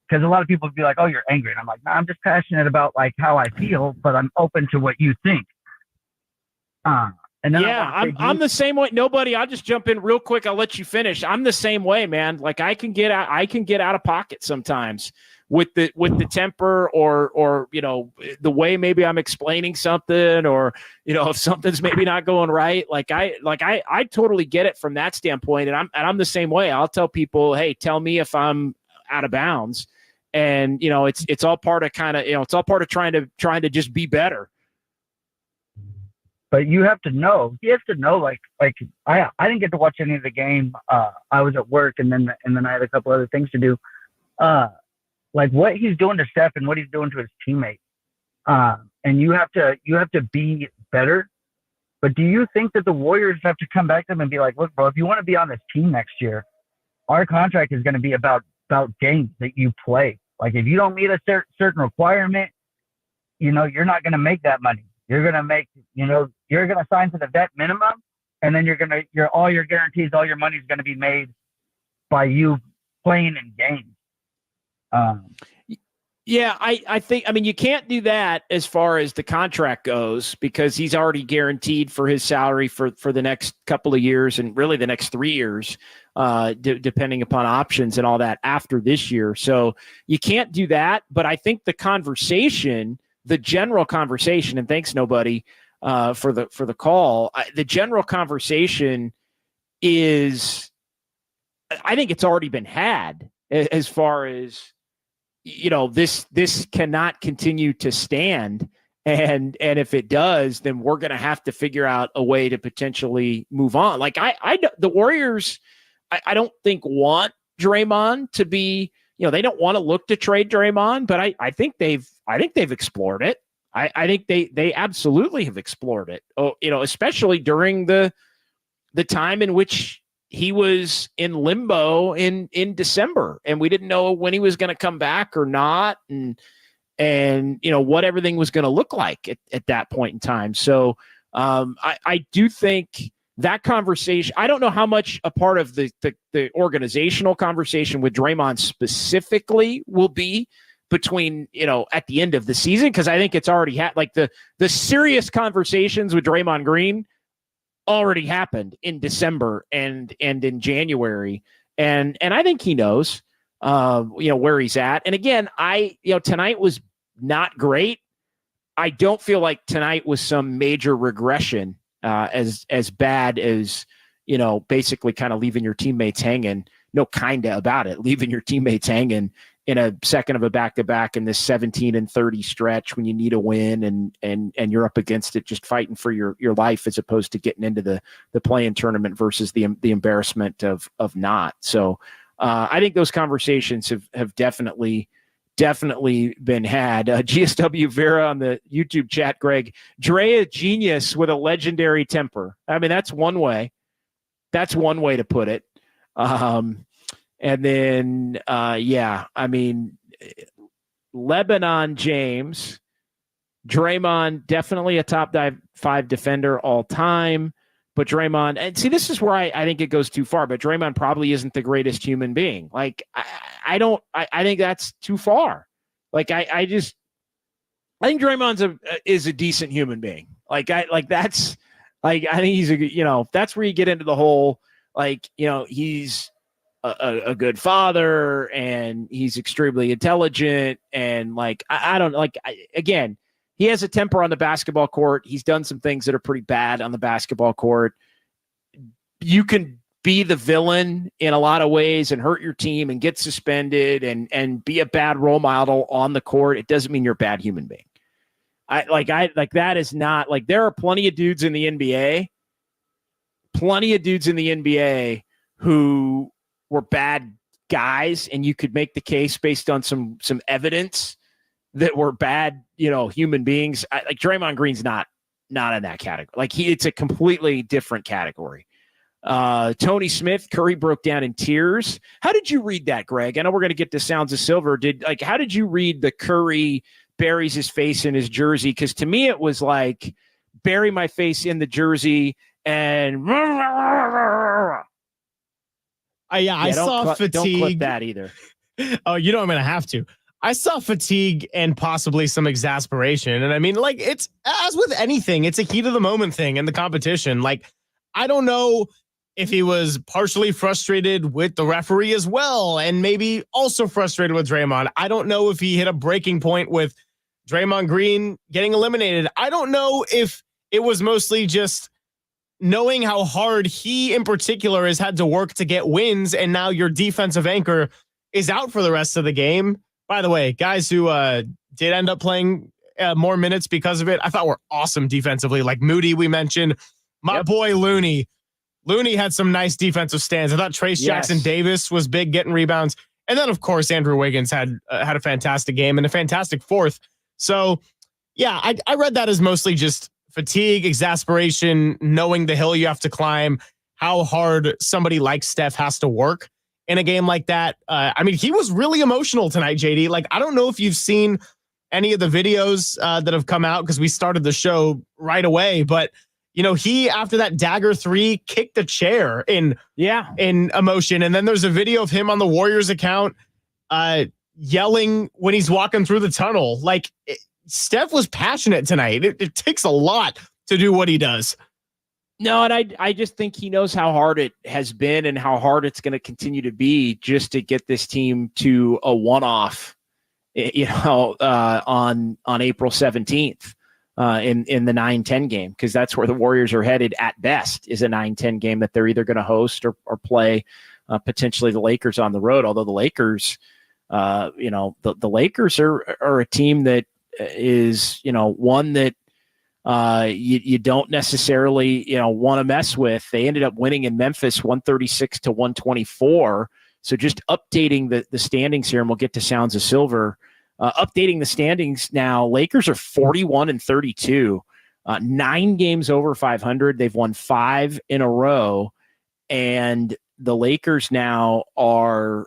Because a lot of people would be like, oh, you're angry. And I'm like, no, I'm just passionate about, like, how I feel, but I'm open to what you think. I'm the same way. Nobody, I'll just jump in real quick. I'll let you finish. I'm the same way, man. Like, I can get out of pocket sometimes with the temper or the way maybe I'm explaining something, or if something's maybe not going right. I totally get it from that standpoint, and I'm the same way. I'll tell people, hey, tell me if I'm out of bounds, and it's all part of it's all part of trying to just be better. But you have to know. He has to know. Like I didn't get to watch any of the game. I was at work, and then I had a couple other things to do. Like what he's doing to Steph and what he's doing to his teammates. And you have to be better. But do you think that the Warriors have to come back to them and be like, look, bro, if you want to be on this team next year, our contract is going to be about games that you play. Like, if you don't meet a certain requirement, you're not going to make that money. You're going to make, you're going to sign to the vet minimum, and then all your guarantees, all your money is going to be made by you playing in games. Yeah, I think, you can't do that as far as the contract goes, because he's already guaranteed for his salary for the next couple of years, and really the next 3 years, depending upon options and all that after this year. So you can't do that. But I think the general conversation, and thanks nobody for the call. The general conversation is, I think it's already been had as far as, this cannot continue to stand. And if it does, then we're going to have to figure out a way to potentially move on. Like the Warriors, I don't think want Draymond to be, they don't want to look to trade Draymond, but I think they've explored it. I think they absolutely have explored it. Oh, especially during the time in which he was in limbo in December, and we didn't know when he was going to come back or not, and what everything was going to look like at that point in time. So I do think that conversation, I don't know how much a part of the organizational conversation with Draymond specifically will be between, at the end of the season, because I think it's already had, like the serious conversations with Draymond Green already happened in December and in January. And I think he knows, where he's at. And again, tonight was not great. I don't feel like tonight was some major regression, as bad as, basically kind of leaving your teammates hanging. No, kinda about it, leaving your teammates hanging in a second of a back-to-back in this 17-30 stretch when you need a win and you're up against it, just fighting for your life, as opposed to getting into the play-in tournament versus the embarrassment of not. So I think those conversations have definitely been had. GSW Vera on the YouTube chat, Greg, Dre a genius with a legendary temper. That's one way. That's one way to put it. And then, Lebanon James, Draymond, definitely a top 5 defender all time. But Draymond, and see, this is where I think it goes too far, but Draymond probably isn't the greatest human being. Like, I think that's too far. Like, I think Draymond is a decent human being. I think he's that's where you get into the whole, he's a good father, and he's extremely intelligent, and again, he has a temper on the basketball court. He's done some things that are pretty bad on the basketball court. You can be the villain in a lot of ways and hurt your team and get suspended and be a bad role model on the court. It doesn't mean you're a bad human being. That is not, there are plenty of dudes in the NBA who were bad guys, and you could make the case based on some evidence that were bad, human beings. Draymond Green's not in that category. It's a completely different category. Tony Smith, Curry broke down in tears. How did you read that, Greg? I know we're going to get to Sounds of Silver. How did you read the Curry buries his face in his jersey? Because to me, it was like, bury my face in the jersey and I saw fatigue. Don't clip that either. Oh, I'm going to have to. I saw fatigue and possibly some exasperation. And it's, as with anything, it's a heat of the moment thing in the competition. I don't know if he was partially frustrated with the referee as well, and maybe also frustrated with Draymond. I don't know if he hit a breaking point with Draymond Green getting eliminated. I don't know if it was mostly just knowing how hard he in particular has had to work to get wins, and now your defensive anchor is out for the rest of the game. By the way, guys who did end up playing more minutes because of it, I thought were awesome defensively. Like Moody, we mentioned. My boy Looney. Looney had some nice defensive stands. I thought Trace Jackson Davis was big getting rebounds. And then, of course, Andrew Wiggins had a fantastic game and a fantastic fourth. So, yeah, I read that as mostly just fatigue, exasperation, knowing the hill you have to climb, how hard somebody like Steph has to work in a game like that. He was really emotional tonight, JD. I don't know if you've seen any of the videos that have come out because we started the show right away. But, he, after that dagger 3, kicked the chair in emotion. And then there's a video of him on the Warriors account yelling when he's walking through the tunnel. Like, Steph was passionate tonight. It takes a lot to do what he does. No, and I just think he knows how hard it has been and how hard it's going to continue to be just to get this team to a one-off, on April 17th in the 9-10 game, because that's where the Warriors are headed at best, is a 9-10 game that they're either going to host or play potentially the Lakers on the road. Although the Lakers, the Lakers are a team that is, one that you don't necessarily, want to mess with. They ended up winning in Memphis 136-124. So just updating the standings here, and we'll get to Sounds of Silver. Updating the standings now, Lakers are 41-32, 9 games over 500. They've won 5 in a row. And the Lakers now are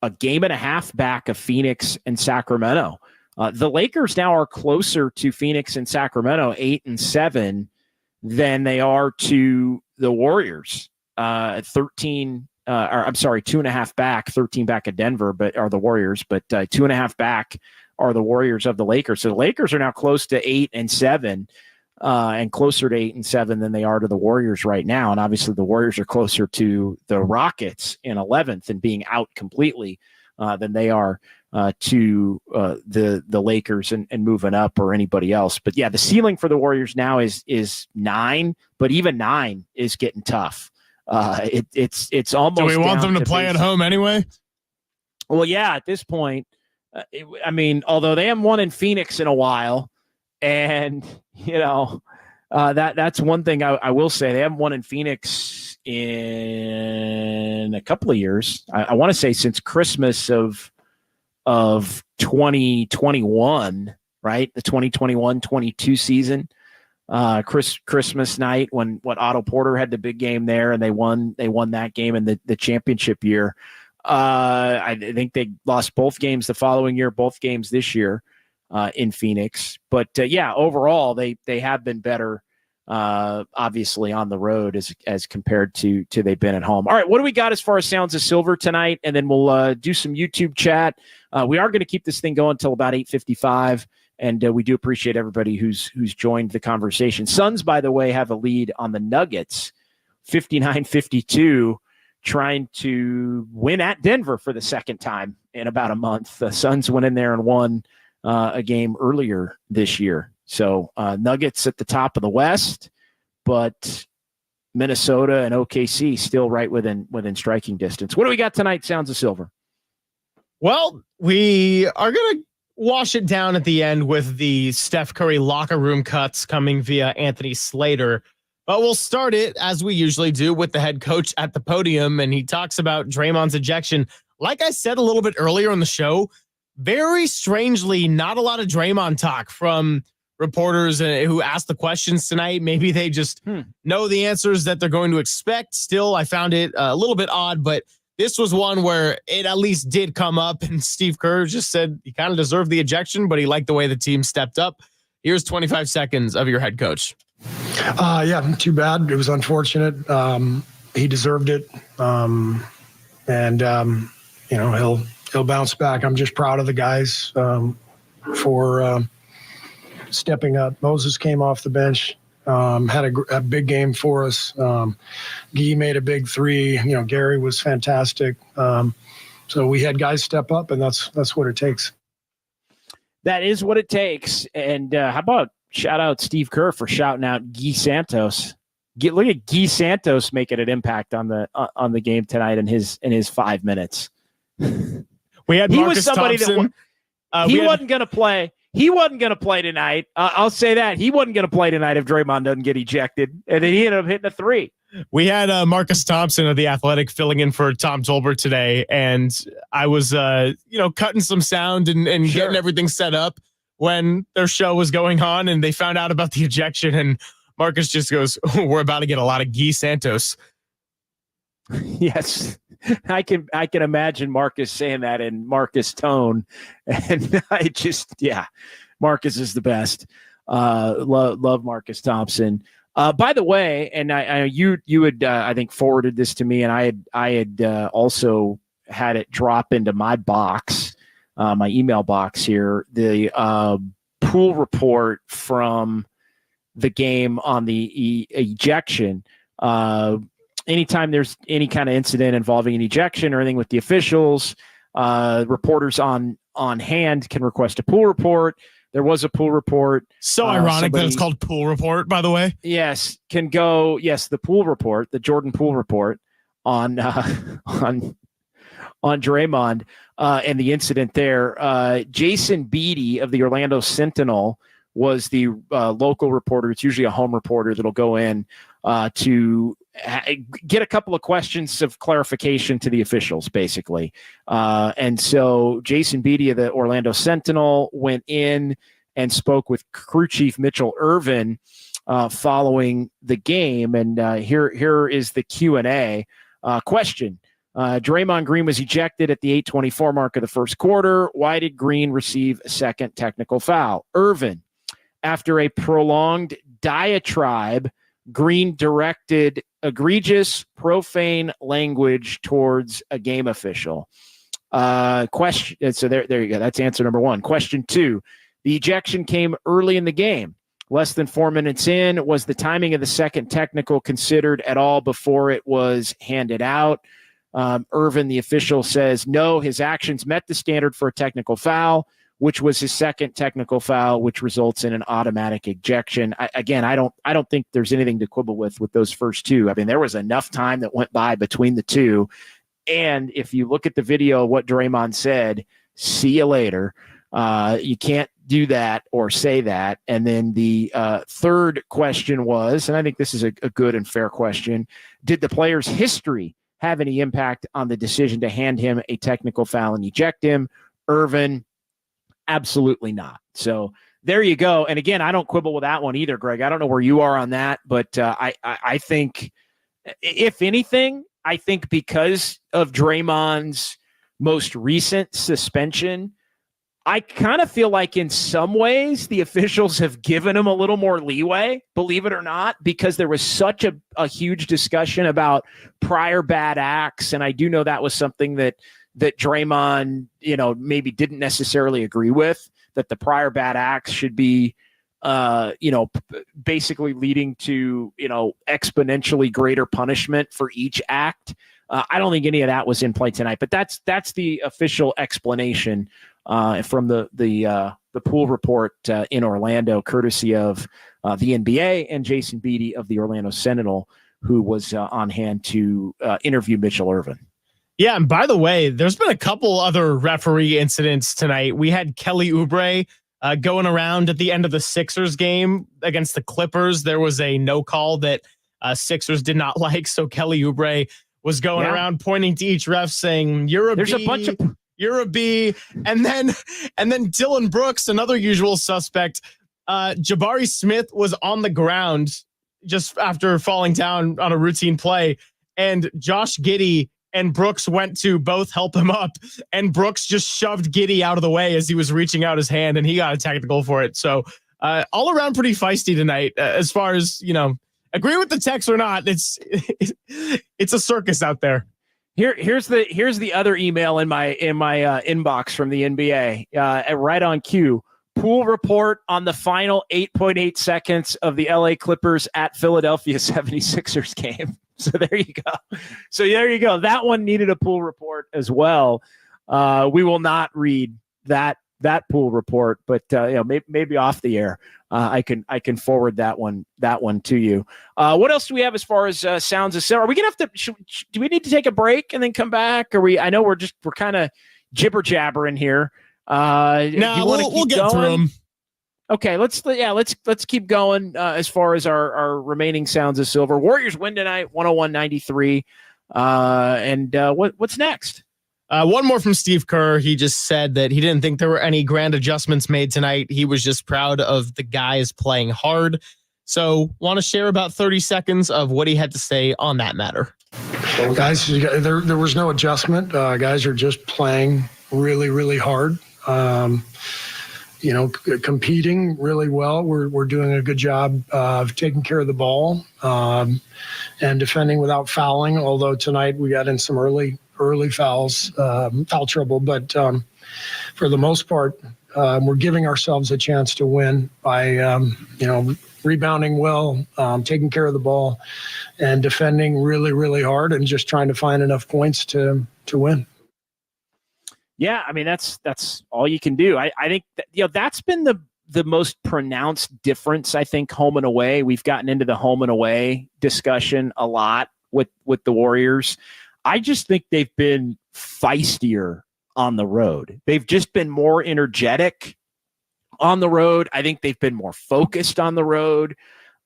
a game and a half back of Phoenix and Sacramento. The Lakers now are closer to Phoenix and Sacramento, 8-7, than they are to the Warriors. 2.5 back, 13 back of Denver, but are the Warriors, but 2.5 back are the Warriors of the Lakers. So the Lakers are now close to 8-7, and closer to 8-7 than they are to the Warriors right now. And obviously the Warriors are closer to the Rockets in 11th and being out completely than they are to the Lakers and moving up or anybody else. But yeah, the ceiling for the Warriors now is 9, but even 9 is getting tough. It's almost. Do we want down them to play at home anyway? Well, yeah, at this point, although they haven't won in Phoenix in a while, and that's one thing I will say. They haven't won in Phoenix in a couple of years. I want to say since Christmas of 2021, right? The 2021-22 season. Christmas night when Otto Porter had the big game there, and they won that game in the championship year. I think they lost both games the following year, both games this year in Phoenix. But overall they have been better, obviously on the road as compared to they've been at home. All right, what do we got as far as Sounds of Silver tonight? And then we'll do some YouTube chat. We are going to keep this thing going until about 8:55. And we do appreciate everybody who's joined the conversation. Suns, by the way, have a lead on the Nuggets, 59-52, trying to win at Denver for the second time in about a month. The Suns went in there and won a game earlier this year. So Nuggets at the top of the West, but Minnesota and OKC still right within striking distance. What do we got tonight, Sounds of Silver? Well, we are going to wash it down at the end with the Steph Curry locker room cuts coming via Anthony Slater. But we'll start it, as we usually do, with the head coach at the podium, and he talks about Draymond's ejection. Like I said a little bit earlier in the show, very strangely, not a lot of Draymond talk from reporters who asked the questions tonight. Maybe they just know the answers that they're going to expect. Still, I found it a little bit odd, but this was one where it at least did come up, and Steve Kerr just said he kind of deserved the ejection, but he liked the way the team stepped up. Here's 25 seconds of your head coach. Yeah, too bad. It was unfortunate. He deserved it. He'll bounce back. I'm just proud of the guys for stepping up. Moses came off the bench. Had a big game for us. Guy made a big 3. Gary was fantastic. So we had guys step up, and that's what it takes. That is what it takes. And how about shout out Steve Kerr for shouting out Guy Santos. Look at Guy Santos making an impact on the game tonight in his 5 minutes. We had he Marcus was somebody Thompson. That he wasn't going to play. He wasn't going to play tonight. I'll say that. He wasn't going to play tonight if Draymond doesn't get ejected. And then he ended up hitting a 3. We had Marcus Thompson of The Athletic filling in for Tom Tolbert today. And I was, cutting some sound and getting everything set up when their show was going on. And they found out about the ejection. And Marcus just goes, we're about to get a lot of Guy Santos. Yes. I can imagine Marcus saying that in Marcus tone, and Marcus is the best. Love Marcus Thompson. By the way, and you had I think forwarded this to me, and I had also had it drop into my box, my email box here. The pool report from the game on the ejection. Anytime there's any kind of incident involving an ejection or anything with the officials, reporters on hand can request a pool report. There was a pool report. So ironic that it's called pool report, by the way. Yes, the pool report, the Jordan pool report on Draymond and the incident there. Jason Beatty of the Orlando Sentinel was the local reporter. It's usually a home reporter that'll go in to get a couple of questions of clarification to the officials, basically. And so Jason Beatty of the Orlando Sentinel went in and spoke with crew chief Mitchell Irvin following the game. And here is the Q&A question. Draymond Green was ejected at the 8:24 mark of the first quarter. Why did Green receive a second technical foul? Irvin, after a prolonged diatribe, Green directed egregious, profane language towards a game official. Question. So there you go. That's answer number one. Question two. The ejection came early in the game, less than 4 minutes in. Was the timing of the second technical considered at all before it was handed out? Irvin, the official, says no. His actions met the standard for a technical foul, which was his second technical foul, which results in an automatic ejection. I don't think there's anything to quibble with those first two. I mean, there was enough time that went by between the two. And if you look at the video of what Draymond said, see you later. You can't do that or say that. And then the third question was, and I think this is a good and fair question, did the player's history have any impact on the decision to hand him a technical foul and eject him? Irvin, absolutely not. So there you go. And again, I don't quibble with that one either, Greg. I don't know where you are on that, but I think, if anything, I think because of Draymond's most recent suspension, I kind of feel like in some ways the officials have given him a little more leeway, believe it or not, because there was such a huge discussion about prior bad acts. And I do know that was something that Draymond, maybe didn't necessarily agree with, that the prior bad acts should be, basically leading to, exponentially greater punishment for each act. I don't think any of that was in play tonight, but that's the official explanation from the pool report in Orlando, courtesy of the NBA and Jason Beatty of the Orlando Sentinel, who was on hand to interview Mitchell Irvin. Yeah, and by the way, there's been a couple other referee incidents tonight. We had Kelly Oubre going around at the end of the Sixers game against the Clippers. There was a no call that Sixers did not like, so Kelly Oubre was going around pointing to each ref saying, "You're a B, you're a B," and then Dylan Brooks, another usual suspect, Jabari Smith was on the ground just after falling down on a routine play, and Josh Giddey and Brooks went to both help him up, and Brooks just shoved Giddey out of the way as he was reaching out his hand, and he got a technical for it. So all around pretty feisty tonight, as far as, agree with the text or not. It's a circus out there. Here's the other email in my inbox from the NBA, right on cue. Pool report on the final 8.8 seconds of the LA Clippers at Philadelphia 76ers game. So there you go. That one needed a pool report as well. We will not read that pool report, but maybe off the air, I can forward that one to you. What else do we have as far as sounds of silver? Are we gonna have to? Do we need to take a break and then come back? I know we're kind of jibber jabbering here. No, we'll get through them. Okay, let's keep going as far as our remaining sounds of silver. Warriors win tonight, 101-93. And what's next? One more from Steve Kerr. He just said that he didn't think there were any grand adjustments made tonight. He was just proud of the guys playing hard. So want to share about 30 seconds of what he had to say on that matter. Guys, there was no adjustment. Guys are just playing really, really hard. Competing really well. We're doing a good job of taking care of the ball and defending without fouling. Although tonight we got in some early fouls, foul trouble. But for the most part, we're giving ourselves a chance to win by rebounding well, taking care of the ball, and defending really, really hard, and just trying to find enough points to win. Yeah, I mean that's all you can do. I think that's been the most pronounced difference. I think home and away. We've gotten into the home and away discussion a lot with the Warriors. I just think they've been feistier on the road. They've just been more energetic on the road. I think they've been more focused on the road.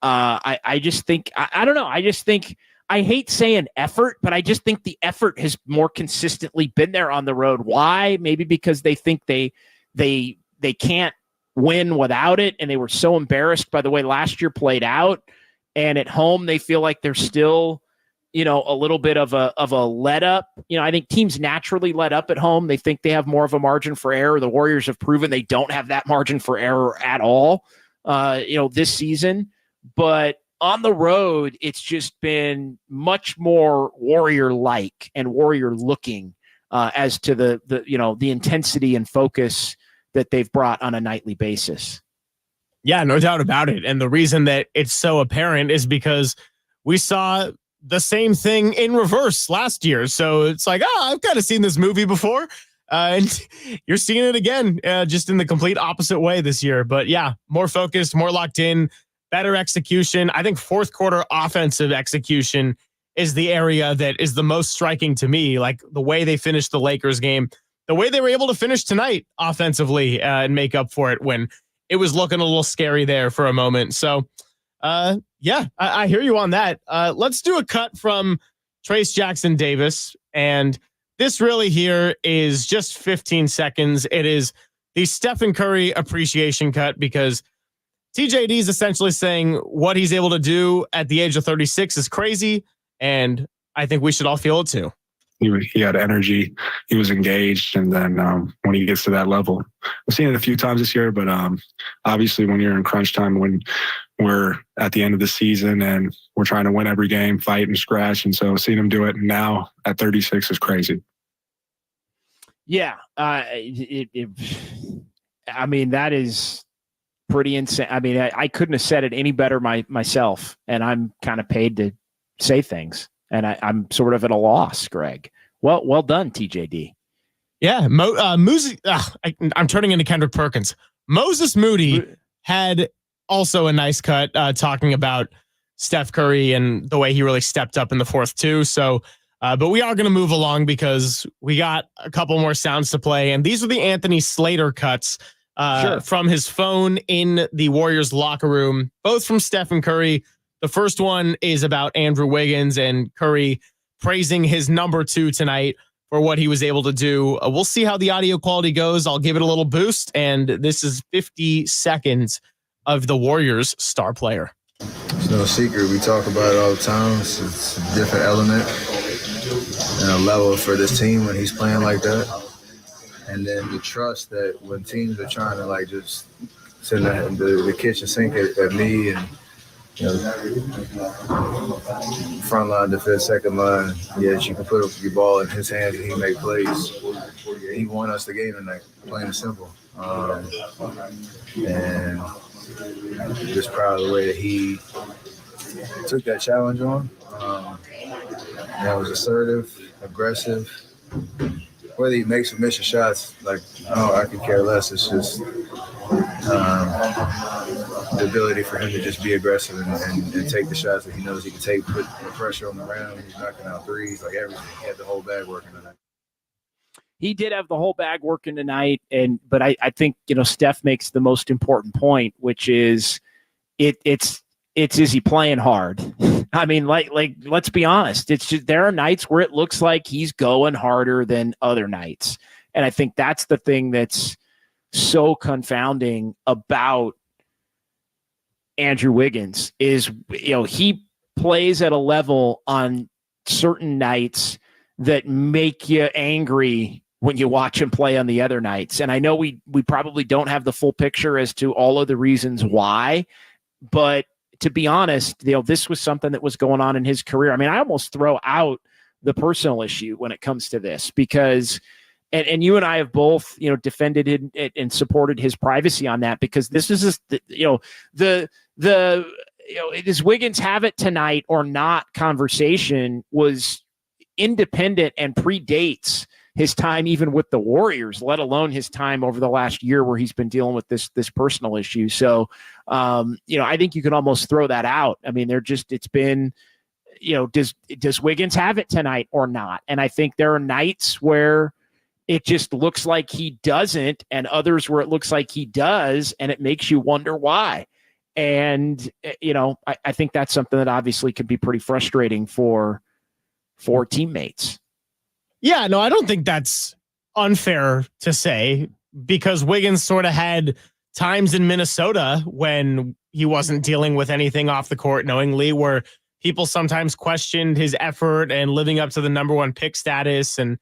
I just think I don't know. I just think. I hate saying effort, but I just think the effort has more consistently been there on the road. Why? Maybe because they think they can't win without it, and they were so embarrassed by the way last year played out. And at home, they feel like they're still, a little bit of a let up. I think teams naturally let up at home. They think they have more of a margin for error. The Warriors have proven they don't have that margin for error at all, this season. But on the road, it's just been much more Warrior-like and Warrior-looking as to the intensity and focus that they've brought on a nightly basis. Yeah, no doubt about it. And the reason that it's so apparent is because we saw the same thing in reverse last year. So it's like, I've kind of seen this movie before. And you're seeing it again, just in the complete opposite way this year. But yeah, more focused, more locked in, better execution. I think fourth quarter offensive execution is the area that is the most striking to me. Like the way they finished the Lakers game, the way they were able to finish tonight offensively and make up for it when it was looking a little scary there for a moment. So, I hear you on that. Let's do a cut from Trayce Jackson-Davis. And this really here is just 15 seconds. It is the Stephen Curry appreciation cut because TJD is essentially saying what he's able to do at the age of 36 is crazy, and I think we should all feel it too. He had energy, he was engaged, and then when he gets to that level, I've seen it a few times this year, but obviously when you're in crunch time, when we're at the end of the season and we're trying to win every game, fight and scratch, and so seeing him do it now at 36 is crazy. Yeah, that is pretty insane. I mean, I couldn't have said it any better myself, and I'm kind of paid to say things, and I'm sort of at a loss, Greg. Well done, TJD. Yeah, I'm turning into Kendrick Perkins. Moses Moody had also a nice cut talking about Steph Curry and the way he really stepped up in the fourth too. So, but we are going to move along because we got a couple more sounds to play, and these are the Anthony Slater cuts. From his phone in the Warriors locker room, both from Stephen Curry. The first one is about Andrew Wiggins and Curry praising his number 2 tonight for what he was able to do. We'll see how the audio quality goes. I'll give it a little boost. And this is 50 seconds of the Warriors star player. It's no secret. We talk about it all the time. It's a different element and a level for this team when he's playing like that. And then the trust that when teams are trying to just send the kitchen sink at me and front line defense, second line, yes, you can put your ball in his hands and he make plays. He won us the game tonight, plain and simple. And just proud of the way that he took that challenge on. That was assertive, aggressive. Whether he makes or misses shots, I could care less. It's just the ability for him to just be aggressive and take the shots that he knows he can take, put the pressure on the rim. He's knocking out threes, everything. He had the whole bag working tonight. He did have the whole bag working tonight, but I think Steph makes the most important point, which is it's is he playing hard? I mean, let's be honest. It's just there are nights where it looks like he's going harder than other nights, and I think that's the thing that's so confounding about Andrew Wiggins is he plays at a level on certain nights that make you angry when you watch him play on the other nights. And I know we probably don't have the full picture as to all of the reasons why, but to be honest, this was something that was going on in his career. I mean, I almost throw out the personal issue when it comes to this because, and you and I have both, defended it and supported his privacy on that, because this is just, does Wiggins have it tonight or not conversation was independent and predates his time even with the Warriors, let alone his time over the last year where he's been dealing with this personal issue. So, I think you can almost throw that out. I mean, it's been, does Wiggins have it tonight or not? And I think there are nights where it just looks like he doesn't, and others where it looks like he does, and it makes you wonder why. And, I think that's something that obviously can be pretty frustrating for teammates. Yeah, no, I don't think that's unfair to say, because Wiggins sort of had times in Minnesota when he wasn't dealing with anything off the court knowingly, where people sometimes questioned his effort and living up to the number one pick status. And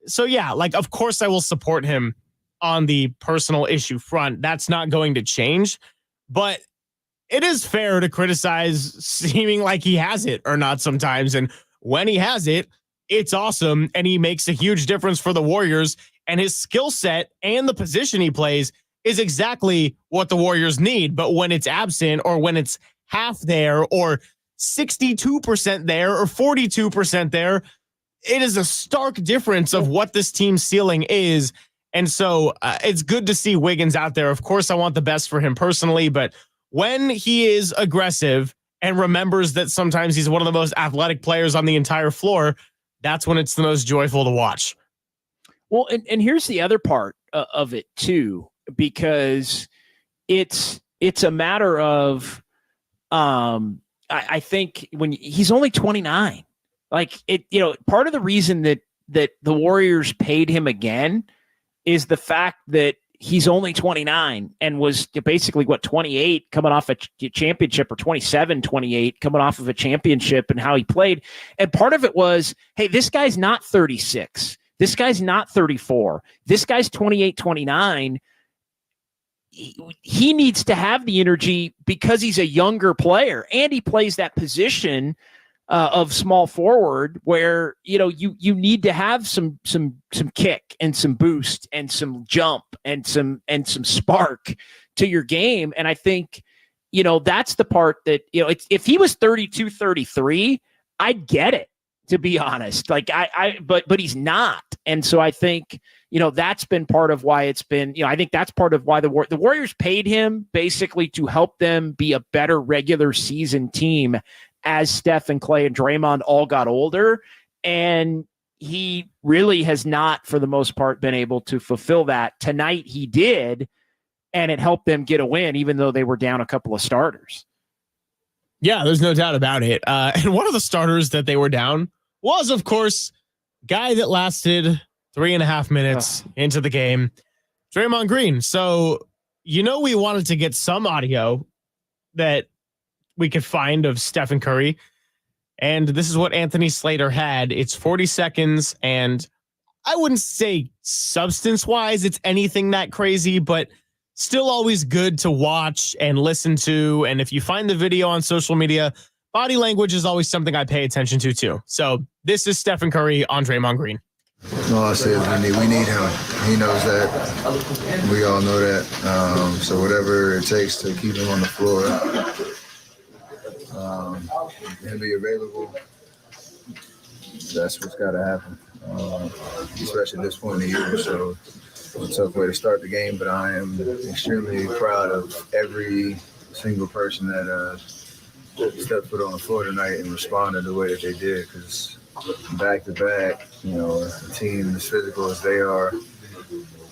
so, yeah, of course I will support him on the personal issue front. That's not going to change, but it is fair to criticize seeming like he has it or not sometimes. And when he has it, it's awesome, and he makes a huge difference for the Warriors, and his skill set and the position he plays is exactly what the Warriors need. But when it's absent, or when it's half there, or 62% there, or 42% there, it is a stark difference of what this team's ceiling is. And so it's good to see Wiggins out there. Of course, I want the best for him personally, but when he is aggressive and remembers that sometimes he's one of the most athletic players on the entire floor, that's when it's the most joyful to watch. Well, and here's the other part of it too, because it's a matter of, I think when he's only 29, part of the reason that the Warriors paid him again is the fact that he's only 29 and was basically 28 coming off a championship, or 27, 28 coming off of a championship, and how he played. And part of it was, hey, this guy's not 36. This guy's not 34. This guy's 28, 29. He needs to have the energy because he's a younger player, and he plays that position of small forward where, you need to have some kick and some boost and some jump and some spark to your game. And I think, that's the part that, if he was 32, 33, I'd get it, to be honest. But he's not. And so I think, that's been part of why it's been, I think that's part of why the Warriors paid him basically to help them be a better regular season team as Steph and Clay and Draymond all got older. And he really has not, for the most part, been able to fulfill that. Tonight he did, and it helped them get a win, even though they were down a couple of starters. Yeah, there's no doubt about it. And one of the starters that they were down was, of course, guy that lasted 3.5 minutes into the game, Draymond Green. So, we wanted to get some audio that we could find of Stephen Curry. And this is what Anthony Slater had. It's 40 seconds, and I wouldn't say substance-wise it's anything that crazy, but still always good to watch and listen to. And if you find the video on social media, body language is always something I pay attention to too. So this is Stephen Curry on Draymond Green. All I say is we need him. He knows that. We all know that. So whatever it takes to keep him on the floor, he'll be available. That's what's got to happen, especially at this point in the year. So it's a tough way to start the game, but I am extremely proud of every single person that stepped foot on the floor tonight and responded the way that they did, because back to back, a team as physical as they are,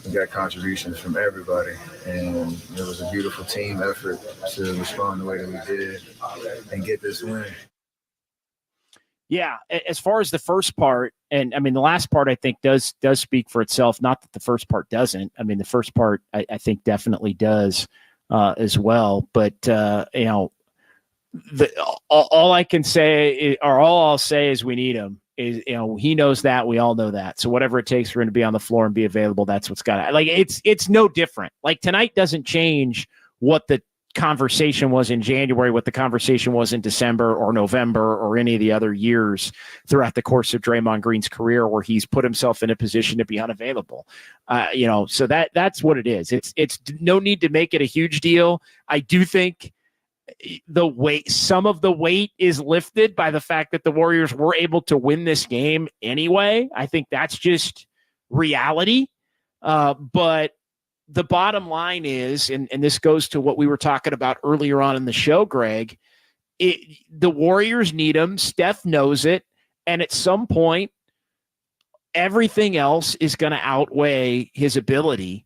we got contributions from everybody, and it was a beautiful team effort to respond the way that we did and get this win. Yeah, as far as the first part, and I mean the last part, I think does speak for itself. Not that the first part doesn't. I mean the first part, I think definitely does as well. But all I can say, or all I'll say is we need him. Is, he knows that, we all know that. So whatever it takes for him to be on the floor and be available, that's what's got to, like, it's no different. Like, tonight doesn't change what the conversation was in January, what the conversation was in December or November or any of the other years throughout the course of Draymond Green's career where he's put himself in a position to be unavailable. So that's what it is. It's no need to make it a huge deal. I do think some of the weight is lifted by the fact that the Warriors were able to win this game anyway. I think that's just reality. But the bottom line is, and this goes to what we were talking about earlier on in the show, Greg, the Warriors need him. Steph knows it. And at some point, everything else is going to outweigh his ability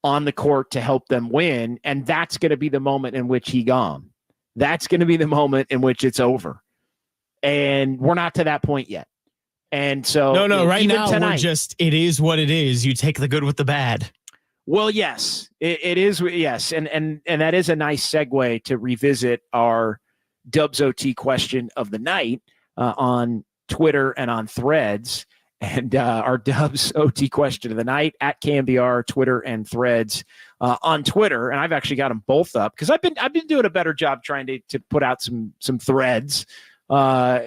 on the court to help them win. And that's going to be the moment in which he gone. That's going to be the moment in which it's over. And we're not to that point yet. And so no, right now tonight, we're just, it is what it is. You take the good with the bad. Well, yes, it is. Yes. And that is a nice segue to revisit our Dubs OT question of the night on Twitter and on Threads. And our Dubs OT question of the night at KNBR, Twitter and Threads. On Twitter, and I've actually got them both up because I've been doing a better job trying to put out some threads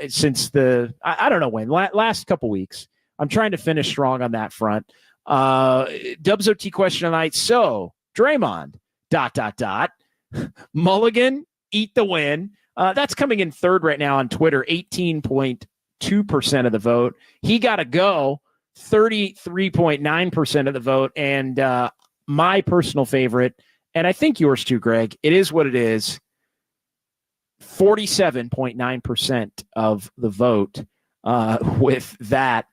since I don't know when, last couple weeks. I'm trying to finish strong on that front. Dubs OT question tonight. So Draymond, ... Mulligan, eat the win. That's coming in third right now on Twitter, 18.2% of the vote. He got to go, 33.9% of the vote. And my personal favorite, and I think yours too, Greg, it is what it is, 47.9% of the vote, with that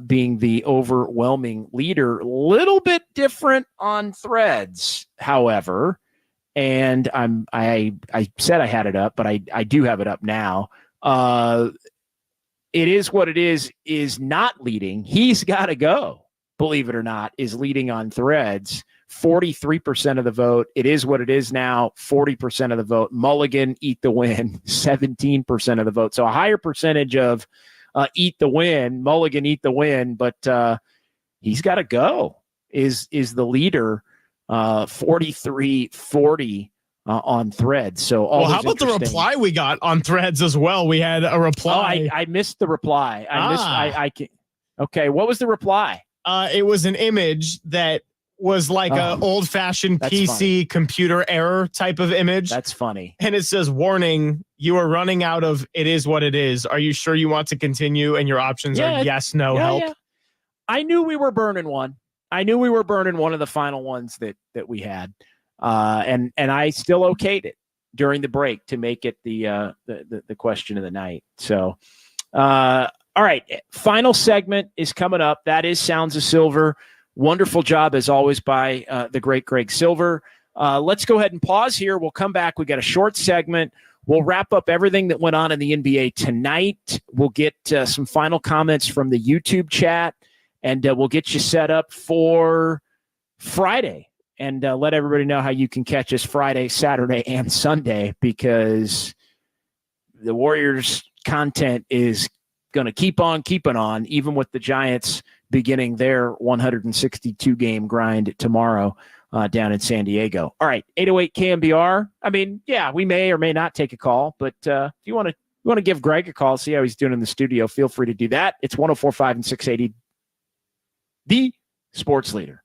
being the overwhelming leader. Little bit different on Threads, however, and I said I had it up, but I do have it up now. It is what it is not leading. He's got to go. Believe it or not, is leading on Threads, 43% of the vote. It is what it is now, 40% of the vote. Mulligan, eat the win, 17% of the vote. So a higher percentage of eat the win, Mulligan, eat the win, but he's got to go, is the leader, 43-40 on Threads. So how about the reply we got on Threads as well? We had a reply. I missed the reply. I can't. Okay, what was the reply? It was an image that was like a old-fashioned PC funny. Computer error type of image. That's funny. And it says, warning, you are running out of it is what it is. Are you sure you want to continue? And your options are yes, no, help. Yeah. I knew we were burning one. I knew we were burning one of the final ones that we had. And I still okayed it during the break to make it the question of the night. So, all right, final segment is coming up. That is Sounds of Silver. Wonderful job, as always, by the great Greg Silver. Let's go ahead and pause here. We'll come back. We got a short segment. We'll wrap up everything that went on in the NBA tonight. We'll get some final comments from the YouTube chat, and we'll get you set up for Friday. And let everybody know how you can catch us Friday, Saturday, and Sunday, because the Warriors content is going to keep on keeping on, even with the Giants beginning their 162 game grind tomorrow down in San Diego. All right, 808 KNBR. I mean, yeah, we may or may not take a call, but if you want to give Greg a call, see how he's doing in the studio, feel free to do that. It's 104.5 and 680, the sports leader.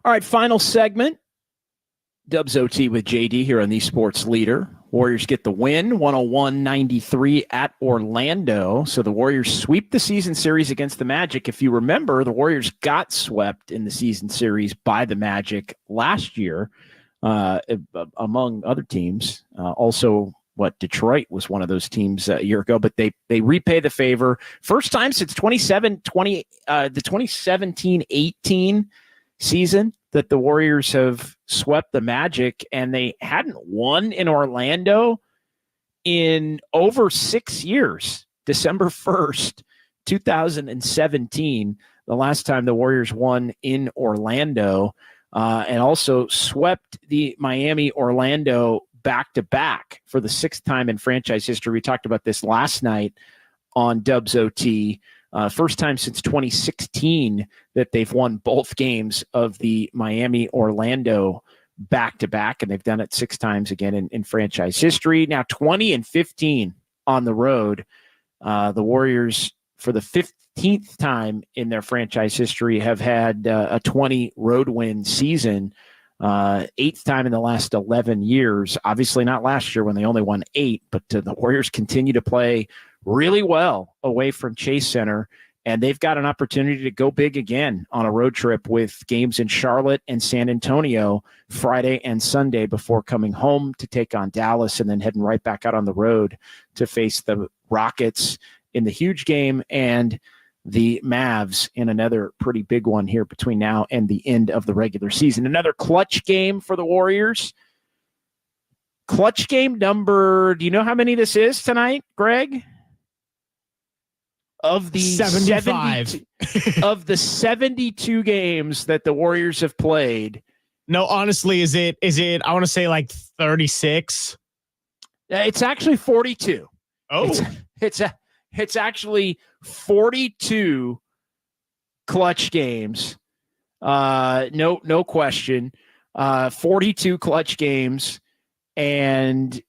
All right, final segment. Dubs OT with JD here on the Sports Leader. Warriors get the win, 101-93 at Orlando. So the Warriors sweep the season series against the Magic. If you remember, the Warriors got swept in the season series by the Magic last year, among other teams. Also, Detroit was one of those teams a year ago, but they repay the favor. First time since the 2017-18 season that the Warriors have swept the Magic, and they hadn't won in Orlando in over 6 years. December 1st, 2017, the last time the Warriors won in Orlando, and also swept the Miami-Orlando back-to-back for the 6th time in franchise history. We talked about this last night on Dubs OT. First time since 2016 that they've won both games of the Miami-Orlando back-to-back, and they've done it 6 times again in franchise history. Now 20-15 on the road. The Warriors, for the 15th time in their franchise history, have had a 20 road win season. 8th time in the last 11 years. Obviously not last year when they only won 8, but the Warriors continue to play really well away from Chase Center, and they've got an opportunity to go big again on a road trip with games in Charlotte and San Antonio Friday and Sunday before coming home to take on Dallas and then heading right back out on the road to face the Rockets in the huge game and the Mavs in another pretty big one here between now and the end of the regular season. Another clutch game for the Warriors. Clutch game number, do you know how many this is tonight, Greg? Of the 75. Of the 72 games that the Warriors have played. No, honestly, is it I want to say like 36. It's actually 42. Oh. It's actually 42 clutch games. No question. 42 clutch games, and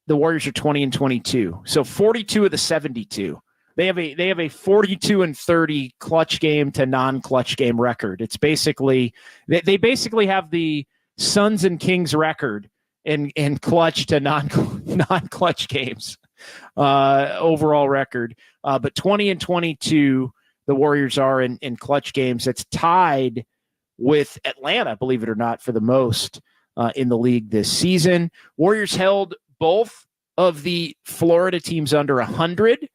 the Warriors are 20-22. So 42 of the 72. They have a 42-30 clutch game to non-clutch game record. It's basically they basically have the Suns and Kings record in clutch to non-clutch games. Overall record, but 20-22 the Warriors are in clutch games. It's tied with Atlanta, believe it or not, for the most in the league this season. Warriors held both of the Florida teams under 100,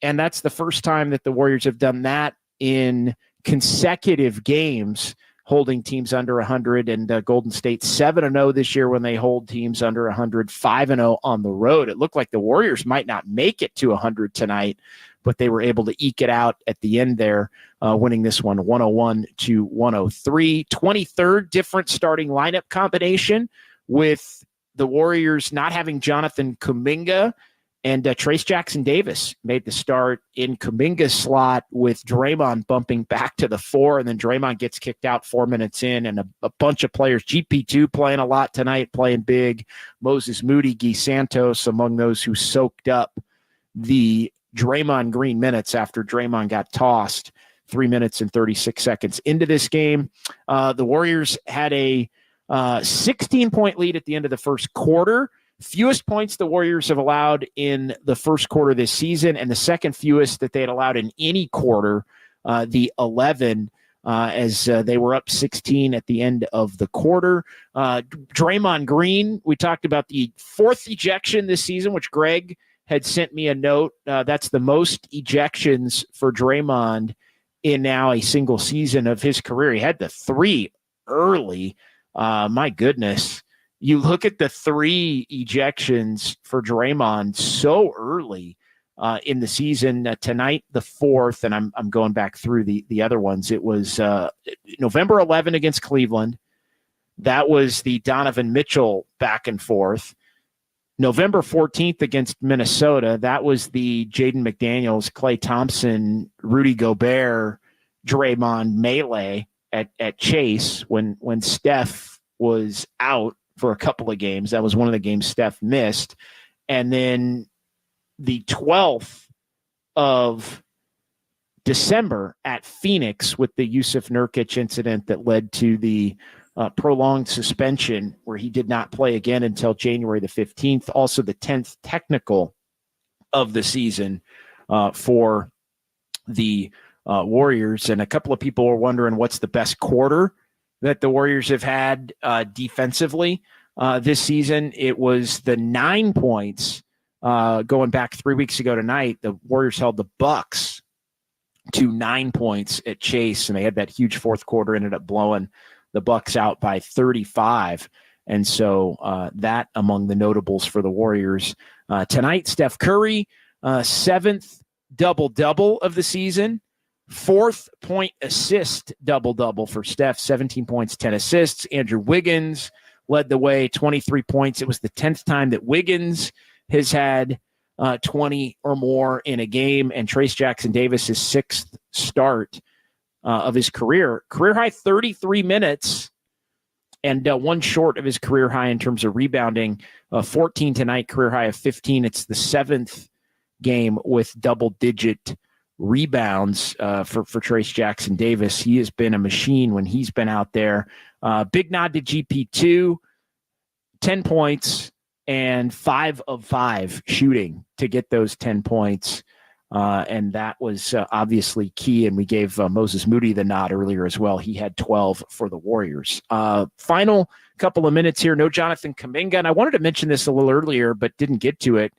and that's the first time that the Warriors have done that in consecutive games, holding teams under 100, and Golden State 7-0 this year when they hold teams under 100, 5-0 on the road. It looked like the Warriors might not make it to 100 tonight, but they were able to eke it out at the end there, winning this one 101-103. 23rd different starting lineup combination, with the Warriors not having Jonathan Kuminga, and Trace Jackson Davis made the start in Kuminga's slot, with Draymond bumping back to the 4, and then Draymond gets kicked out 4 minutes in, and a bunch of players, GP2 playing a lot tonight, playing big, Moses Moody, Guy Santos, among those who soaked up the Draymond Green minutes after Draymond got tossed 3 minutes and 36 seconds into this game. The Warriors had a 16-point lead at the end of the first quarter. Fewest points the Warriors have allowed in the first quarter this season, and the second fewest that they had allowed in any quarter, the 11, as they were up 16 at the end of the quarter. Draymond Green, we talked about the 4th ejection this season, which Greg had sent me a note. That's the most ejections for Draymond in now a single season of his career. He had the 3 early. My goodness. You look at the 3 ejections for Draymond so early in the season. Tonight, the 4th, and I'm going back through the other ones. It was November 11 against Cleveland. That was the Donovan Mitchell back and forth. November 14th against Minnesota. That was the Jaden McDaniels, Klay Thompson, Rudy Gobert, Draymond melee at Chase when Steph was out for a couple of games. That was one of the games Steph missed. And then the 12th of December at Phoenix with the Yusuf Nurkic incident that led to the prolonged suspension, where he did not play again until January the 15th. Also the 10th technical of the season for the Warriors. And a couple of people were wondering what's the best quarter that the Warriors have had defensively this season. It was the 9 points going back 3 weeks ago tonight. The Warriors held the Bucks to 9 points at Chase, and they had that huge fourth quarter, ended up blowing the Bucks out by 35. And so that among the notables for the Warriors. Tonight, Steph Curry, 7th double-double of the season. 4th point assist double-double for Steph, 17 points, 10 assists. Andrew Wiggins led the way, 23 points. It was the 10th time that Wiggins has had 20 or more in a game, and Trayce Jackson-Davis' sixth start of his career. Career high 33 minutes, and one short of his career high in terms of rebounding. 14 tonight, career high of 15. It's the seventh game with double-digit rebounds for Trayce Jackson-Davis. He has been a machine when he's been out there. Big nod to GP2, 10 points and 5 of 5 shooting to get those 10 points. And that was obviously key. And we gave Moses Moody the nod earlier as well. He had 12 for the Warriors. Final couple of minutes here. No Jonathan Kuminga. And I wanted to mention this a little earlier, but didn't get to it.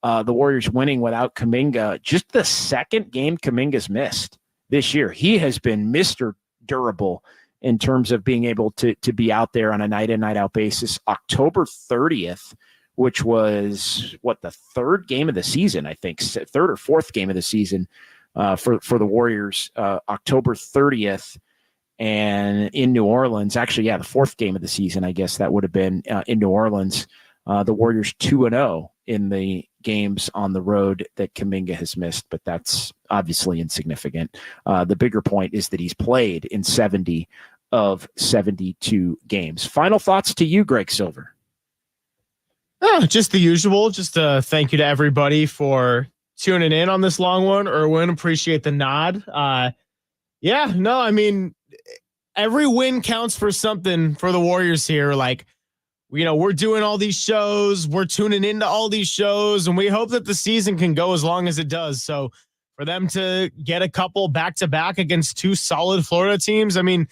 The Warriors winning without Kuminga. Just the second game Kuminga's missed this year. He has been Mr. Durable in terms of being able to be out there on a night in, night out basis. October 30th, which was the third game of the season, I think, third or fourth game of the season for the Warriors, October 30th, and in New Orleans. Actually, the fourth game of the season, I guess that would have been in New Orleans. The Warriors 2-0 in the games on the road that Kuminga has missed, but that's obviously insignificant. The bigger point is that he's played in 70 of 72 games. Final thoughts to you, Greg Silver. Just the usual. Just a thank you to everybody for tuning in on this long one. Erwin, appreciate the nod. I mean, every win counts for something for the Warriors here. Like, we're doing all these shows, we're tuning into all these shows, and we hope that the season can go as long as it does. So for them to get a couple back-to-back against two solid Florida teams, I mean,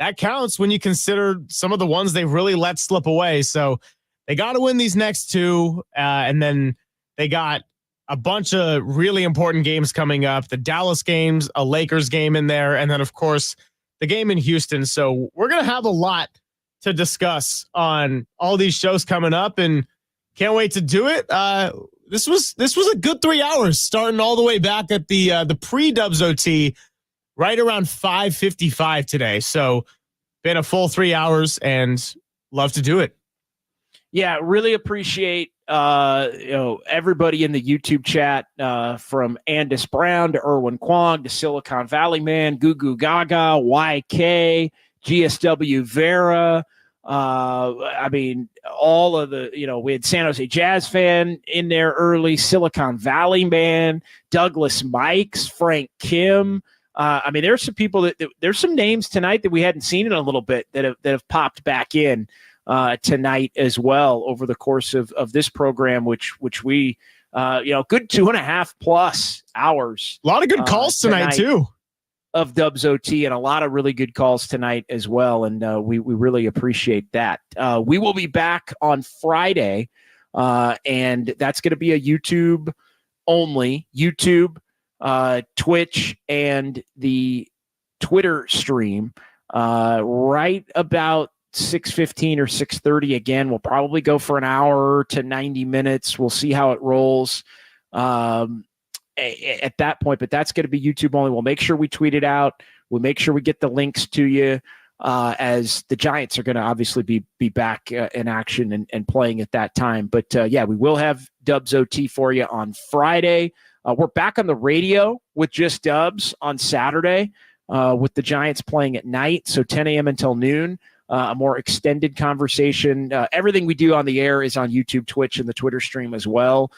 that counts when you consider some of the ones they've really let slip away. So they got to win these next two, and then they got a bunch of really important games coming up, the Dallas games, a Lakers game in there, and then, of course, the game in Houston. So we're going to have a lot to discuss on all these shows coming up, and can't wait to do it. This was a good 3 hours, starting all the way back at the pre-Dubs OT, right around 5:55 today. So been a full 3 hours, and love to do it. Yeah, really appreciate everybody in the YouTube chat, from Andis Brown to Erwin Kwong to Silicon Valley Man, Goo Goo Gaga, YK, GSW Vera. I mean, all of the, we had San Jose Jazz fan in there early, Silicon Valley Man, Douglas Mikes, Frank Kim. I mean, there's some people there's some names tonight that we hadn't seen in a little bit that have popped back in tonight as well over the course of this program, which we, good 2.5 plus hours. A lot of good calls tonight too. Of Dubs OT, and a lot of really good calls tonight as well. And we really appreciate that. We will be back on Friday, and that's going to be a YouTube only, Twitch, and the Twitter stream right about 6:15 or 6:30. Again, we'll probably go for an hour to 90 minutes. We'll see how it rolls. At that point, but that's going to be YouTube only. We'll make sure we tweet it out. We'll make sure we get the links to you as the Giants are going to obviously be back in action and playing at that time. But we will have Dubs OT for you on Friday. We're back on the radio with just Dubs on Saturday with the Giants playing at night. So 10 a.m. until noon, a more extended conversation. Everything we do on the air is on YouTube, Twitch, and the Twitter stream as well.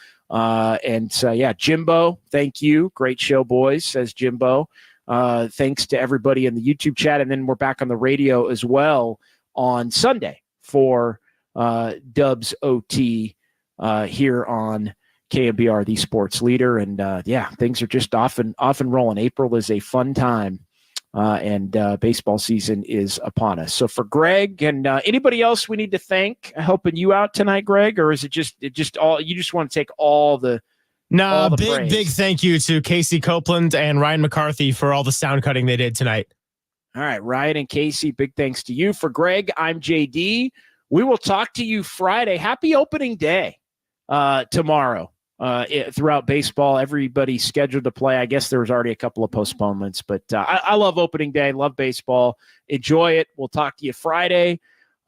Jimbo, thank you. Great show, boys, says Jimbo. Thanks to everybody in the YouTube chat. And then we're back on the radio as well on Sunday for Dubs OT here on KNBR, the sports leader. And things are just off and rolling. April is a fun time. And baseball season is upon us. So for Greg and anybody else we need to thank helping you out tonight, Greg, or is it just all you just want to take all the big thank you to Casey Copeland and Ryan McCarthy for all the sound cutting they did tonight. All right, Ryan and Casey, big thanks to you. For Greg, I'm JD. We will talk to you Friday. Happy opening day tomorrow. Throughout baseball, everybody's scheduled to play. I guess there was already a couple of postponements, but I love opening day, love baseball, enjoy it. We'll talk to you Friday.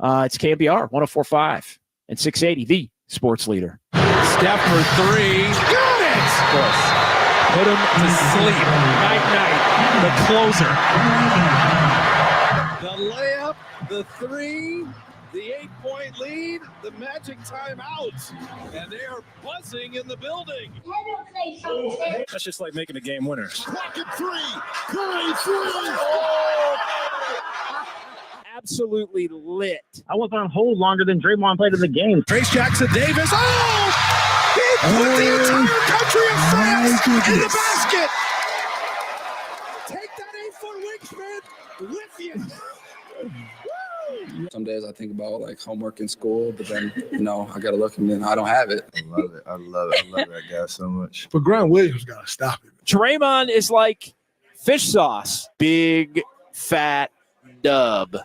It's KNBR 104.5 and 680, the sports leader. Steph for three. Got it! Put him to sleep. Night. The closer. The layup, the three, the 8-point lead, the Magic timeout. And they are buzzing in the building. That's just like making a game winner. Rocket three. Curry three. Absolutely lit. I was on hold longer than Draymond played in the game. Trace Jackson Davis. Oh! He put the entire country of France in the basket. Take that 8-foot wingspan with you. Some days I think about like homework in school, but then, I got to look and then I don't have it. I love it. I love that guy so much. But Grant Williams got to stop it. Draymond is like fish sauce. Big fat dub.